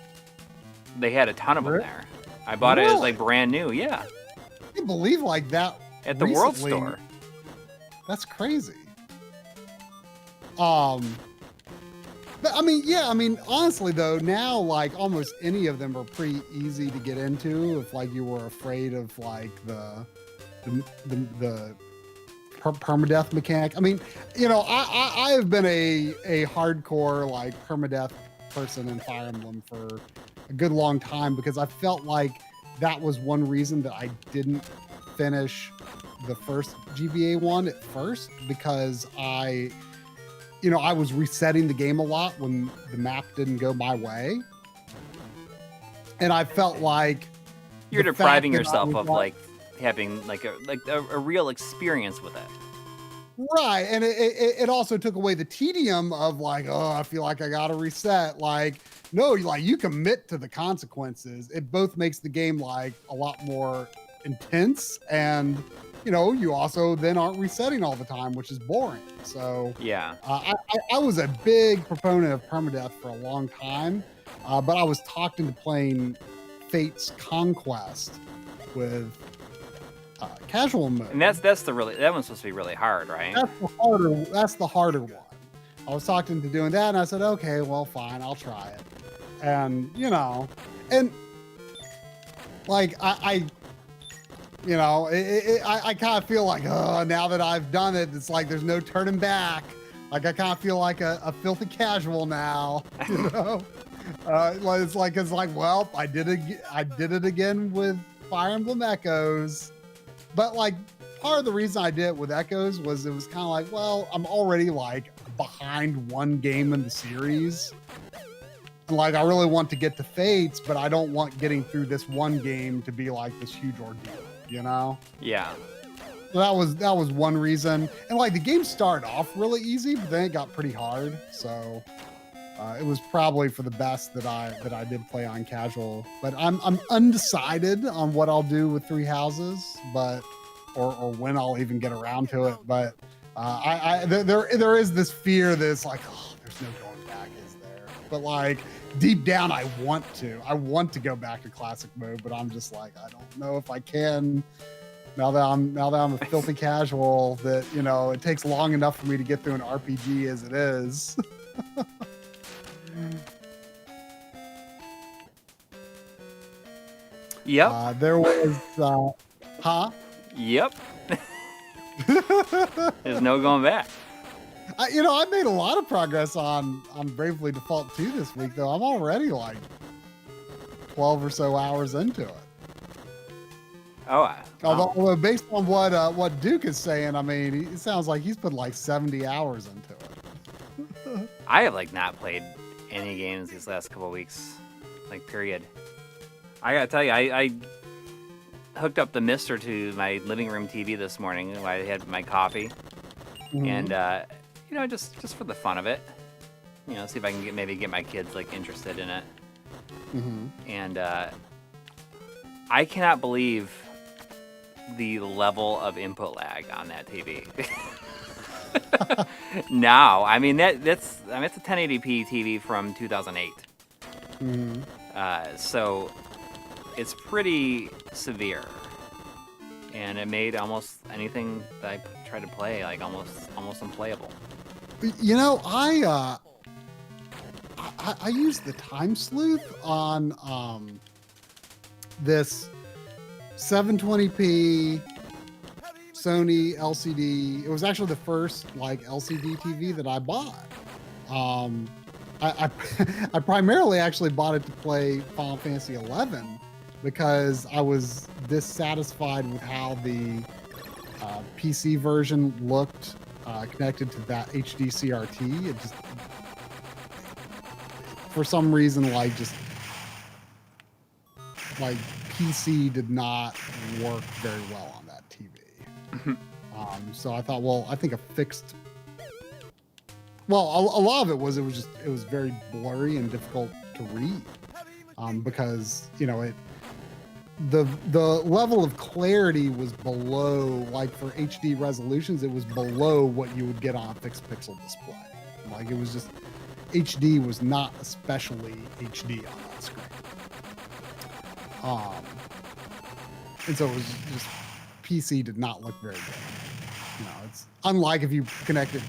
they had a ton of them there. I bought it as like brand new. Yeah. I can't believe like that at the World Store. That's crazy. But I mean, honestly though, now like almost any of them are pretty easy to get into if like you were afraid of like the permadeath mechanic. I mean, I have been a hardcore like permadeath person in Fire Emblem for a good long time because I felt like that was one reason that I didn't finish the first GBA one at first, because I was resetting the game a lot when the map didn't go my way. And I felt like you're the depriving fact that I yourself was of like having like a real experience with it. right, and it also took away the tedium of like, oh, I feel like I gotta reset. Like, no, like you commit to the consequences. It both makes the game like a lot more intense, and you know, you also then aren't resetting all the time, which is boring. So Yeah. I was a big proponent of permadeath for a long time, but I was talked into playing Fate's Conquest with casual mode. And that's the really, that one's supposed to be really hard, right? That's the harder one. I was talked into doing that, and I said, okay, well, fine, I'll try it. And you know, and like I you know, I kind of feel like, oh, now that I've done it, it's like there's no turning back. Like I kind of feel like a filthy casual now, you know. It's like well, I did it again with Fire Emblem Echoes, but like part of the reason I did it with Echoes was it was kind of like, well, I'm already like behind one game in the series. And like I really want to get to Fates, but I don't want getting through this one game to be like this huge ordeal, you know? Yeah. So that was one reason. And like the game started off really easy, but then it got pretty hard. So it was probably for the best that I did play on casual. But I'm undecided on what I'll do with Three Houses, but or when I'll even get around to it. But there is this fear that it's like, oh, there's no going back, is there? But like deep down, I want to go back to classic mode, but I'm just like, I don't know if I can. Now that I'm a filthy casual, that you know, it takes long enough for me to get through an RPG as it is. Yep. There was, Yep. There's no going back. I made a lot of progress on Bravely Default 2 this week, though. I'm already like 12 or so hours into it. Oh, Although based on what Duke is saying, I mean, it sounds like he's put like 70 hours into it. I have like not played any games these last couple of weeks, like period. I gotta tell you, I hooked up the Mister to my living room TV this morning while I had my coffee, and you know, just for the fun of it, you know, see if I can maybe get my kids like interested in it. And I cannot believe the level of input lag on that TV. Now, I mean it's a 1080p TV from 2008. So it's pretty severe, and it made almost anything that I tried to play like almost unplayable. You know, I used the Time Sleuth on this 720p Sony LCD. It was actually the first like LCD TV that I bought. I primarily actually bought it to play Final Fantasy 11 because I was dissatisfied with how the PC version looked connected to that HD CRT. It just, for some reason, like PC did not work very well on that TV. So I thought, well, I think a fixed. Well, a lot of it was very blurry and difficult to read because you know the level of clarity was below, like for HD resolutions, it was below what you would get on a fixed pixel display. Like it was just HD was not especially HD on that screen. And so it was just PC did not look very good. You know, it's unlike if you connected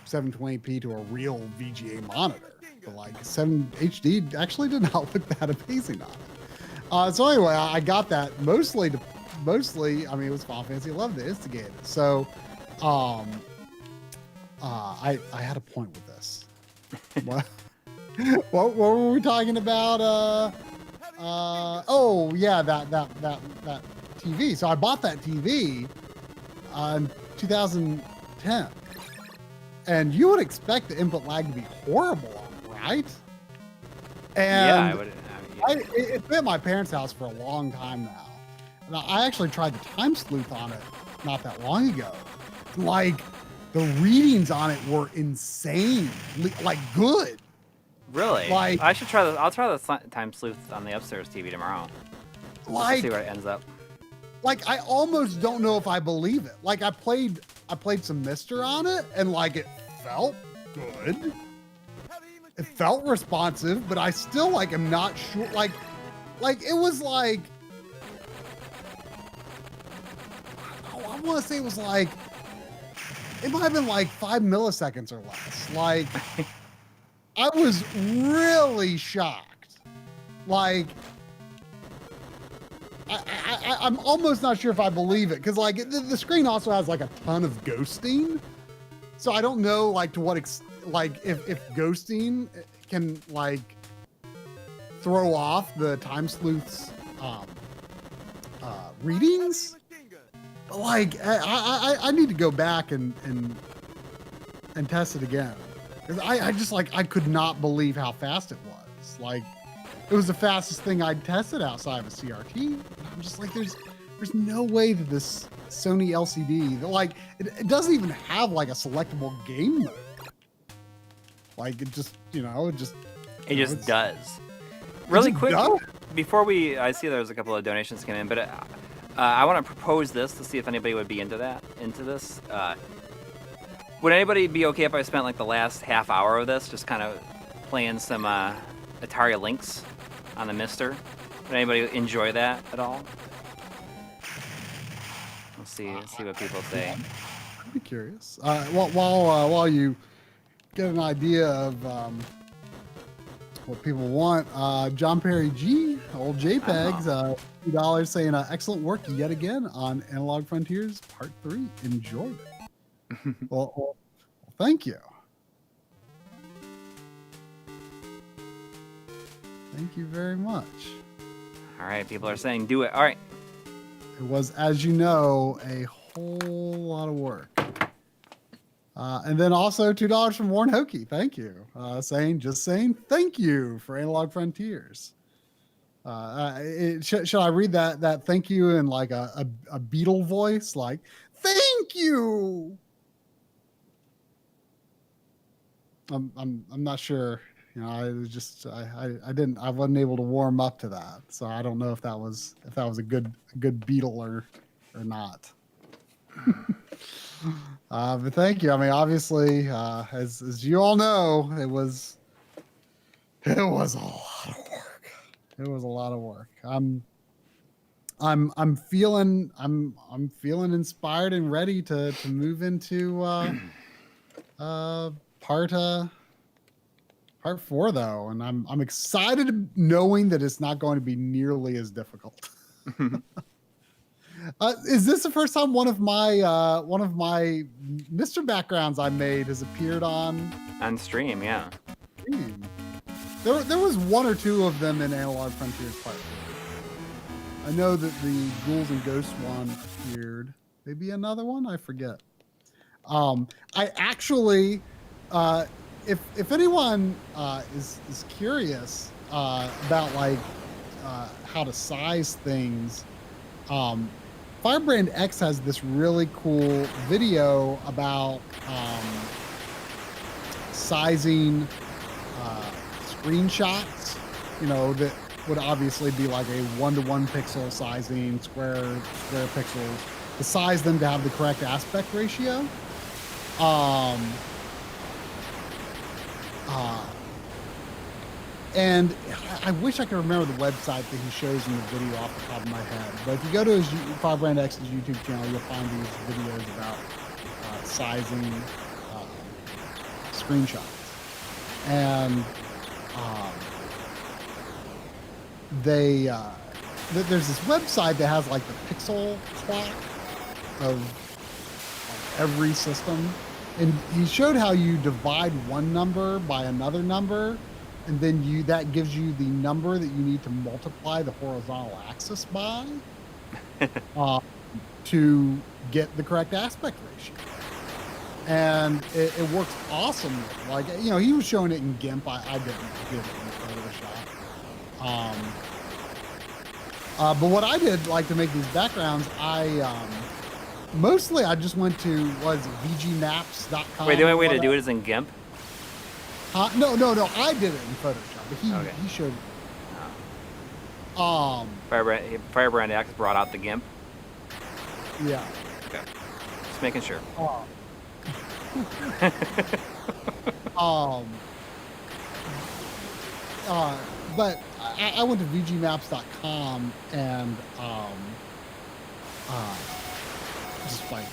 720p to a real VGA monitor, but like 7 HD actually did not look that amazing on it. So anyway, I got that mostly, I mean, it was Final Fantasy 11 that instigated. So, I had a point with this. What were we talking about? Oh yeah, that TV. So I bought that TV in 2010. And you would expect the input lag to be horrible on it, right? And Yeah, I would. It's been at my parents' house for a long time now. And I actually tried the time sleuth on it not that long ago. Like, the readings on it were insane. Like, good. Really? Like, I should try this. I'll try the time sleuth on the upstairs TV tomorrow. Like, see where it ends up. Like, I almost don't know if I believe it. Like, I played some Mister on it, and like, it felt good. It felt responsive, but I still like am not sure. Like it was like, I want to say it was like, it might have been like 5 milliseconds or less. Like, I was really shocked. Like, I'm almost not sure if I believe it, because like the screen also has like a ton of ghosting, so I don't know like to what like if ghosting can like throw off the time sleuth's readings. But like I need to go back and test it again, because I just like I could not believe how fast it was. Like, it was the fastest thing I'd tested outside of a CRT. I'm just like, there's no way that this Sony LCD, like, it doesn't even have like a selectable game mode. Like, it just, it just does. Really quick, before I see there's a couple of donations coming in, but I want to propose this to see if anybody would be into this. Would anybody be okay if I spent like the last half hour of this just kind of playing some Atari Lynx on the Mister? Would anybody enjoy that at all? Let's see what people say. I'd be curious. While you get an idea of what people want, John Perry G, old JPEGs, $2 saying excellent work yet again on Analog Frontiers Part 3. Enjoyed it. well, thank you. Thank you very much. All right, people are saying do it. All right. It was, as you know, a whole lot of work. And then also $2 from Warren Hokie. Thank you. Saying thank you for Analog Frontiers. Should I read that thank you in like a Beatle voice? Like, thank you. I'm not sure. I was just I wasn't able to warm up to that, so I don't know if that was a good Beatle or not. But thank you. I mean, obviously, as you all know, it was a lot of work. It was a lot of work. I'm feeling inspired and ready to move into Part 4 though, and I'm excited knowing that it's not going to be nearly as difficult. Is this the first time one of my Mr. backgrounds I made has appeared on stream? Yeah. Stream. There was one or two of them in Analog Frontiers Part 4. I know that the Ghouls and Ghosts one appeared. Maybe another one, I forget. I actually, if anyone is curious about like how to size things, Firebrand X has this really cool video about sizing screenshots, that would obviously be like a 1-to-1 pixel sizing, square pixels, to size them to have the correct aspect ratio. And I wish I could remember the website that he shows in the video off the top of my head. But if you go to his Firebrand X's YouTube channel, you'll find these videos about sizing screenshots. And there's this website that has like the pixel clock of every system. And he showed how you divide one number by another number, and then that gives you the number that you need to multiply the horizontal axis by to get the correct aspect ratio. And it works awesomely. Like, he was showing it in GIMP. I didn't give it in Photoshop. But what I did, like, to make these backgrounds, mostly I just went to vgmaps.com. Wait, the only way to do it is in GIMP? No, I did it in Photoshop, but he showed me. Firebrand X brought out the GIMP? Yeah. Okay. Just making sure. But I went to vgmaps.com and just like,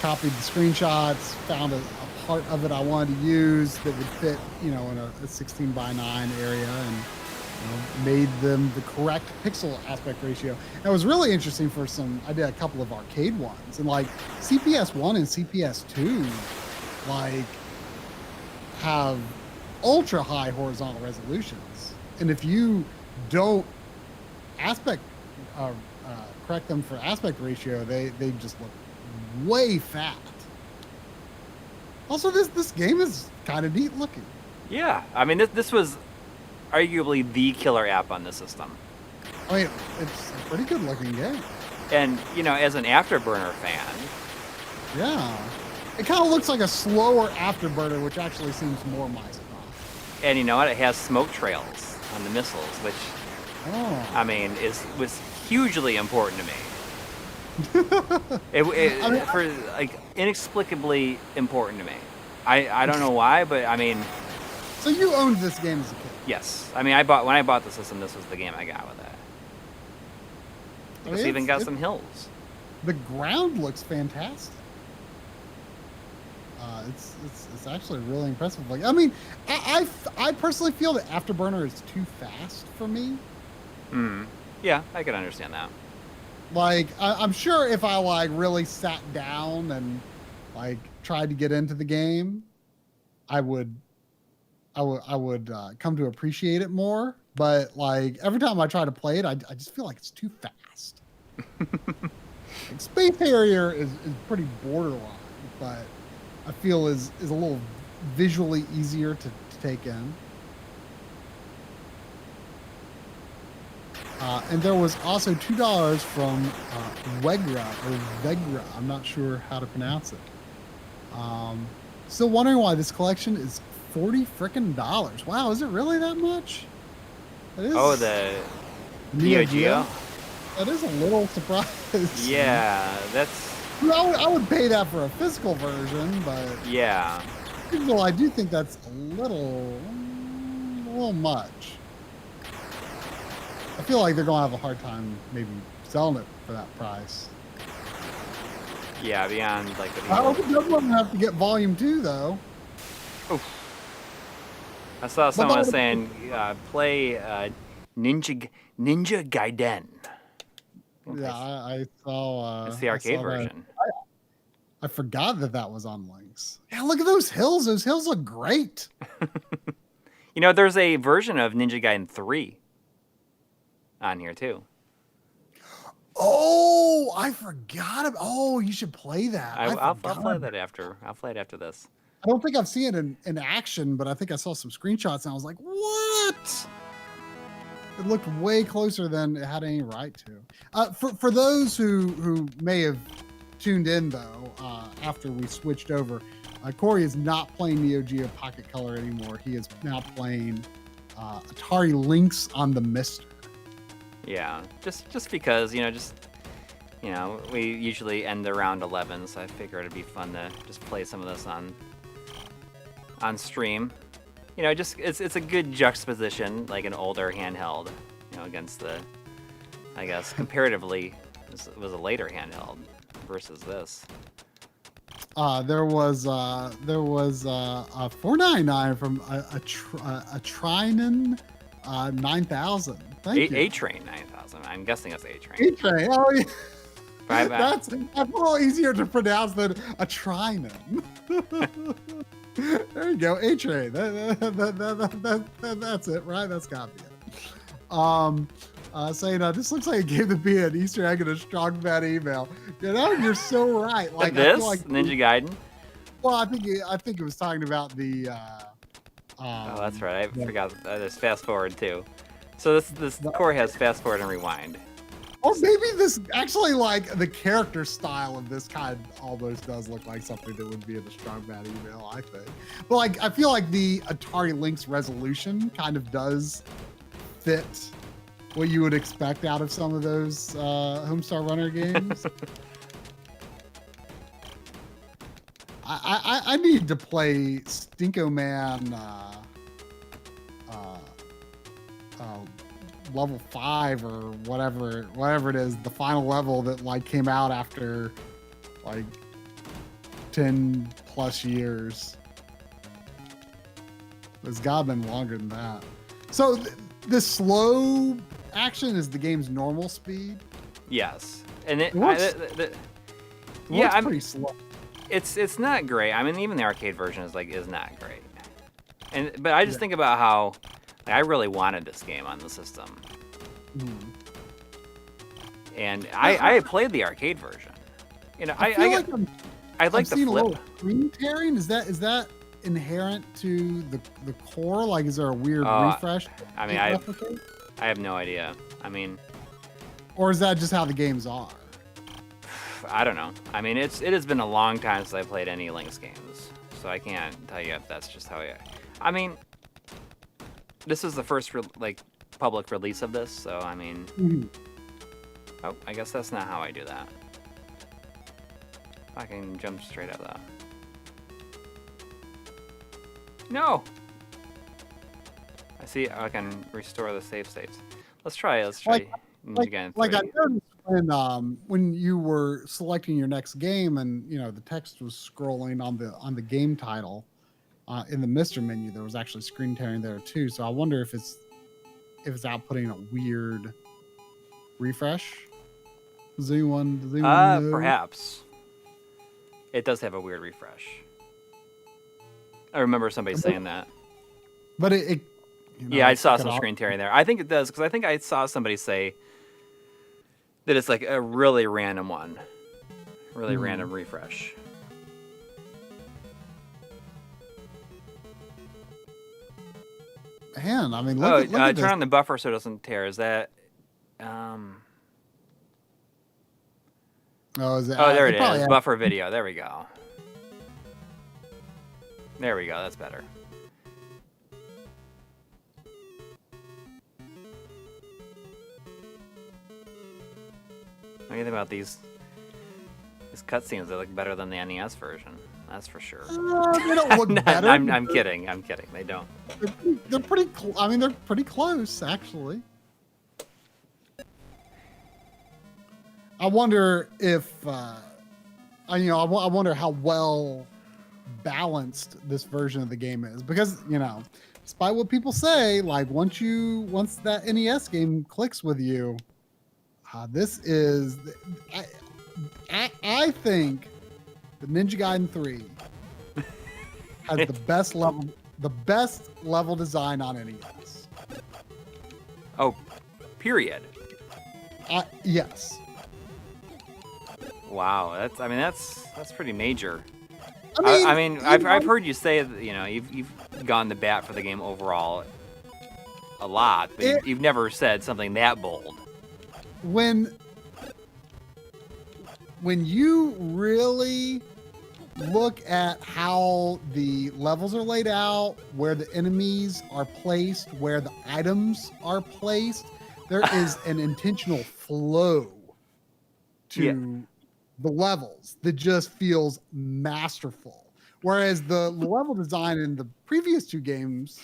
copied the screenshots, found a part of it I wanted to use that would fit, in a 16 by 9 area, and made them the correct pixel aspect ratio. And it was really interesting I did a couple of arcade ones, and like CPS 1 and CPS 2 like have ultra high horizontal resolutions, and if you don't correct them for aspect ratio, they just look way fat. Also, this game is kind of neat looking. Yeah, I mean, this was arguably the killer app on the system. I mean, it's a pretty good looking game. And, as an Afterburner fan. Yeah. It kind of looks like a slower Afterburner, which actually seems more my style. And you know what? It has smoke trails on the missiles, which, I mean, was hugely important to me. Inexplicably important to me. I don't know why, but I mean. So you owned this game as a kid? Yes. I mean, when I bought the system, this was the game I got with it. It's even got some hills. The ground looks fantastic. It's actually really impressive. Like, I mean, I personally feel that Afterburner is too fast for me. Yeah, I can understand that. Like, I'm sure if I like really sat down and like tried to get into the game, I would come to appreciate it more. But like every time I try to play it, I just feel like it's too fast. Like, Space Harrier is pretty borderline, but I feel is a little visually easier to take in. And there was also $2 from Vegra. I'm not sure how to pronounce it. Still wondering why this collection is $40 frickin' dollars. Wow, is it really that much? The NeoGeo? That is a little surprising. Yeah, that's. I would pay that for a physical version, but yeah. Digital, I do think that's a little much. I feel like they're gonna have a hard time maybe selling it for that price. Yeah, beyond like the. I hope it doesn't have to get volume 2 though. Oof. I saw someone saying play Ninja Gaiden. Yeah, I saw. It's the arcade version. I forgot that was on Lynx. Yeah, look at those hills. Those hills look great. There's a version of Ninja Gaiden 3 on here too. Oh, I forgot. Oh, you should play that. I'll play that after. I'll play it after this. I don't think I've seen it in action, but I think I saw some screenshots and I was like, what? It looked way closer than it had any right to. For those who may have tuned in, though, after we switched over, Coury is not playing NeoGeo Pocket Color anymore. He is now playing Atari Lynx on the Mister. Yeah, just because, we usually end around 11, so I figured it'd be fun to just play some of this on stream. It's a good juxtaposition, like an older handheld, against the, I guess, comparatively, this was a later handheld versus this. There was a $4.99 from a Trinan 9000. Thank you. A-Train 9000. I'm guessing it's A-Train. A-Train. Oh yeah. That's a little easier to pronounce than a Trinan. There you go, A-Train. That's it, right? That's got to be it. Saying, this looks like it gave the bee an Easter egg and a strong bad email. You're so right. Like this I feel like Ninja Gaiden. Well, I think it was talking about the Oh, that's right. I yeah. forgot. There's fast forward too. So this Coury has fast forward and rewind. Or maybe this actually, like, the character style of this kind almost does look like something that would be in a Strong Bad email, I think. But like, I feel like the Atari Lynx resolution kind of does fit what you would expect out of some of those Homestar Runner games. I need to play Stinko Man level 5 or whatever it is, the final level that like came out after like 10 plus years. It's gotta been longer than that. So the slow action is the game's normal speed. Yes, and it works, yeah, I'm pretty slow. It's not great. I mean, even the arcade version is not great. But I just think about how I really wanted this game on the system. And I played the arcade version. You know, I like the flip. Screen tearing. Is that inherent to the core? Like, is there a weird refresh? I mean, I have no idea. I mean, or is that just how the games are? I don't know. I mean, it has been a long time since I played any Lynx games, so I can't tell you if that's just how I mean, this is the first public release of this, so I mean, oh, I guess that's not how I do that. I can jump straight out of that. No. I see. I can restore the save states. Let's try again. Like I noticed when you were selecting your next game, and you know the text was scrolling on the game title in the Mister menu. There was actually screen tearing there too. So I wonder if it's outputting a weird refresh. Does anyone know? Perhaps it does have a weird refresh. I remember somebody saying that. But it you know, yeah, I saw some screen tearing there. I think it does, because I think I saw somebody say that it's like a really random one. Really random refresh. Man, I mean, look at turn on the buffer so it doesn't tear. Is that... there it is. Buffer video. There we go. There we go. That's better. What do you think about these cutscenes? They look better than the NES version. That's for sure. They don't look better. I'm kidding. I'm kidding. They don't. They're pretty. I mean, they're pretty close, actually. I wonder if, I wonder how well balanced this version of the game is, because despite what people say, like once that NES game clicks with you, this is, I think, the Ninja Gaiden 3 has the best level design on NES. Oh, period. Yes. Wow, that's pretty major. I mean, I've heard you say that you've gone to bat for the game overall a lot, but you've never said something that bold. When you really look at how the levels are laid out, where the enemies are placed, where the items are placed, there is an intentional flow to the levels that just feels masterful. Whereas the level design in the previous two games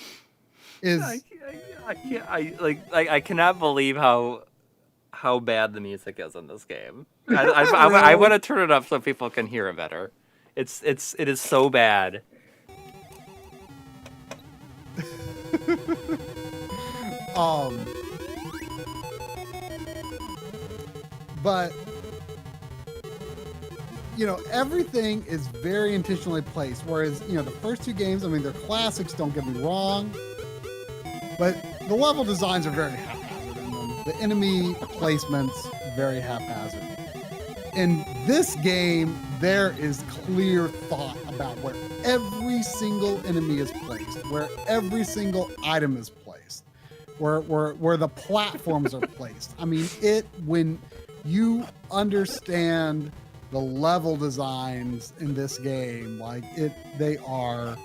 is... I cannot believe how bad the music is in this game. I want to turn it up so people can hear it better. It is so bad. But everything is very intentionally placed. Whereas the first two games, I mean, they're classics. Don't get me wrong, but the level designs are very haphazard in them. The enemy placements very haphazard. In this game, there is clear thought about where every single enemy is placed, where every single item is placed, where the platforms are placed. I mean, when you understand the level designs in this game, like they are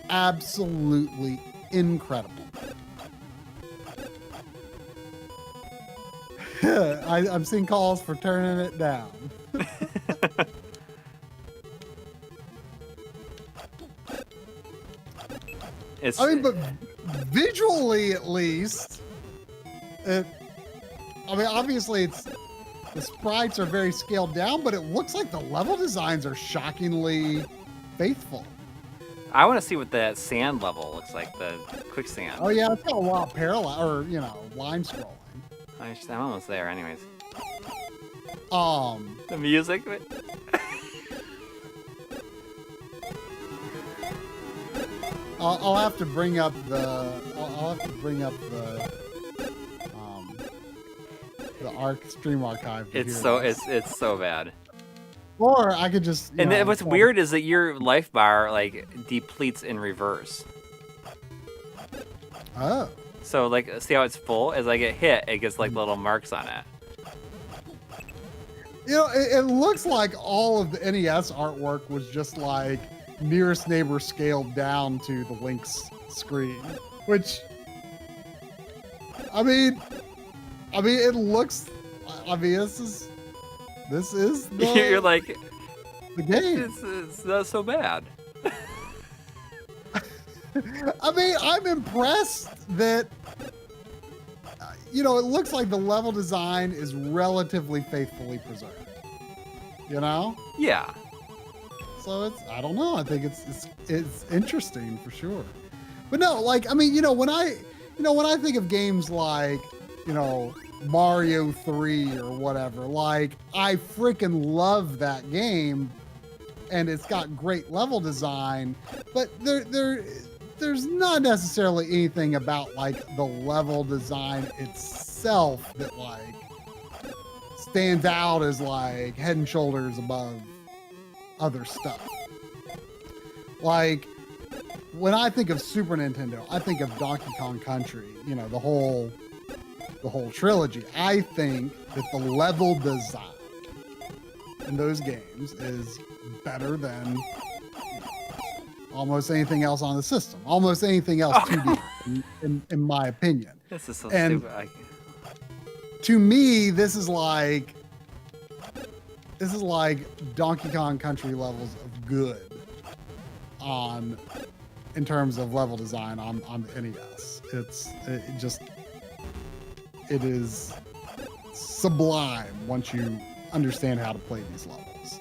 absolutely incredible. I'm seeing calls for turning it down. I mean, but visually at least, obviously the sprites are very scaled down, but it looks like the level designs are shockingly faithful. I want to see what that sand level looks like, the quicksand. Oh yeah, it's got a lot of parallel, or line scrolling. I'm almost there, anyways. The music. I'll have to bring up the stream archive. It's so bad. Or I could just. And then what's weird is that your life bar like depletes in reverse. Oh. So like, see how it's full? As I get hit, it gets like little marks on it. It looks like all of the NES artwork was just like nearest neighbor scaled down to the Lynx screen, which, I mean, it looks. This is the. You're like, the game. It's not so bad. I mean, I'm impressed that, it looks like the level design is relatively faithfully preserved. Yeah. So I don't know. I think it's interesting for sure. But no, like, I mean, when I think of games like, Mario 3 or whatever, like, I freaking love that game and it's got great level design, but there's not necessarily anything about like the level design itself that like stands out as like head and shoulders above other stuff. Like when I think of Super Nintendo, I think of Donkey Kong Country, the whole trilogy. I think that the level design in those games is better than almost anything else on the system. Almost anything else 2D, in my opinion. This is so and stupid. To me, this is like Donkey Kong Country levels of good in terms of level design on the NES. It is sublime once you understand how to play these levels.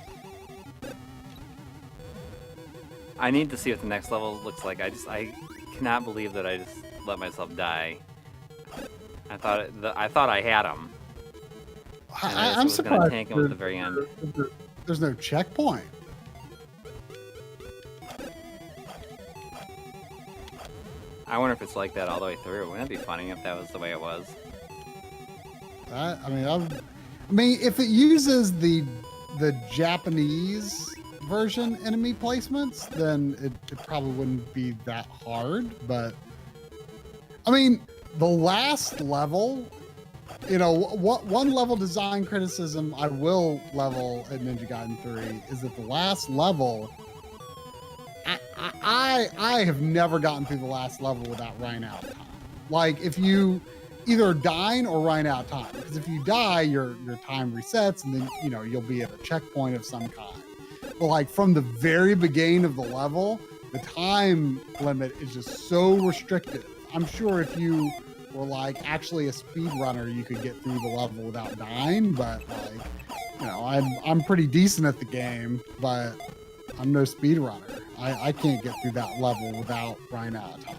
I need to see what the next level looks like. I cannot believe that I just let myself die. I thought I had him. I'm surprised gonna tank him at the very end. There's no checkpoint. I wonder if it's like that all the way through. Wouldn't it be funny if that was the way it was? I mean, if it uses the Japanese version enemy placements, then it probably wouldn't be that hard. But I mean, the last level, what one level design criticism I will level at Ninja Gaiden 3 is that the last level, I have never gotten through the last level without running out of time. Like if you either dying or running out of time, because if you die, your time resets and then you'll be at a checkpoint of some kind. But like from the very beginning of the level, the time limit is just so restrictive. I'm sure if you were like actually a speedrunner, you could get through the level without dying. But like, I'm pretty decent at the game, but I'm no speedrunner. I can't get through that level without running out of time.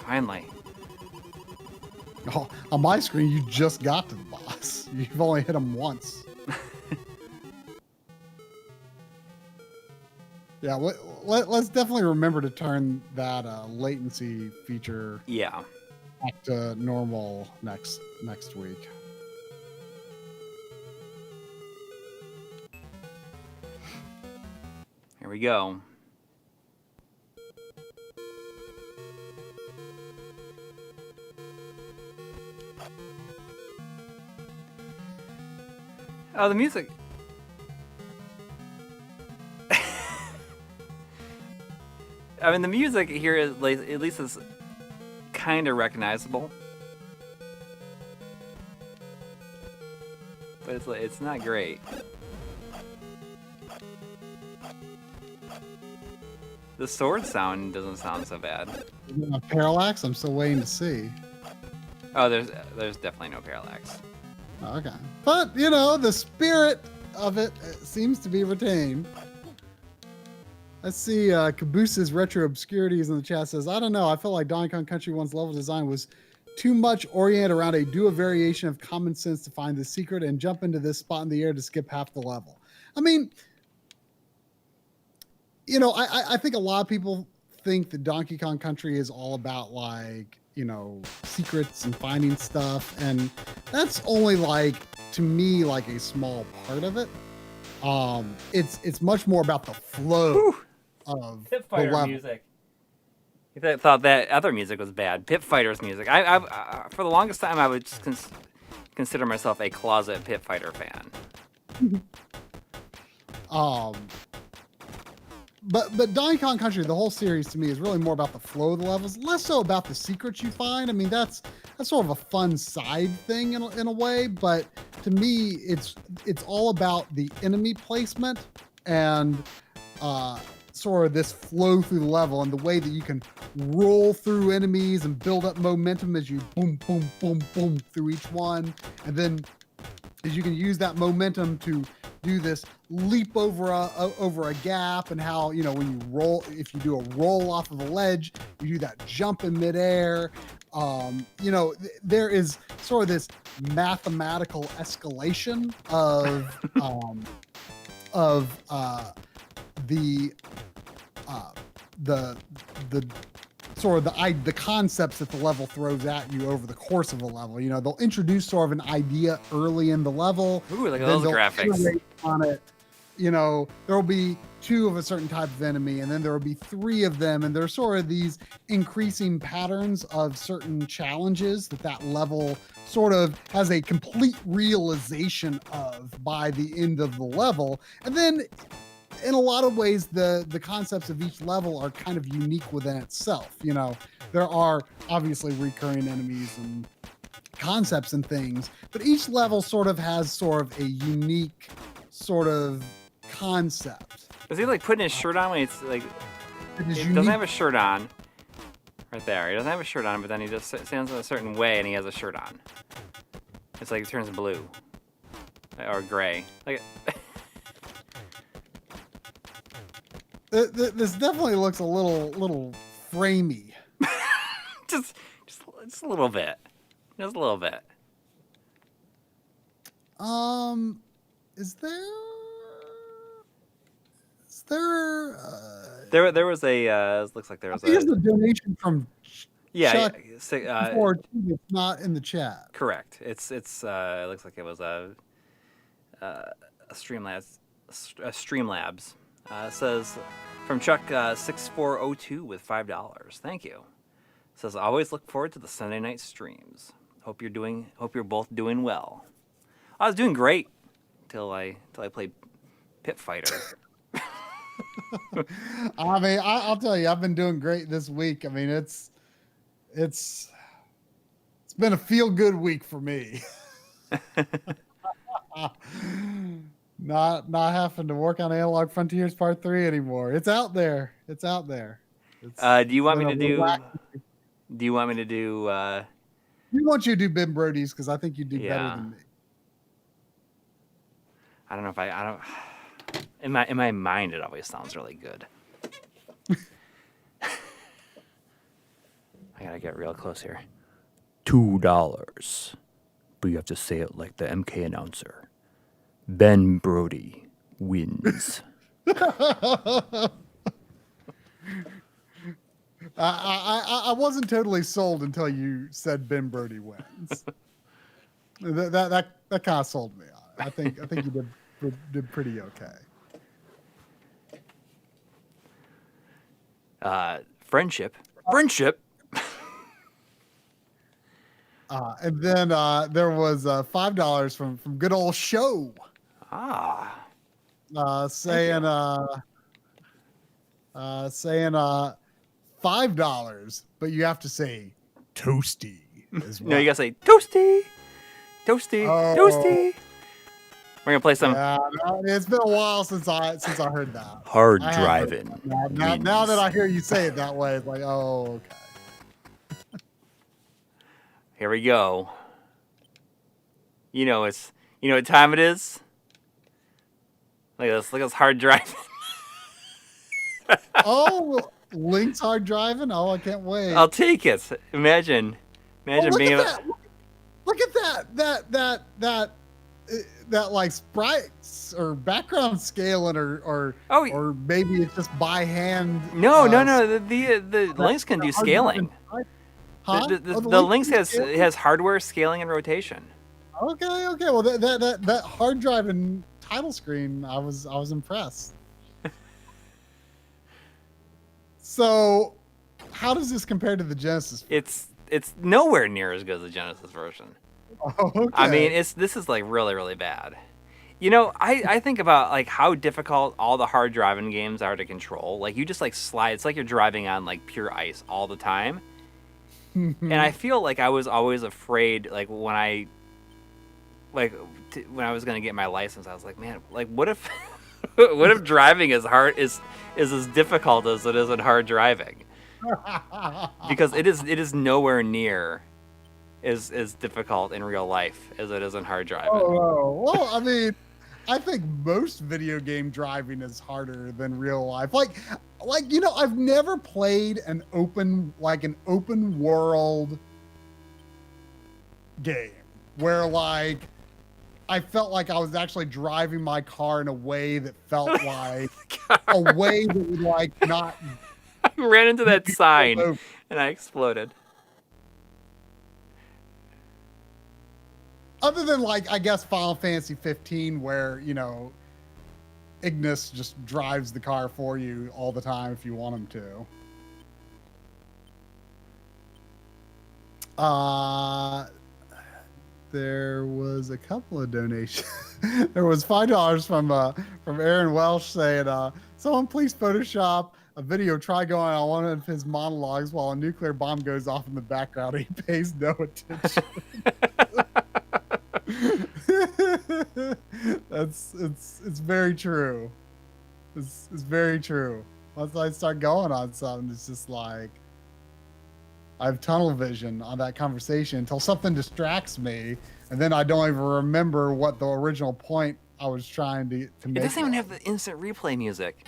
Finally. Oh, on my screen, you just got to the boss. You've only hit him once. Yeah, let's definitely remember to turn that latency feature back to normal next week. Here we go. Oh, the music. I mean, the music here is like, at least is kind of recognizable, but it's not great. The sword sound doesn't sound so bad. Parallax? I'm still waiting to see. Oh, there's definitely no parallax. Okay. But, you know, the spirit of it seems to be retained. Let's see, Caboose's Retro Obscurities in the chat says, I don't know, I felt like Donkey Kong Country 1's level design was too much oriented around do a variation of common sense to find the secret and jump into this spot in the air to skip half the level. I mean, you know, I think a lot of people think that Donkey Kong Country is all about, like, you know, secrets and finding stuff, and that's only, like, to me, like a small part of it. It's much more about the flow. Whew. Of Pit Fighter music. You thought that other music was bad. Pit Fighter's music. I for the longest time, I would just consider myself a closet Pit Fighter fan. But Donkey Kong Country, the whole series to me is really more about the flow of the levels, less so about the secrets you find. I mean, that's sort of a fun side thing in a way, but to me, it's all about the enemy placement and sort of this flow through the level and the way that you can roll through enemies and build up momentum as you boom, boom, boom, boom through each one. And then as you can use that momentum to do this leap over a gap, and how, you know, when you roll, if you do a roll off of a ledge, you do that jump in midair. You know, there is sort of this mathematical escalation of the sort of the concepts that the level throws at you over the course of the level. You know, they'll introduce sort of an idea early in the level. Ooh, look at those graphics. On it, you know, there will be 2 of a certain type of enemy, and then there will be 3 of them, and there's sort of these increasing patterns of certain challenges that level sort of has a complete realization of by the end of the level. And then in a lot of ways, the concepts of each level are kind of unique within itself. You know, there are obviously recurring enemies and concepts and things, but each level sort of has sort of a unique sort of concept. Is he like putting his shirt on when it's like, he doesn't have a shirt on right there. He doesn't have a shirt on, but then he just stands in a certain way and he has a shirt on. It's like it turns blue or gray. Like. This definitely looks a little framey. just a little bit. Just a little bit. Is there there was a looks like there was here's a donation from Chuck. It's not in the chat. Correct. It looks like it was a Streamlabs. Says from Chuck 6402 with $5. Thank you. Says always look forward to the Sunday night streams. Hope you're both doing well. I was doing great till I played Pit Fighter. I mean, I'll tell you, I've been doing great this week. I mean, it's been a feel good week for me. Not having to work on Analog Frontiers Part 3 anymore. It's out there. It's out there. Do you want me to do? Do you want me to do? We want you to do Ben Brody's because I think you do better than me. I don't know if I don't. In my mind, it always sounds really good. I gotta get real close here. $2, but you have to say it like the MK announcer. Ben Brody wins. I wasn't totally sold until you said Ben Brody wins. that kind of sold me on it. I think you did pretty okay. Friendship. And then there was $5 from good old Show. Saying $5, but you have to say toasty as well. No, you gotta say toasty. Oh. Toasty. We're gonna play some. Yeah, it's been a while since I heard that. Hard driving. Now that I hear you say it that way, it's like, oh, okay. Here we go. You know what time it is? Look at this hard driving. Oh, Lynx hard driving? Oh, I can't wait. I'll take it. Imagine look being at that. Look at that like sprites or background scaling or maybe it's just by hand. No. The Lynx can do scaling. Huh? The Lynx has hardware scaling and rotation. Okay. Well, that hard driving title screen, I was impressed. So, how does this compare to the Genesis? It's nowhere near as good as the Genesis version. Oh, okay. I mean, this is like really, really bad. I think about like how difficult all the hard driving games are to control. Like you just like slide. It's like you're driving on like pure ice all the time. And I feel like I was always afraid, like when I was gonna get my license, I was like, man, like what if what if driving is as difficult as it is in hard driving? Because it is nowhere near as difficult in real life as it is in hard driving. Oh, well, I mean, I think most video game driving is harder than real life. Like I've never played an open world game where like I felt like I was actually driving my car in a way that felt like a way that would like not. I ran into that sign and I exploded. Other than like, I guess Final Fantasy 15, where Ignis just drives the car for you all the time if you want him to. There was a couple of donations. There was $5 from Aaron Welsh saying, "Someone please Photoshop a video try going on one of his monologues while a nuclear bomb goes off in the background. He pays no attention." It's very true. It's very true. Once I start going on something, it's just like I have tunnel vision on that conversation until something distracts me, and then I don't even remember what the original point I was trying to make. It doesn't even have the instant replay music.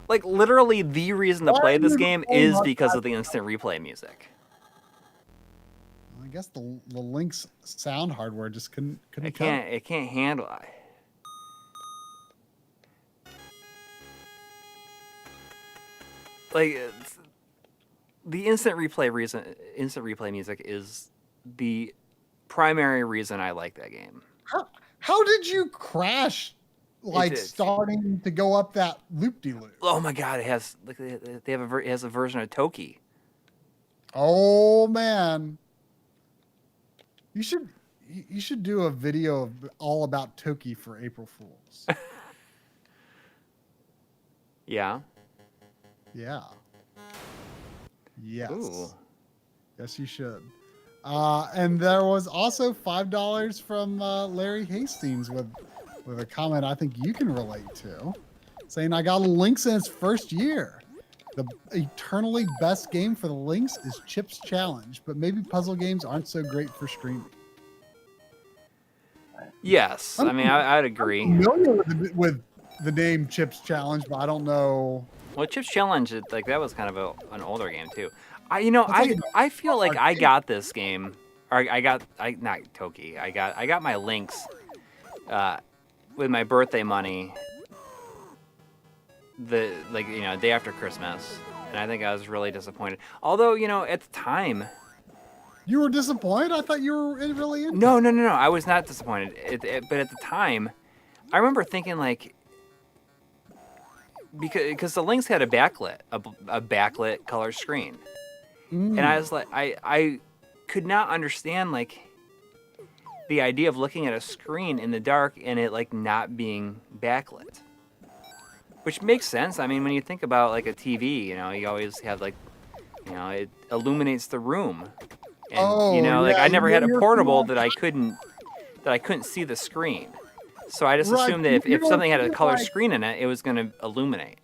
Like literally, the reason to play this game is because of the instant replay music. I guess the Lynx sound hardware just couldn't. It can't handle it. Like the instant replay music is the primary reason I like that game. How did you crash? Like starting to go up that loop-de-loop. Oh my god! It has it has a version of Toki. Oh man. You should do a video all about Toki for April Fools. Yeah. Yeah. Yes. Ooh. Yes, you should. And there was also $5 from Larry Hastings with a comment I think you can relate to, saying, "I got a Lynx in its first year. The eternally best game for the Lynx is Chip's Challenge, but maybe puzzle games aren't so great for streaming." Yes, I mean I'd agree. I'm familiar with the name Chip's Challenge, but I don't know. Well, Chip's Challenge, like that was kind of an older game too. I feel like I got this game, or not Toki. I got my Lynx with my birthday money. Day after Christmas, and I think I was really disappointed. Although, at the time, You were disappointed? I thought you were really into no, I was not disappointed. But at the time, I remember thinking like, because the Lynx had a backlit color screen, and I was like, I could not understand like the idea of looking at a screen in the dark and it like not being backlit, which makes sense. I mean, when you think about like a TV, you always have like, it illuminates the room, and like I never had a portable that I couldn't see the screen. So I just assumed that if something had a color screen in it, it was going to illuminate.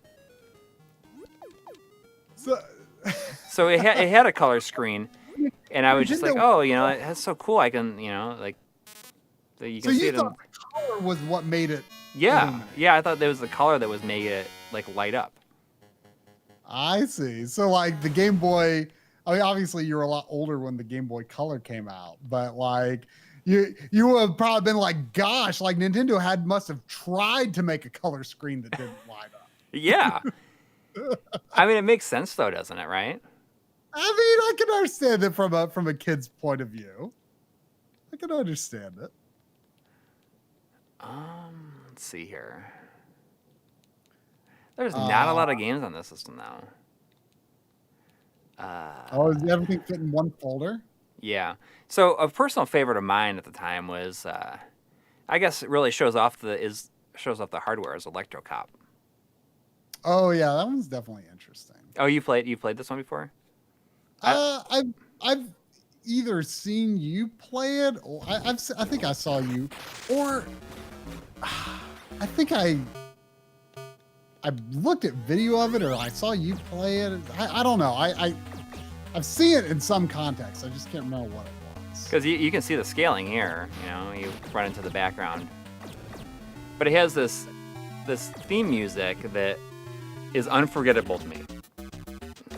So it had a color screen, and I was just like, oh, that's so cool. I can, like, you can see it. So you thought the color was what made it? Yeah, I thought there was the color that was making it like light up. I see. So like the Game Boy. I mean, obviously you were a lot older when the Game Boy Color came out, but like. You would have probably been like, gosh, like Nintendo must have tried to make a color screen that didn't light up. Yeah. I mean, it makes sense though, doesn't it, right? I mean, I can understand it from a kid's point of view. I can understand it. Let's see here. There's not a lot of games on this system though. Does everything fit in one folder? Yeah. So a personal favorite of mine at the time was, I guess, it really shows off the hardware as Electro Cop. Oh yeah, that one's definitely interesting. Oh, you played this one before? I've either seen you play it, or I think I saw you, or I think I looked at video of it, or I saw you play it. I don't know. I've seen it in some context. I just can't remember what it was. Because you can see the scaling here. You run into the background, but it has this theme music that is unforgettable to me.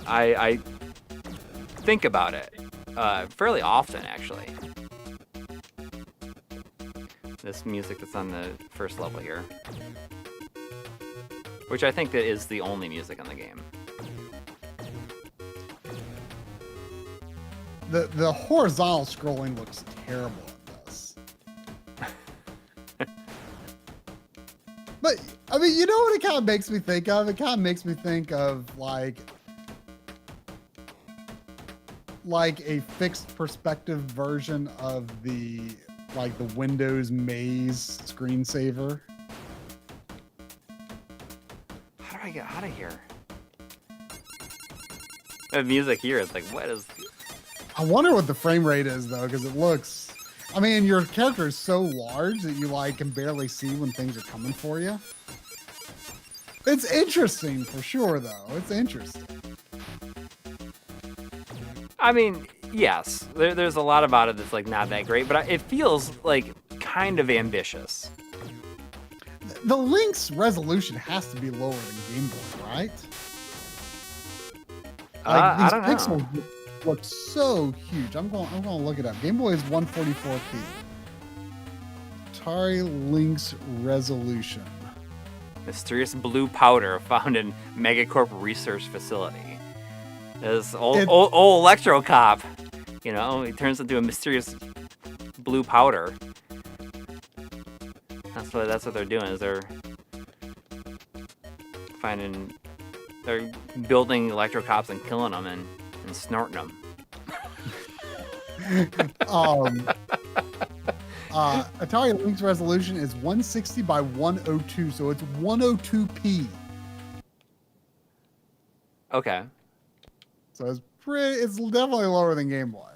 I think about it fairly often, actually. This music that's on the first level here, which I think that is the only music in the game. The horizontal scrolling looks terrible at this. But I mean, you know what it kind of makes me think of? It kind of makes me think of like a fixed perspective version of the Windows Maze screensaver. How do I get out of here? The music here is like, what is... I wonder what the frame rate is though, because it looks, I mean, your character is so large that you can barely see when things are coming for you. It's interesting for sure though. It's interesting. I mean, yes, there's a lot about it that's like not that great, but it feels like kind of ambitious. The Lynx resolution has to be lower than Game Boy, right? I don't know. Pixels look so huge. I'm going to look it up. Game Boy is 144p. Atari Lynx resolution. Mysterious blue powder found in Megacorp research facility. This old Electro Cop, he turns into a mysterious blue powder. That's what they're doing. Is they're building Electro Cops and killing them and snorting them. Atari Lynx resolution is 160 by 102, so it's 102p. Okay. So it's definitely lower than Game Boy.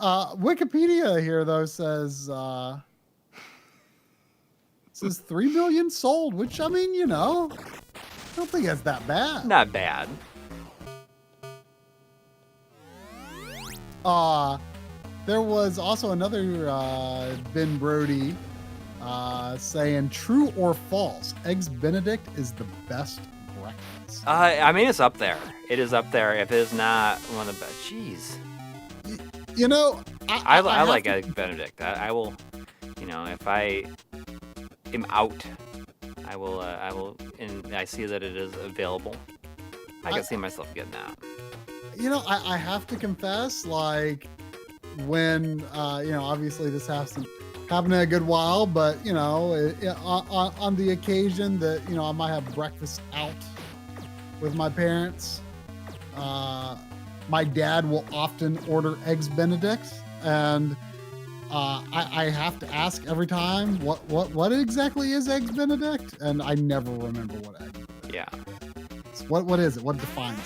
Wikipedia here though says 3 million sold, which I mean, I don't think that's that bad. Not bad. There was also another Ben Brody saying, true or false, Eggs Benedict is the best breakfast. I mean, it's up there. It is up there. If it is not one of the best. Jeez. I like Eggs Benedict. I will, if I am out, I will, and I see that it is available. I can see myself getting that. You know, I have to confess, like, when you know, obviously this hasn't happened in a good while, but you know, on the occasion that you know I might have breakfast out with my parents, my dad will often order eggs Benedict, and I have to ask every time what exactly is eggs Benedict, and I never remember what egg. Yeah. So what is it? What defines it?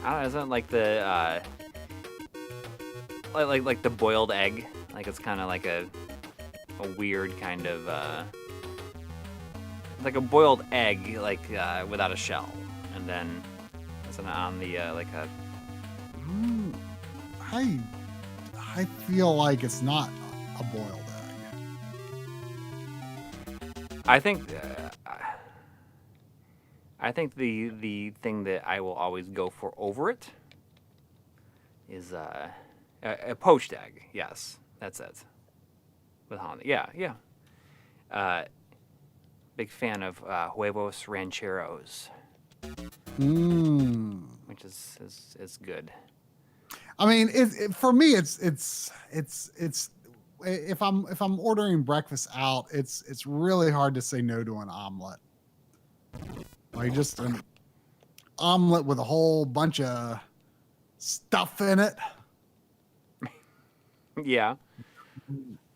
I don't know, isn't it like the like the boiled egg? Like it's kind of like a weird kind of like a boiled egg, like without a shell, and then it's on the like a. I feel like it's not a boiled egg. I think the thing that I will always go for over it is a poached egg. Yes, that's it. With Honda, yeah. Big fan of huevos rancheros, which is good. I mean, for me, it's if I'm ordering breakfast out, it's really hard to say no to an omelet. Like just an omelet with a whole bunch of stuff in it. Yeah,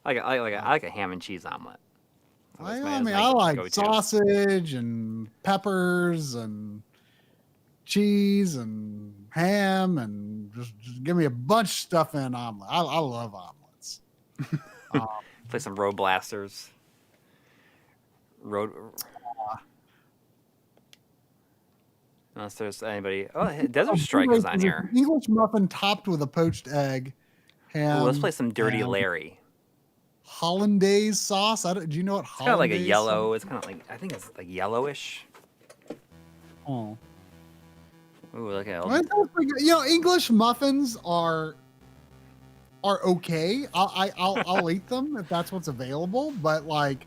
I like a ham and cheese omelet. I like sausage and peppers and cheese and ham and just give me a bunch of stuff in an omelet. I love omelets. Play some Road Blasters. Unless there's anybody. Oh, Desert Strike is on here. English muffin topped with a poached egg. Ham. Ooh, let's play some Dirty Larry. Hollandaise sauce. Do you know what hollandaise? It's kind of like a yellow. Sauce? It's kind of like I think it's like yellowish. Oh. Ooh, look at you know, English muffins are okay. I'll eat them if that's what's available. But like,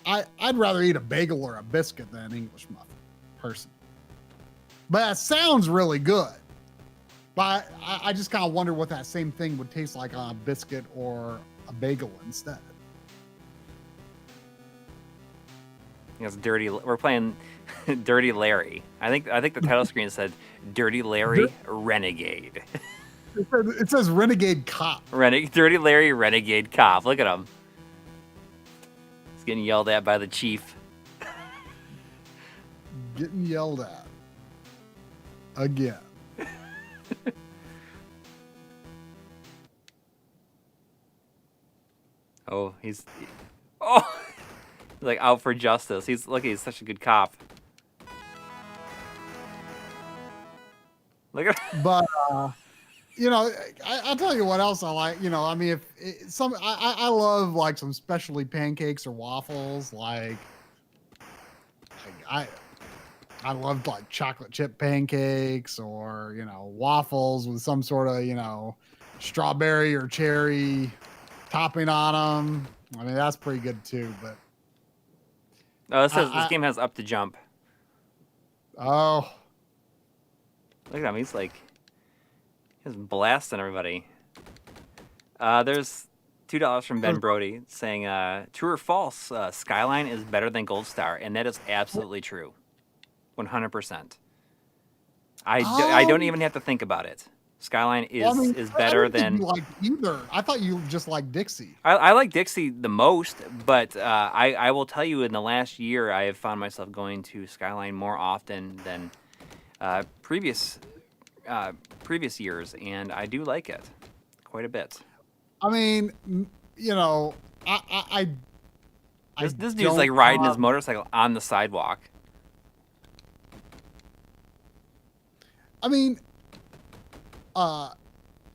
I'd rather eat a bagel or a biscuit than an English muffin, personally. But that sounds really good. But I just kind of wonder what that same thing would taste like on a biscuit or a bagel instead. It's dirty. We're playing Dirty Larry. I think the title screen said Dirty Larry Renegade. It says Renegade Cop. Dirty Larry Renegade Cop. Look at him. He's getting yelled at by the chief. Getting yelled at. Again. He's like out for justice. He's such a good cop. Look at. But you know, I'll tell you what else I like. You know, I mean, I love like some specialty pancakes or waffles. Like I love like chocolate chip pancakes or, you know, waffles with some sort of, you know, strawberry or cherry topping on them. I mean, that's pretty good too, but. Oh, this game has up to jump. Oh. Look at him. He's blasting everybody. There's $2 from Ben Brody saying, true or false, Skyline is better than Gold Star, and that is absolutely true. 100%. I don't even have to think about it. Skyline is better than. You like either. I thought you just like Dixie. I like Dixie the most, but I will tell you, in the last year, I have found myself going to Skyline more often than previous years, and I do like it quite a bit. I mean, you know, this dude's like riding his motorcycle on the sidewalk. I mean,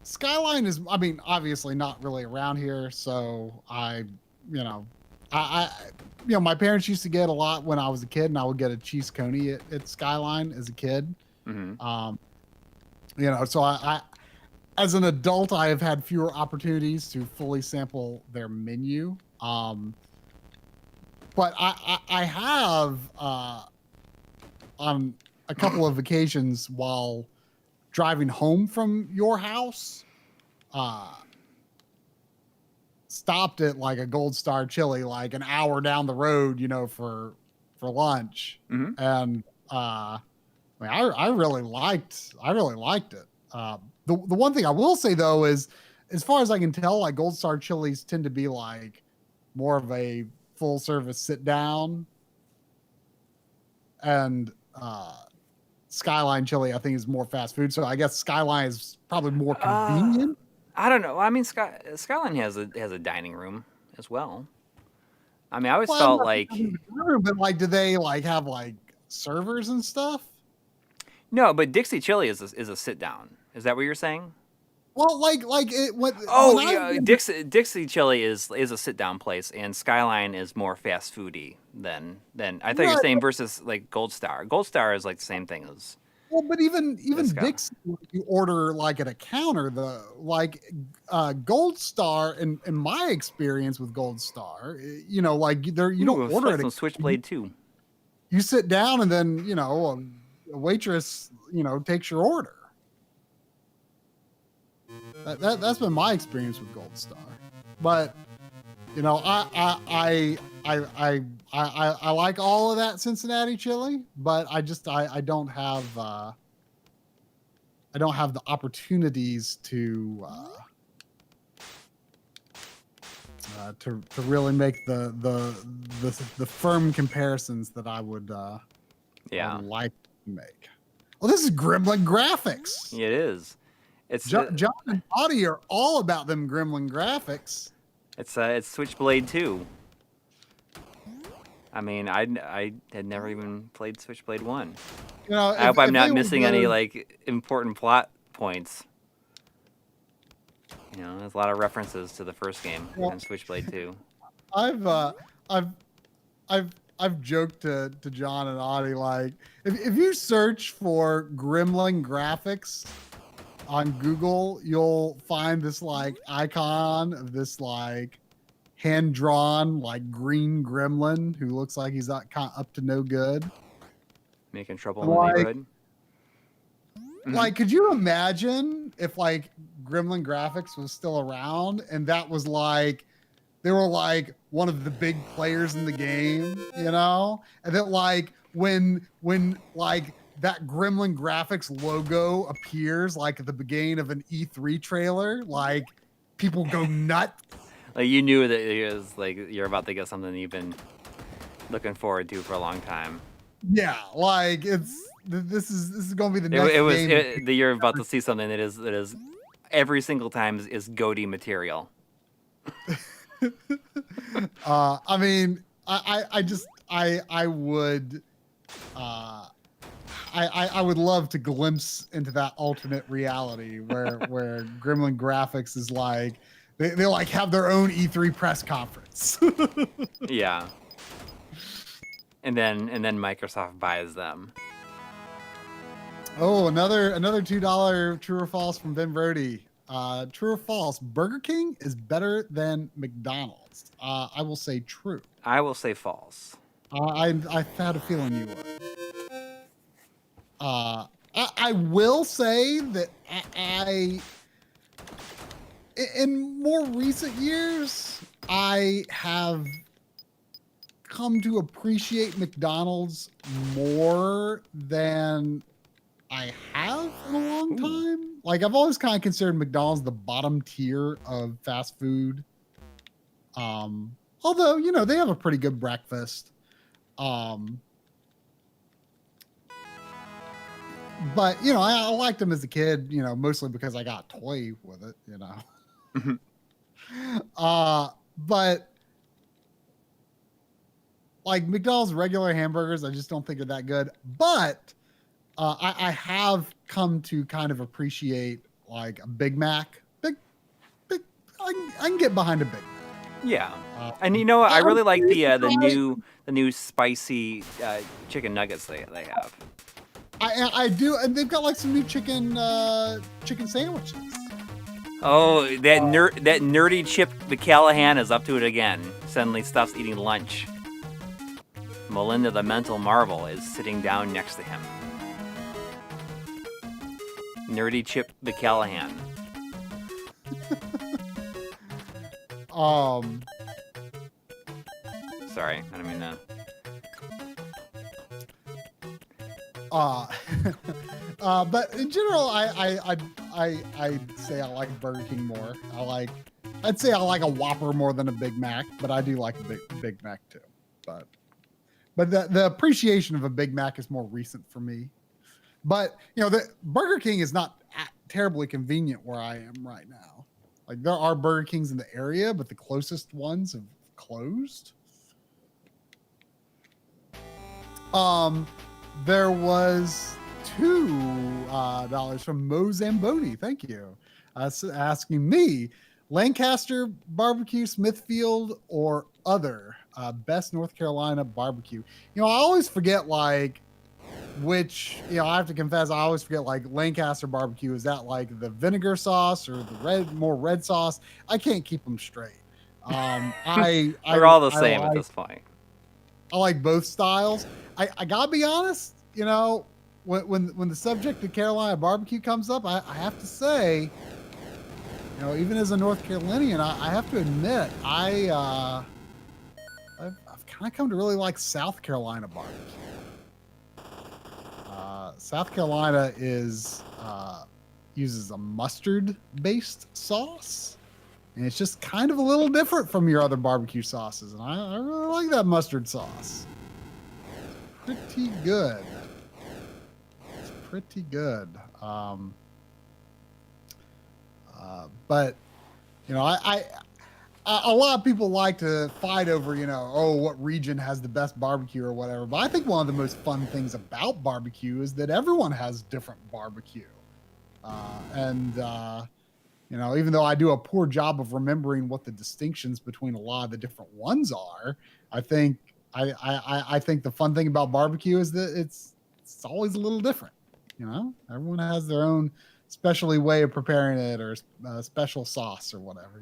Skyline is, I mean, obviously not really around here. So I my parents used to get a lot when I was a kid, and I would get a cheese coney at Skyline as a kid. Mm-hmm. You know, so I, as an adult, I have had fewer opportunities to fully sample their menu. But I have, on a couple of occasions while driving home from your house, stopped at like a Gold Star Chili, like an hour down the road, for lunch. Mm-hmm. And I really liked it. The one thing I will say though is, as far as I can tell, like Gold Star Chilies tend to be like more of a full service sit down, and Skyline Chili I think is more fast food. So I guess Skyline is probably more convenient. I don't know. I mean, Skyline has a dining room as well. I mean, I always felt like, but like, do they like have like servers and stuff? no, but Dixie Chili is a sit down. Is that what you're saying? Well, like it. Dixie Chili is a sit down place, and Skyline is more fast foody than I thought you're saying versus like Gold Star. Gold Star is like the same thing as. Well, but even Dixie, you order like at a counter, like Gold Star. In my experience with Gold Star, like you don't order it. Switchblade too. You sit down and then a waitress takes your order. That's been my experience with Gold Star, but I like all of that Cincinnati chili, but I don't have the opportunities to really make the firm comparisons that I would like to make. Well, this is Gremlin graphics. It is. It's John and Audie are all about them Gremlin graphics. It's Switchblade 2. I mean, I had never even played Switchblade 1. I hope I'm not missing any like important plot points. There's a lot of references to the first game in Switchblade 2. I've joked to John and Audie, like, if you search for Gremlin graphics on Google, you'll find this like icon of this like hand-drawn like green gremlin who looks like he's not up to no good, making trouble in the neighborhood. Like, could you imagine if like Gremlin graphics was still around and that was like they were like one of the big players in the game, and that like when like that Gremlin graphics logo appears like at the beginning of an E3 trailer, like people go nuts. Like you knew that it was like you're about to get something you've been looking forward to for a long time. Yeah, like this is going to be the next game. You're about to see something that is every single time is GOTY material. I mean, I would love to glimpse into that alternate reality where Gremlin graphics is like they like have their own E3 press conference. Yeah. And then Microsoft buys them. Oh, another $2 true or false from Ben Brody. True or false? Burger King is better than McDonald's. I will say true. I will say false. I had a feeling you would. I will say that in more recent years, I have come to appreciate McDonald's more than I have in a long time. Like, I've always kind of considered McDonald's the bottom tier of fast food. Although, they have a pretty good breakfast. But, I liked them as a kid, mostly because I got a toy with it, But like McDonald's regular hamburgers, I just don't think are that good. But I have come to kind of appreciate like a Big Mac. I can get behind a Big Mac. Yeah, and I really like the new spicy chicken nuggets they have. I do, and they've got like some new chicken sandwiches. Oh, that nerdy Chip McCallahan is up to it again. Suddenly stops eating lunch. Melinda the mental marvel is sitting down next to him. Nerdy Chip McCallahan. Sorry, I don't mean that. But in general, I'd say I like Burger King more. I'd say I like a Whopper more than a Big Mac, but I do like a Big Mac too. But the appreciation of a Big Mac is more recent for me. But the Burger King is not terribly convenient where I am right now. Like there are Burger Kings in the area, but the closest ones have closed. There was $2 from Mo Zamboni. Thank you. Asking me, Lancaster barbecue, Smithfield, or other best North Carolina barbecue. I always forget which. I have to confess, I always forget Lancaster barbecue. Is that like the vinegar sauce or the more red sauce? I can't keep them straight. They're all the same at this point. I like both styles. I gotta be honest, when the subject of Carolina barbecue comes up, I have to say, even as a North Carolinian, I have to admit, I've kind of come to really like South Carolina barbecue. South Carolina uses a mustard-based sauce. And it's just kind of a little different from your other barbecue sauces. And I really like that mustard sauce. Pretty good. It's pretty good. But, a lot of people like to fight over, what region has the best barbecue or whatever. But I think one of the most fun things about barbecue is that everyone has different barbecue. Even though I do a poor job of remembering what the distinctions between a lot of the different ones are, I think the fun thing about barbecue is that it's always a little different. Everyone has their own specialty way of preparing it or a special sauce or whatever.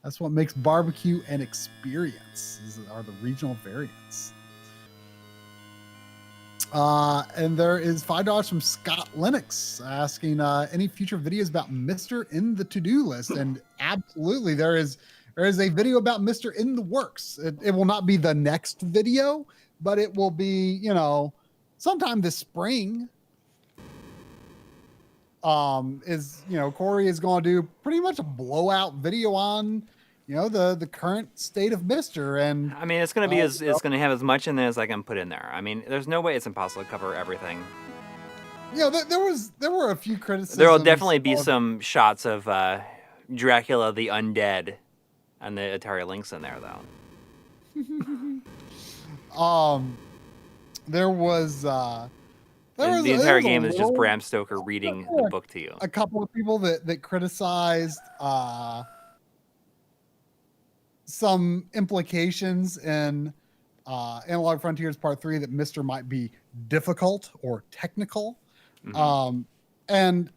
That's what makes barbecue an experience. Are the regional variants. And there is $5 from Scott Lynx asking any future videos about Mr. in the to-do list. And absolutely, there is a video about Mr. in the works. It will not be the next video, but it will be, sometime this spring. Coury is going to do pretty much a blowout video on the current state of Mr. And I mean, it's going to be it's going to have as much in there as I can put in there. I mean, there's no way it's impossible to cover everything. There were a few criticisms. There will definitely be some shots of Dracula the Undead and the Atari Lynx in there, though. There was the entire game is just Bram Stoker reading the book to you. A couple of people that criticized some implications in Analog Frontiers Part 3 that Mr. might be difficult or technical. Mm-hmm. And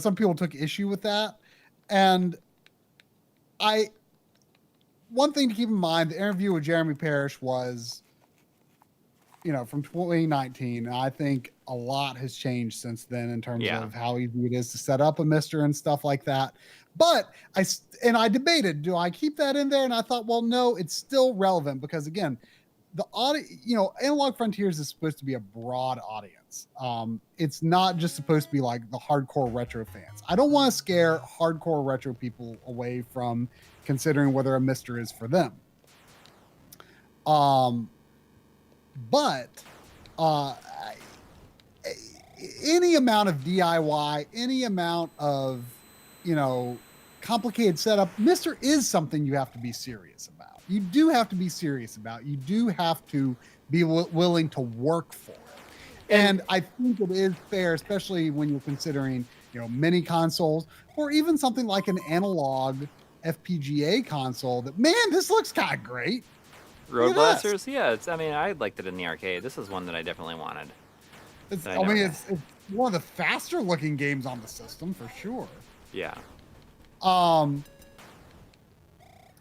some people took issue with that. And one thing to keep in mind, the interview with Jeremy Parrish was from 2019. I think a lot has changed since then in terms of how easy it is to set up a Mr. and stuff like that. But I debated, do I keep that in there? And I thought, well, no, it's still relevant because again, the Analog Frontiers is supposed to be a broad audience. It's not just supposed to be like the hardcore retro fans. I don't want to scare hardcore retro people away from considering whether a Mr. is for them. But any amount of DIY, any amount of, complicated setup, Mr. is something you have to be serious about. You do have to be serious about. You do have to be willing to work for it. And I think it is fair, especially when you're considering, mini consoles or even something like an analog FPGA console that, man, this looks kind of great. Road Blasters? Yeah, I liked it in the arcade. This is one that I definitely wanted. It's one of the faster looking games on the system for sure. Yeah.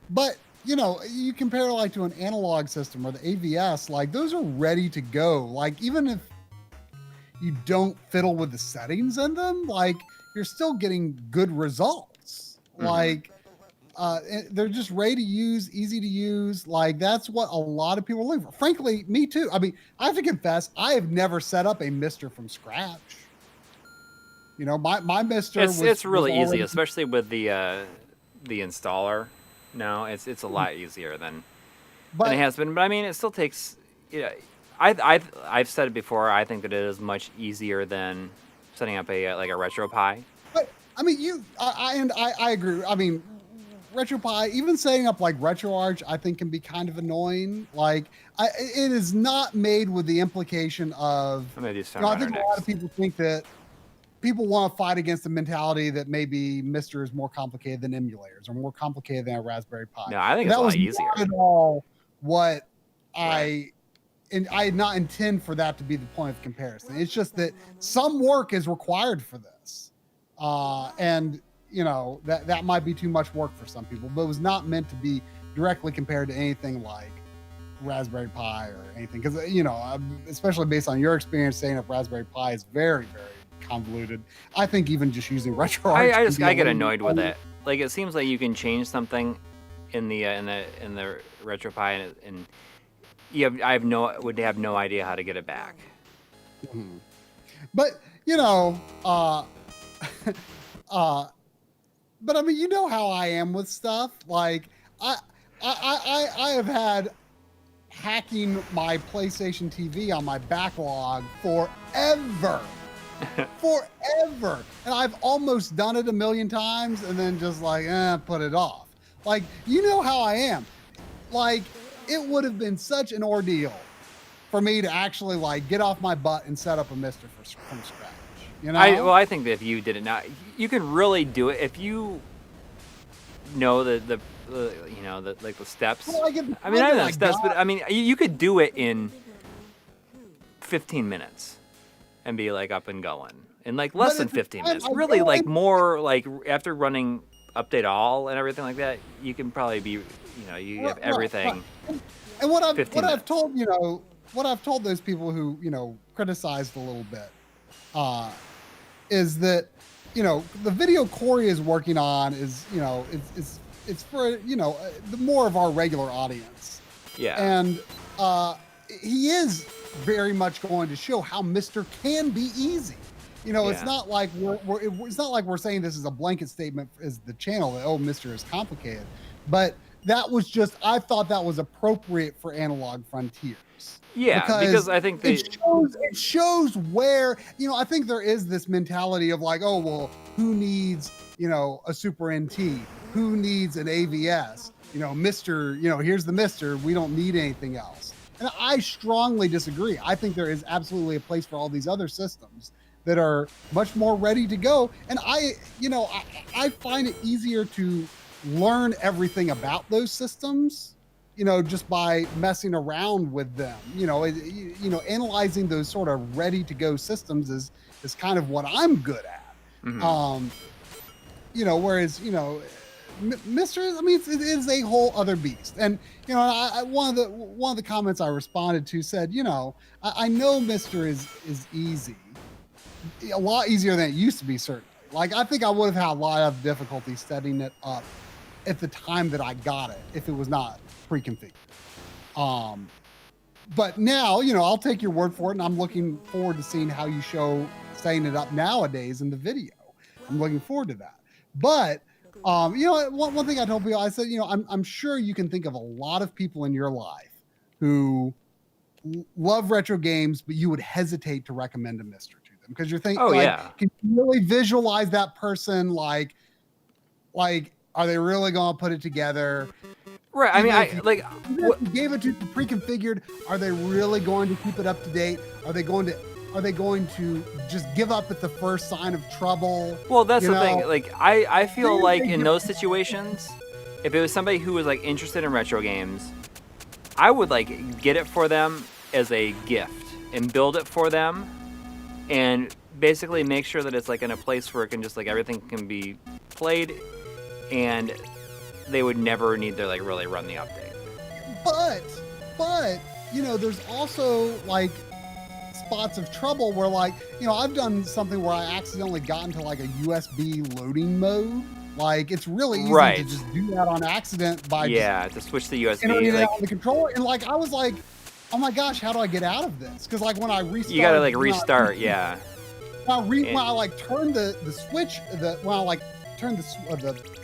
But you compare to an analog system or the AVS, those are ready to go. Even if you don't fiddle with the settings in them, like you're still getting good results. Like they're just ready to use, easy to use. Like that's what a lot of people are looking for. Frankly, me too. I mean, I have to confess, I have never set up a Mister from scratch. You know, my Mister it's really was easy, already, especially with the installer. No, it's a lot easier than it has been. But I mean, it still takes. Yeah, I've said it before. I think that it is much easier than setting up a like a RetroPie. but I mean, I agree. I mean, RetroPie, even setting up like RetroArch, I think can be kind of annoying. Like, it is not made with the implication of. I'm gonna do You Sun know, I Runner think a next. lot of people think that people want to fight against the mentality that maybe Mister is more complicated than emulators or more complicated than a Raspberry Pi. No, I think That it's a lot was easier. not at all what Right. I did not intend for that to be the point of comparison. It's just that some work is required for this, and you know that might be too much work for some people, but it was not meant to be directly compared to anything like Raspberry Pi or anything, because you know, especially based on your experience, setting up Raspberry Pi is very, very convoluted. I think even just using RetroArch, I get annoyed with it. Like it seems like you can change something in the RetroPie and would have no idea how to get it back. Mhm. But you know, but I mean, you know how I am with stuff. Like I have had hacking my PlayStation TV on my backlog forever. Forever. And I've almost done it a million times and then just like, put it off. Like, you know how I am. Like, it would have been such an ordeal for me to actually like get off my butt and set up a Mister from scratch. You know? I think that if you did it now, you can really do it if you know the you know the like the steps. Well, I mean, I don't know the steps, but I mean, you could do it in 15 minutes and be like up and going in like less than 15 minutes. Really, like more like after running update all and everything like that, you can probably be, you know, you have everything. And what I've told, you know, what I've told those people who, you know, criticized a little bit, is that, you know, the video Coury is working on is, you know, it's for, you know, the more of our regular audience. Yeah. And he is very much going to show how Mister can be easy. You know, it's not like it's not like we're saying this is a blanket statement as the channel that, oh, Mister is complicated, but that was just, I thought that was appropriate for Analog Frontiers. Yeah, because I think it shows where, you know, I think there is this mentality of like, oh, well, who needs, you know, a Super NT? Who needs an AVS? You know, Mister, you know, here's the Mister. We don't need anything else. And I strongly disagree. I think there is absolutely a place for all these other systems that are much more ready to go. And I find it easier to learn everything about those systems, you know, just by messing around with them. You know, analyzing those sort of ready to go systems is kind of what I'm good at. Mm-hmm. You know, whereas, you know, Mister, I mean, it is a whole other beast. And, you know, one of the comments I responded to said, you know, I know Mister is easy, a lot easier than it used to be, certainly. Like, I think I would have had a lot of difficulty setting it up at the time that I got it if it was not pre-configured. But now, you know, I'll take your word for it, and I'm looking forward to seeing how you show setting it up nowadays in the video. I'm looking forward to that. But you know, one thing I told people, I said, you know, I'm sure you can think of a lot of people in your life who love retro games, but you would hesitate to recommend a Mister to them because you're thinking, can you really visualize that person? Like, are they really going to put it together? Right. I mean, if you gave it to pre-configured, are they really going to keep it up to date? Are they going to just give up at the first sign of trouble? Well, that's the thing. Like, I feel like in those situations, if it was somebody who was like interested in retro games, I would like get it for them as a gift and build it for them, and basically make sure that it's like in a place where it can just like everything can be played, and they would never need to like really run the update. But you know, there's also like spots of trouble where, like, you know, I've done something where I accidentally got into like a USB loading mode. Like, it's really easy to just do that on accident by to switch the USB. entering it out on the controller. And like, I was like, oh my gosh, how do I get out of this? Because like when I restart, you gotta like restart. Yeah. When I like turn the switch, when I like turn the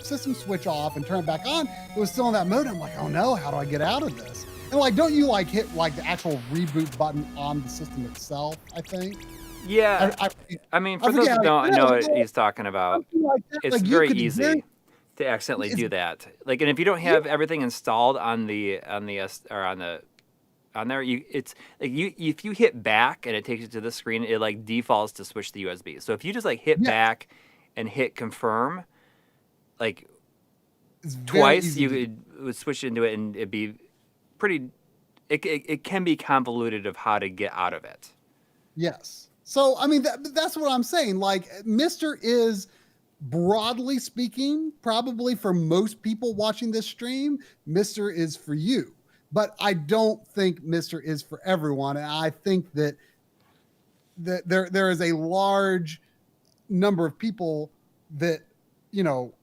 system switch off and turn it back on, it was still in that mode. I'm like, oh no, how do I get out of this? And like, don't you like hit like the actual reboot button on the system itself? I think. Yeah. I mean, for those who don't know what he's talking about, it's like very easy to accidentally do that. Like, and if you don't have everything installed on there, it's like if you hit back and it takes you to the screen, it like defaults to switch the USB. So if you just like hit back and hit confirm, like twice, you would switch into it, and it'd be pretty. It can be convoluted of how to get out of it. Yes. So I mean that's what I'm saying. Like, Mister is, broadly speaking, probably for most people watching this stream, Mister is for you. But I don't think Mister is for everyone, and I think that there is a large number of people that, you know,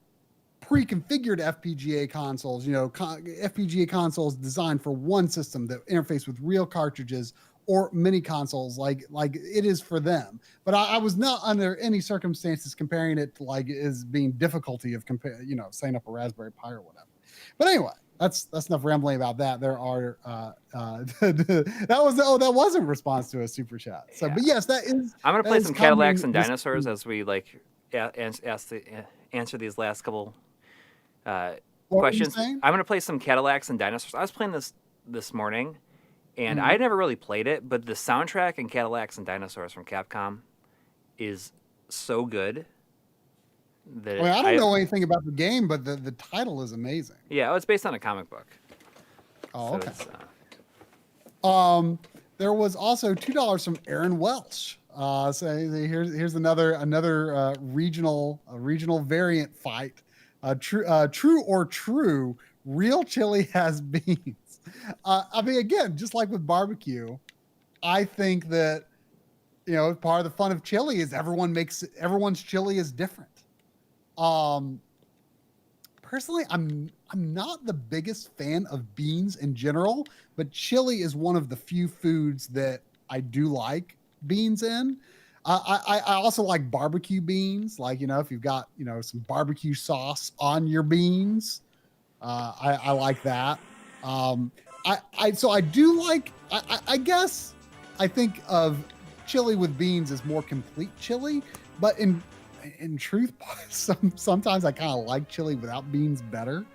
pre-configured FPGA consoles, you know, FPGA consoles designed for one system that interface with real cartridges, or mini consoles, like it is for them. But I was not under any circumstances comparing it to like as being difficulty of setting up a Raspberry Pi or whatever. But anyway. That's enough rambling about that. There are that was in response to a super chat. So, yeah. But yes, that is. I'm gonna play some Cadillacs and Dinosaurs as we like answer these last couple questions. I'm gonna play some Cadillacs and Dinosaurs. I was playing this morning, and I never really played it, but the soundtrack in Cadillacs and Dinosaurs from Capcom is so good. I don't know anything about the game, but the title is amazing. Yeah, it's based on a comic book. Oh, so okay. There was also $2 from Aaron Welsh. So here's another regional variant fight. True or true, real chili has beans. I mean, again, just like with barbecue, I think that, you know, part of the fun of chili is everyone's chili is different. Personally, I'm not the biggest fan of beans in general, but chili is one of the few foods that I do like beans in. I also like barbecue beans. Like, you know, if you've got, you know, some barbecue sauce on your beans, I like that. So I do like, I guess I think of chili with beans as more complete chili, but in truth, sometimes I kind of like chili without beans better.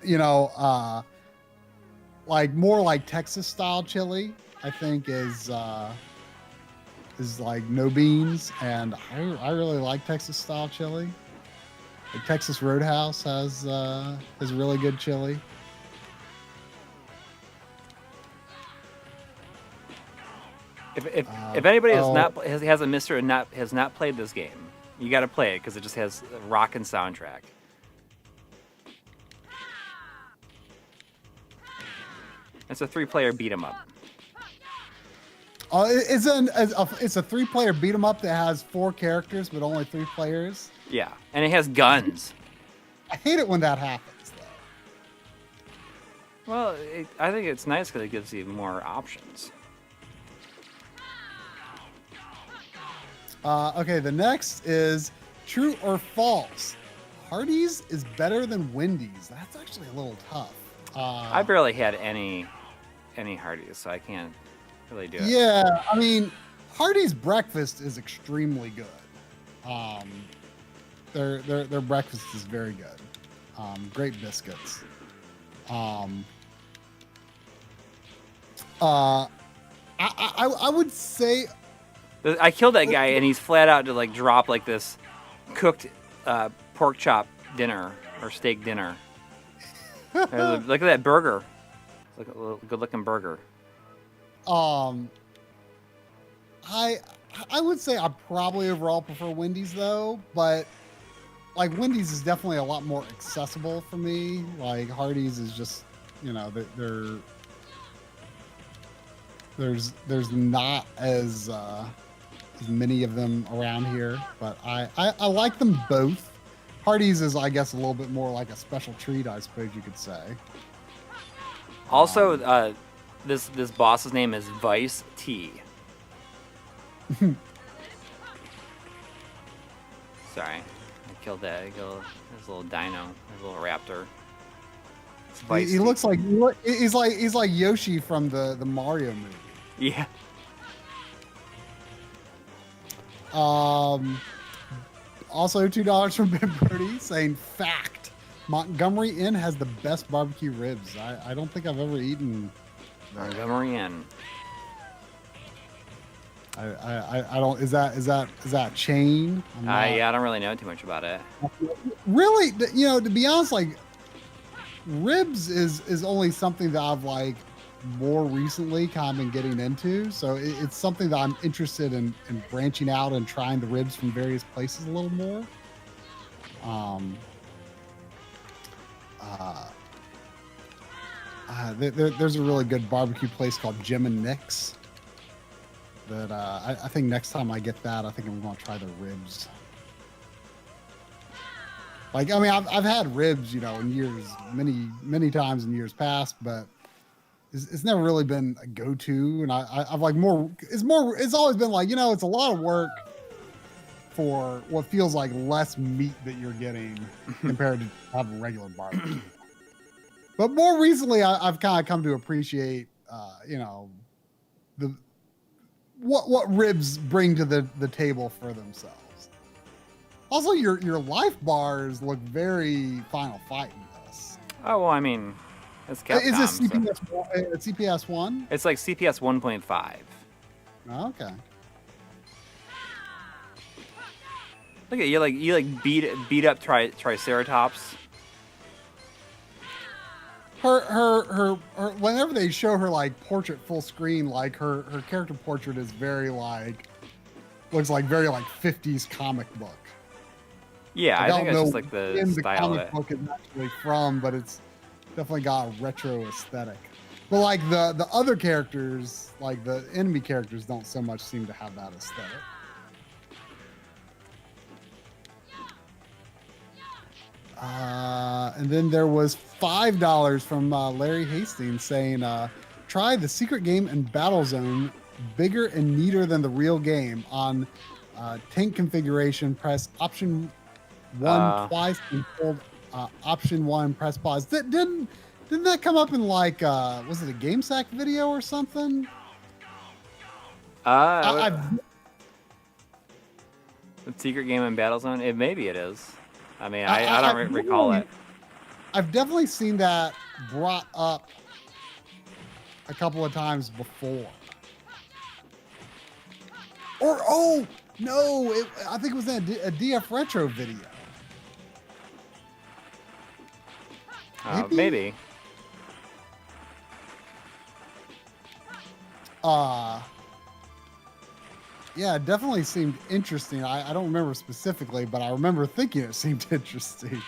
You know, like more like Texas style chili, I think is like no beans, and I really like Texas style chili. Like Texas Roadhouse has really good chili. If anybody has a Mister and has not played this game, you got to play it because it just has a rockin' soundtrack. It's a 3-player beat 'em up. It's a 3-player beat 'em up that has 4 characters but only 3 players. Yeah, and it has guns. I hate it when that happens, though. Well, I think it's nice because it gives you more options. Okay, the next is true or false. Hardee's is better than Wendy's. That's actually a little tough. I barely had any Hardee's, so I can't really do it. Yeah, I mean, Hardee's breakfast is extremely good. Their breakfast is very good. Great biscuits. I would say. I killed that guy, and he's flat out to like drop like this cooked pork chop dinner or steak dinner. Look at that burger. Look at a good-looking burger. I would say I probably overall prefer Wendy's though, but like Wendy's is definitely a lot more accessible for me. Like Hardee's is just, you know, There's not as many of them around here, but I like them both. Hardee's is, I guess, a little bit more like a special treat, I suppose you could say. Also, this boss's name is Vice T. Sorry, I killed his little dino, his little raptor. He looks like he's like Yoshi from the Mario movie. Yeah. Also $2 from Ben Brody saying fact. Montgomery Inn has the best barbecue ribs. I don't think I've ever eaten Montgomery Inn. I don't. Is that a chain? Yeah, I don't really know too much about it. Really, you know, to be honest, like ribs is only something that I've like more recently kind of been getting into. So it's something that I'm interested in branching out and trying the ribs from various places a little more. There's a really good barbecue place called Jim and Nick's that I think next time I get that, I think I'm going to try the ribs. Like, I mean, I've had ribs, you know, in years, many times in years past, but it's never really been a go-to. And I've like it's always been like, you know, it's a lot of work for what feels like less meat that you're getting compared to having regular barbecue. But more recently, I've kind of come to appreciate, you know, what ribs bring to the table for themselves. Also, your life bars look very Final Fight in this. Oh well, I mean, it's Capcom. Is this CPS 1? It's like CPS 1.5. Oh, okay. Look at you beat up Triceratops. Her whenever they show her like portrait full screen, like her character portrait is very like looks like very like 50s comic book. Yeah, I think it's just like the the style of comic it. book is actually from, but it's definitely got a retro aesthetic. But like the other characters, like the enemy characters, don't so much seem to have that aesthetic. And then there was $5 from Larry Hastings saying, try the secret game in Battlezone, bigger and neater than the real game. On tank configuration, press option 1 twice and hold option 1, press pause. Didn't that come up in like, was it a GameSack video or something? The secret game in Battlezone? Maybe it is. I mean, I don't recall it. I've definitely seen that brought up a couple of times before. Or, oh, no, I think it was in a DF Retro video. Maybe. Yeah, it definitely seemed interesting. I don't remember specifically, but I remember thinking it seemed interesting.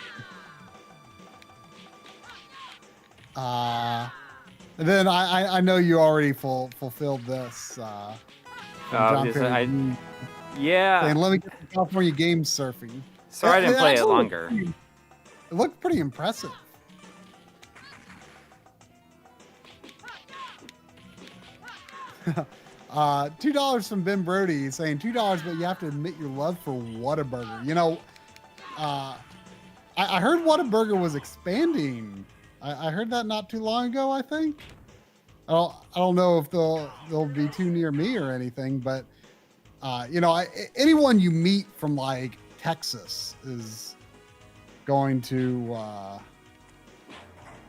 And then I know you already fulfilled this. Yeah. Saying, let me get the California Games surfing. Sorry I didn't play it longer. It looked pretty impressive. $2 from Ben Brody saying $2, but you have to admit your love for Whataburger. You know, I heard Whataburger was expanding. I heard that not too long ago, I think. I don't know if they'll be too near me or anything, but you know, anyone you meet from like Texas is going to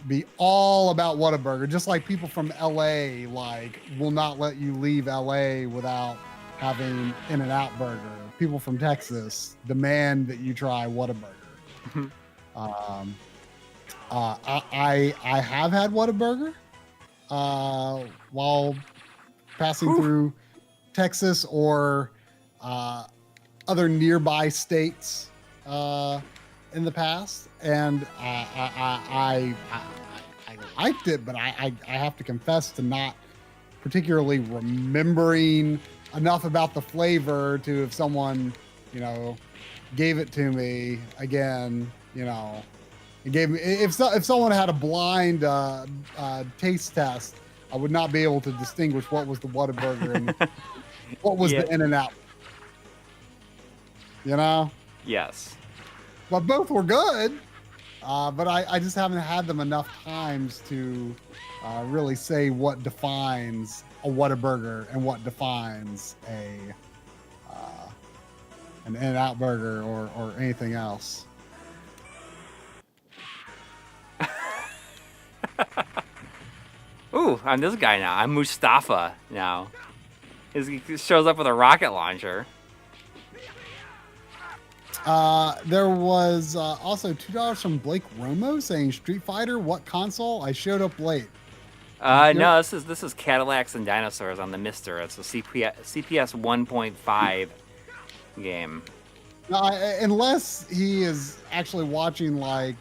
be all about Whataburger, just like people from LA like will not let you leave LA without having In-N-Out Burger. People from Texas demand that you try Whataburger. I have had Whataburger while passing through Texas or other nearby states in the past, and I liked it, but I have to confess to not particularly remembering enough about the flavor to, if someone, you know, gave it to me again, you know, it gave me, if someone had a blind taste test, I would not be able to distinguish what was the Whataburger and what was the In-N-Out. You know? Yes. But both were good. But I just haven't had them enough times to really say what defines a Whataburger and what defines an In-N-Out burger or anything else. Ooh, I'm this guy now. I'm Mustafa now. He shows up with a rocket launcher. There was also $2 from Blake Romo saying Street Fighter, what console? I showed up late. No, this is Cadillacs and Dinosaurs on the Mister. It's a CPS 1.5 game. Unless he is actually watching like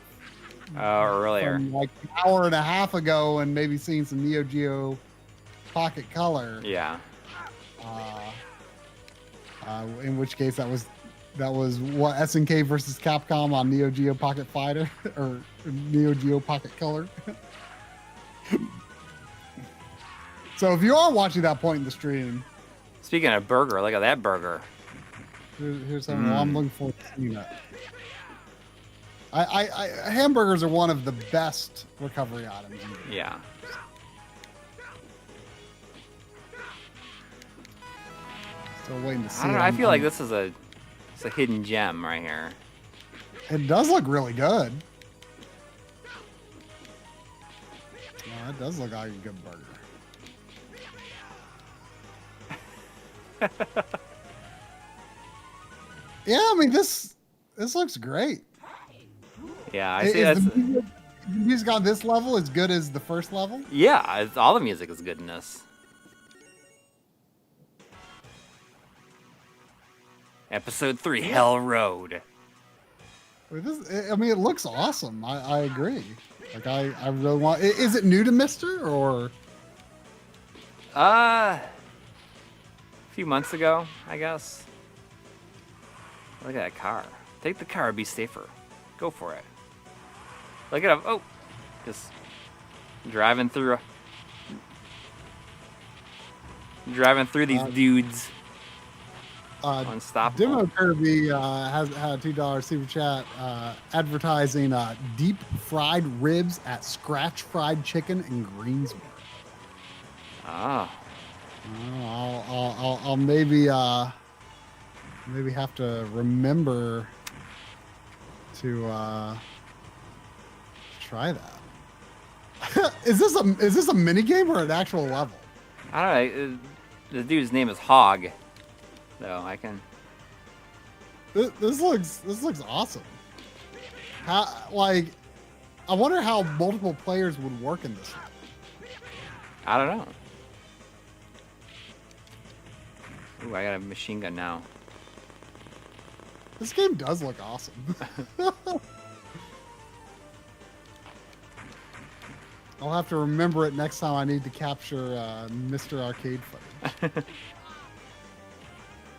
earlier, from like an hour and a half ago, and maybe seeing some NeoGeo Pocket Color. Yeah. In which case that was what, SNK versus Capcom on NeoGeo Pocket Fighter or NeoGeo Pocket Color. So if you are watching that point in the stream, speaking of burger, look at that burger. Here's something I'm looking forward to seeing it. Hamburgers are one of the best recovery items. Yeah. Still waiting to see. I don't know. I feel like this is a hidden gem right here. It does look really good. Yeah, it does look like a good burger. Yeah, I mean this looks great. Yeah, I see. That's the music on this level as good as the first level. Yeah, all the music is good in this. Episode 3, Hell Road. I mean, it looks awesome. I agree. Like I really want. Is it new to Mister or? A few months ago, I guess. Look at that car. Take the car, be safer. Go for it. Look at him. Oh, just driving through these dudes. Unstoppable. Demo Kirby has had a $2 super chat advertising deep fried ribs at Scratch Fried Chicken in Greensboro. Oh. I'll maybe have to remember to try that. Is this a mini game or an actual level? I don't know. The dude's name is Hog. So I can. This looks awesome. I wonder how multiple players would work in this. I don't know. Ooh, I got a machine gun now. This game does look awesome. I'll have to remember it next time I need to capture Mr. Arcade footage.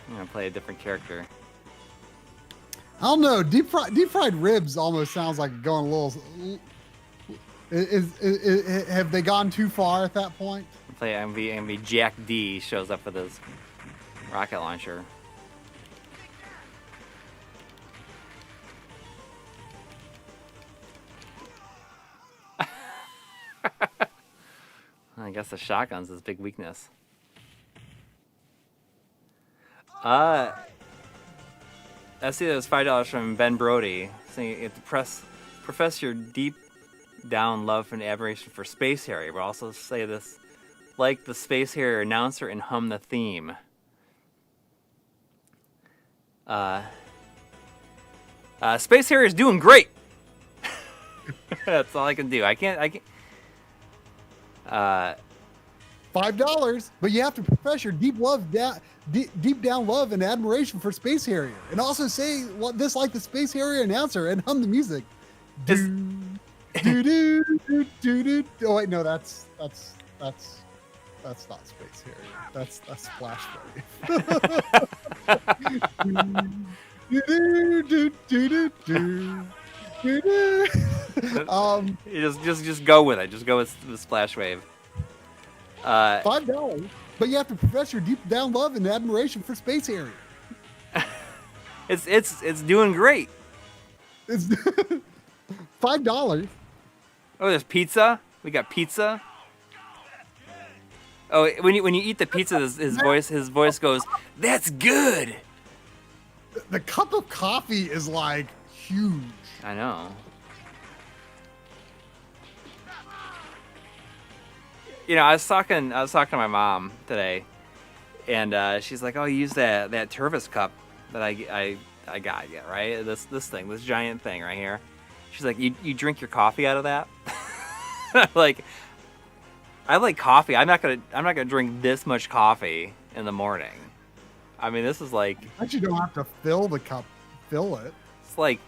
I'm gonna play a different character. I don't know. Deep fried ribs almost sounds like going a little. Have they gone too far at that point? Play MV Jack D shows up with his rocket launcher. I guess the shotgun's his big weakness. I see there's $5 from Ben Brody saying you have to profess your deep down love and admiration for Space Harrier, but also say this like the Space Harrier announcer and hum the theme. Space Harrier's doing great. That's all I can do. I can't. $5, but you have to profess your deep down love and admiration for Space Harrier, and also say this like the Space Harrier announcer and hum the music. Oh wait, no, that's That's not Space Harrier. That's Splash Wave. You just go with it. Just go with the Splash Wave. $5, but you have to profess your deep down love and admiration for Space Harrier. It's doing great. It's $5. Oh, there's pizza. We got pizza. Oh, when you eat the pizza, his voice goes, "That's good." The cup of coffee is like huge. I know. You know, I was talking to my mom today, and she's like, "Oh, you use that Tervis cup that I got you, right? This thing, this giant thing right here." She's like, "You drink your coffee out of that?" Like, I like coffee. I'm not gonna drink this much coffee in the morning. I mean, this is like. But you don't have to fill the cup. Fill it. It's like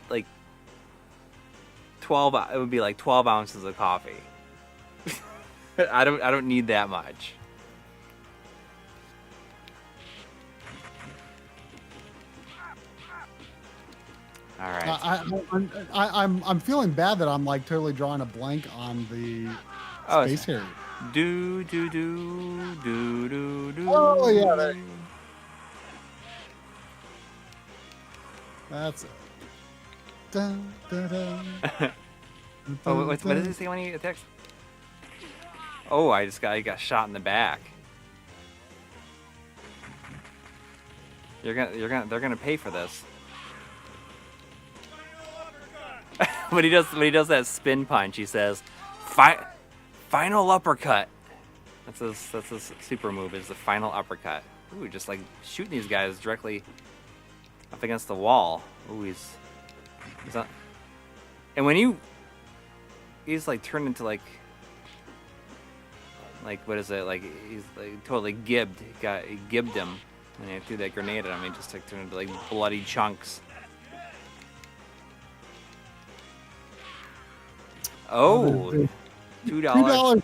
12. It would be like 12 ounces of coffee. I don't need that much. All right. I'm feeling bad that I'm like totally drawing a blank on the Space Harrier. Do. Oh yeah, there. That's it. Dun, dun, dun. Oh, what does he say when he attacks? Oh, I got shot in the back. They're gonna pay for this. when he does that spin punch, he says, "Final uppercut." That's his super move. Is the final uppercut. Ooh, just like shooting these guys directly up against the wall. Ooh, he's on. And when he's like turned into like what is it, like he's like totally gibbed. He gibbed him when he threw that grenade at him. He just like turned into like bloody chunks. Oh, $2. $2.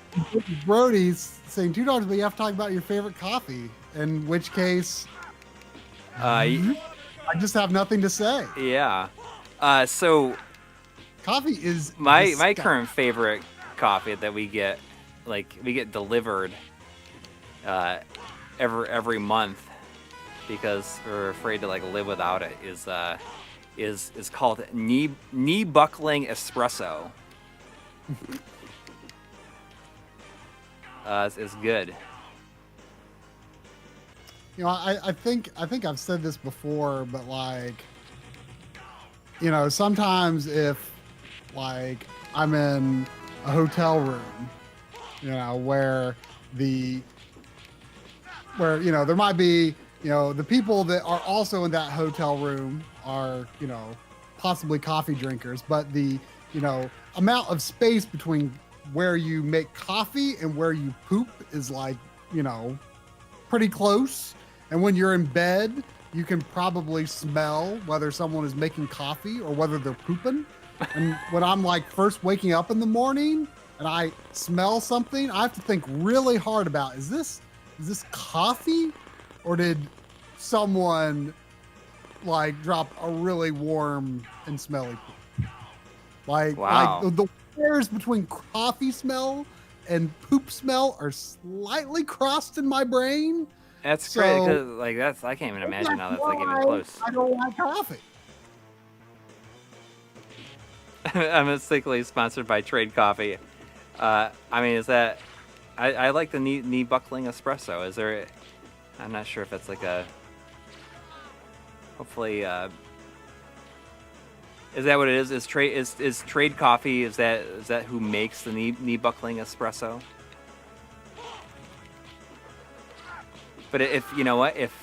Brody's saying $2, but you have to talk about your favorite coffee. In which case, I just have nothing to say. Yeah. So coffee is my current favorite coffee that we get delivered every month because we're afraid to like live without it is called knee buckling espresso. It's good. You know, I think I've said this before, but like, you know, sometimes if like I'm in a hotel room, you know, where you know, there might be, you know, the people that are also in that hotel room are, you know, possibly coffee drinkers, but the, you know, amount of space between where you make coffee and where you poop is like, you know, pretty close. And when you're in bed, you can probably smell whether someone is making coffee or whether they're pooping. And when I'm like first waking up in the morning and I smell something, I have to think really hard about, is this coffee, or did someone like drop a really warm and smelly poop? Like, wow. Like the pairs between coffee smell and poop smell are slightly crossed in my brain. That's great, because like I can't even imagine how that's like even close. I don't like coffee. I'm mistakenly sponsored by Trade Coffee. I mean, is that I like the knee buckling espresso. Is there? I'm not sure if it's like a. Hopefully, is that what it is? Is Trade Coffee? Is that who makes the knee buckling espresso? But if you know what, if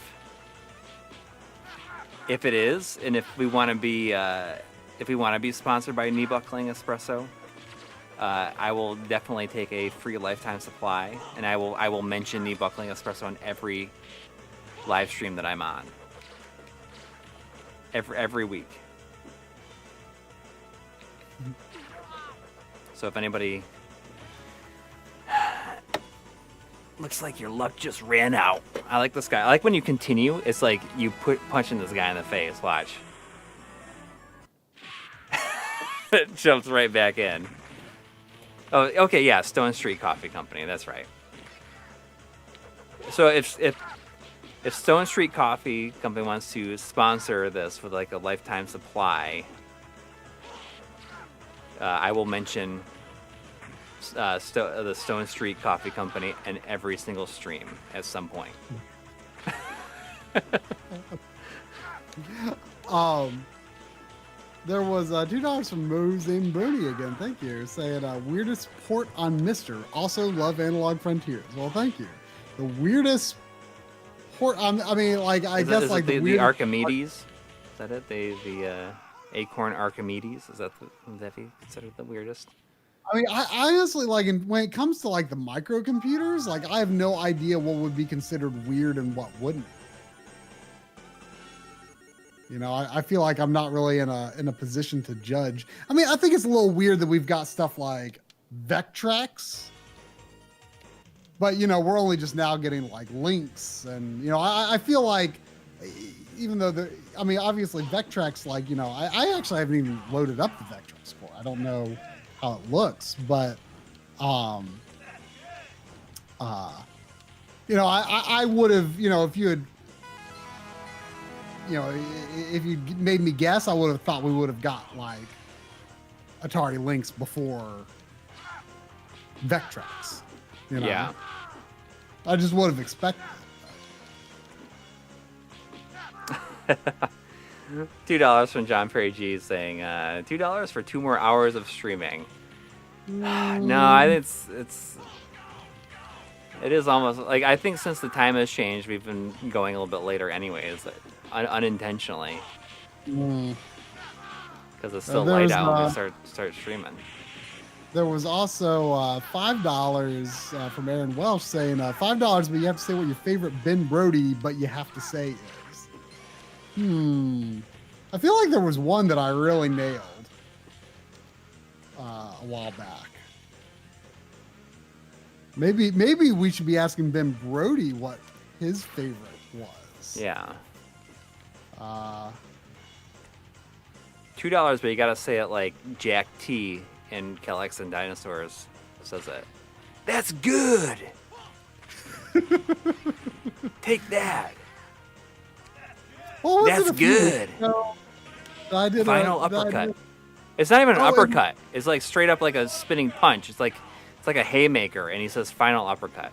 it is, and if we want to be sponsored by knee buckling espresso, I will definitely take a free lifetime supply, and I will mention knee buckling espresso on every live stream that I'm on. Every week. So if anybody Looks like your luck just ran out. I like this guy. I like when you continue. It's like you punching this guy in the face. Watch. It jumps right back in. Oh, okay, yeah, Stone Street Coffee Company. That's right. So if Stone Street Coffee Company wants to sponsor this with like a lifetime supply, I will mention the Stone Street Coffee Company in every single stream at some point. There was $2 from Mozin Brody again. Thank you. Saying weirdest port on Mister. Also love Analog Frontiers. Well, thank you. The weirdest port on. I mean, like I guess is like the Archimedes. Is that it? The Acorn Archimedes. Is that would that be considered the weirdest? I mean, I honestly like when it comes to like the microcomputers, like I have no idea what would be considered weird and what wouldn't. You know, I feel like I'm not really in a position to judge. I mean, I think it's a little weird that we've got stuff like Vectrex, but you know, we're only just now getting like Lynx, and you know, I feel like even though I mean, obviously Vectrex, like you know, I actually haven't even loaded up the Vectrex for. I don't know how it looks, but you know, I would have, you know, if you had. You know, if you made me guess, I would have thought we would have got like Atari Lynx before Vectrex. You know? Yeah. I just would have expected it. $2 from John Perry G saying $2 for 2 more hours of streaming. No, I think it is almost like I think since the time has changed, we've been going a little bit later, anyways. Unintentionally, because it's still light out when we start streaming. There was also $5 from Aaron Welsh saying $5, but you have to say what your favorite Ben Brody, but you have to say is. I feel like there was one that I really nailed a while back. Maybe we should be asking Ben Brody what his favorite was. Yeah. $2, but you gotta say it like Jack T in Cadillacs and Dinosaurs says it. That's good. Take that. That's good. I did Final uppercut. It's not even an uppercut. It's like straight up like a spinning punch. It's like a haymaker, and he says final uppercut.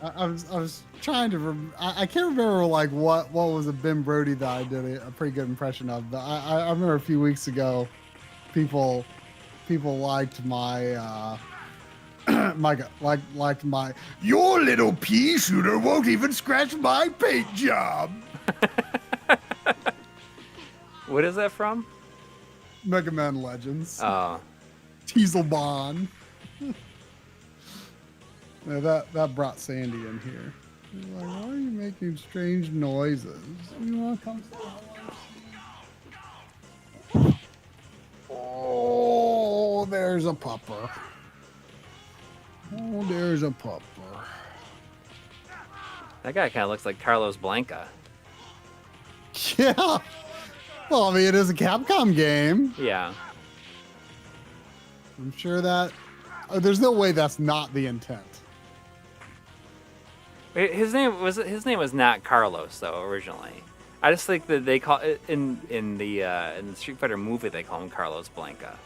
I was trying to I can't remember like what was a Ben Brody that I did a pretty good impression of, but I remember a few weeks ago people liked my my your little pea shooter won't even scratch my paint job. What is that from? Mega Man Legends. Oh. Teaselbon. Yeah, that brought Sandy in here. Like, why are you making strange noises? You want to come say Oh, there's a pupper. Oh, there's a pupper. That guy kind of looks like Carlos Blanca. Yeah. Well, I mean, it is a Capcom game. Yeah. I'm sure that... there's no way that's not the intent. His name was not Carlos though originally. I just think that they call it in the Street Fighter movie they call him Carlos Blanca,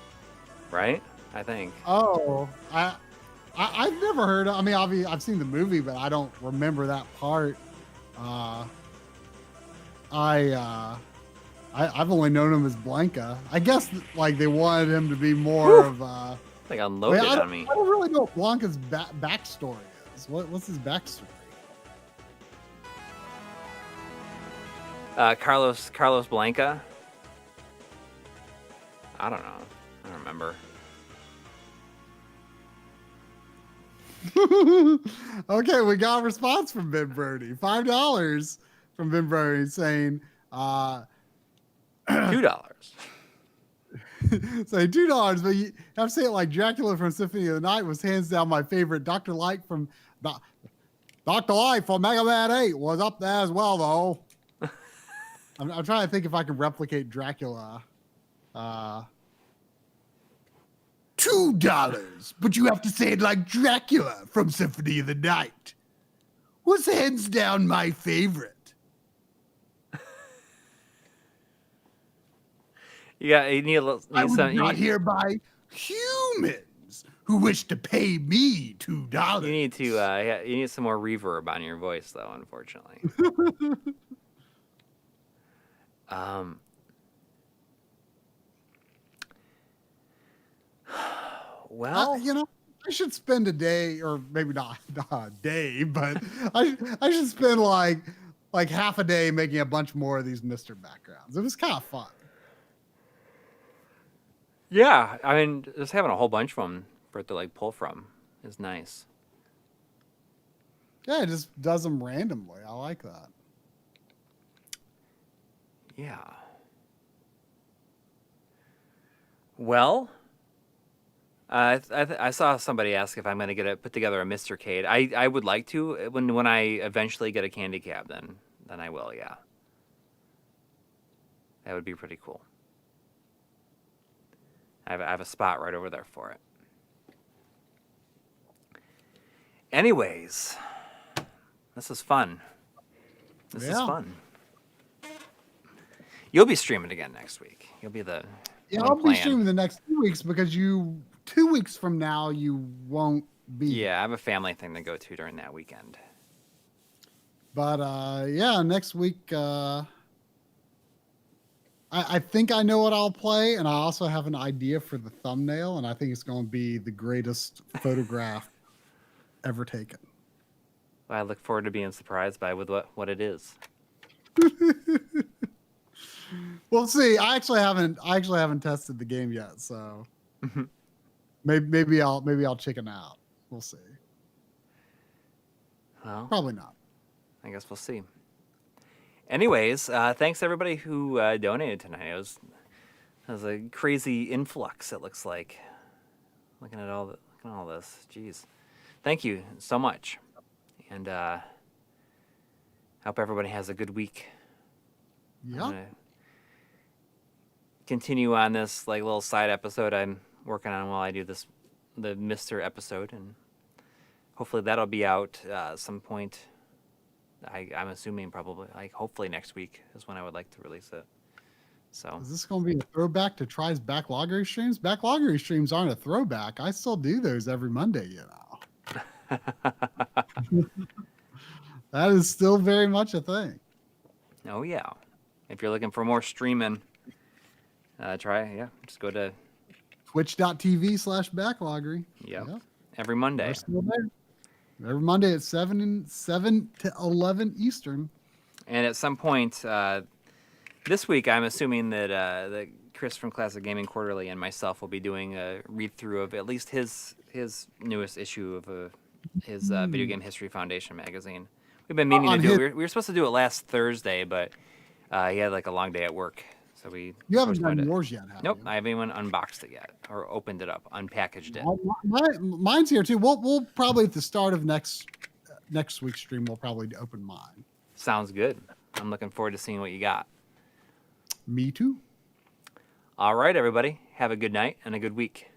right? I think. Oh, I've never heard. I mean, I've seen the movie, but I don't remember that part. I've only known him as Blanca. I guess like they wanted him to be more of. Like unloaded on me. I don't really know what Blanca's backstory is. What's his backstory? Carlos Blanca. I don't know. I don't remember. Okay, we got a response from Ben Brody. $5 from Ben Brody saying $2. say $2, but you have to say it like Dracula from Symphony of the Night was hands down my favorite. Dr. Light from Dr. Light from Mega Man 8 was up there as well, though. I'm trying to think if I can replicate Dracula. $2, but you have to say it like Dracula from Symphony of the Night was hands down my favorite. Yeah, you need a little. I was not hereby humans who wish to pay me $2. You need to. You need some more reverb on your voice, though. Unfortunately. Well, I should spend a day, or maybe not a day, but I should spend like half a day making a bunch more of these Mr. backgrounds. It was kind of fun. Yeah, I mean, just having a whole bunch of them for it to like pull from is nice. Yeah, it just does them randomly. I like that. Yeah. Well, I saw somebody ask if I'm going to put together a Mr. Cade. I would like to when I eventually get a candy cab. Then I will. Yeah, that would be pretty cool. I have a spot right over there for it. Anyways, this is fun. This is fun. You'll be streaming again next week. You'll be the I'll be streaming the next 2 weeks because 2 weeks from now you won't be. Yeah, I have a family thing to go to during that weekend. But next week I think I know what I'll play, and I also have an idea for the thumbnail, and I think it's going to be the greatest photograph ever taken. I look forward to being surprised by what it is. We'll see. I actually haven't tested the game yet, so maybe I'll chicken out. We'll see. Well, probably not. I guess we'll see. Anyways, thanks everybody who donated tonight. It was a crazy influx. It looks like looking at all this. Jeez, thank you so much, and hope everybody has a good week. Yeah. Continue on this like little side episode I'm working on while I do the Mr. episode, and hopefully that'll be out some point. I'm assuming probably hopefully next week is when I would like to release it. So is this going to be a throwback to Try's backloggery streams? Backloggery streams aren't a throwback. I still do those every Monday, That is still very much a thing. Oh yeah. If you're looking for more streaming, just go to twitch.tv/backloggery. Yep. Every Monday. We're still there. Every Monday at 7 to 11 Eastern. And at some point this week, I'm assuming that Chris from Classic Gaming Quarterly and myself will be doing a read-through of at least his newest issue of his Video Game History Foundation magazine. We've been meaning to do it. We were supposed to do it last Thursday, but he had like a long day at work. So you haven't done yours yet, have Nope, you? I haven't even unboxed it yet or opened it up, unpackaged it. Mine's here too. We'll probably at the start of next week's stream, we'll probably open mine. Sounds good. I'm looking forward to seeing what you got. Me too. All right, everybody. Have a good night and a good week.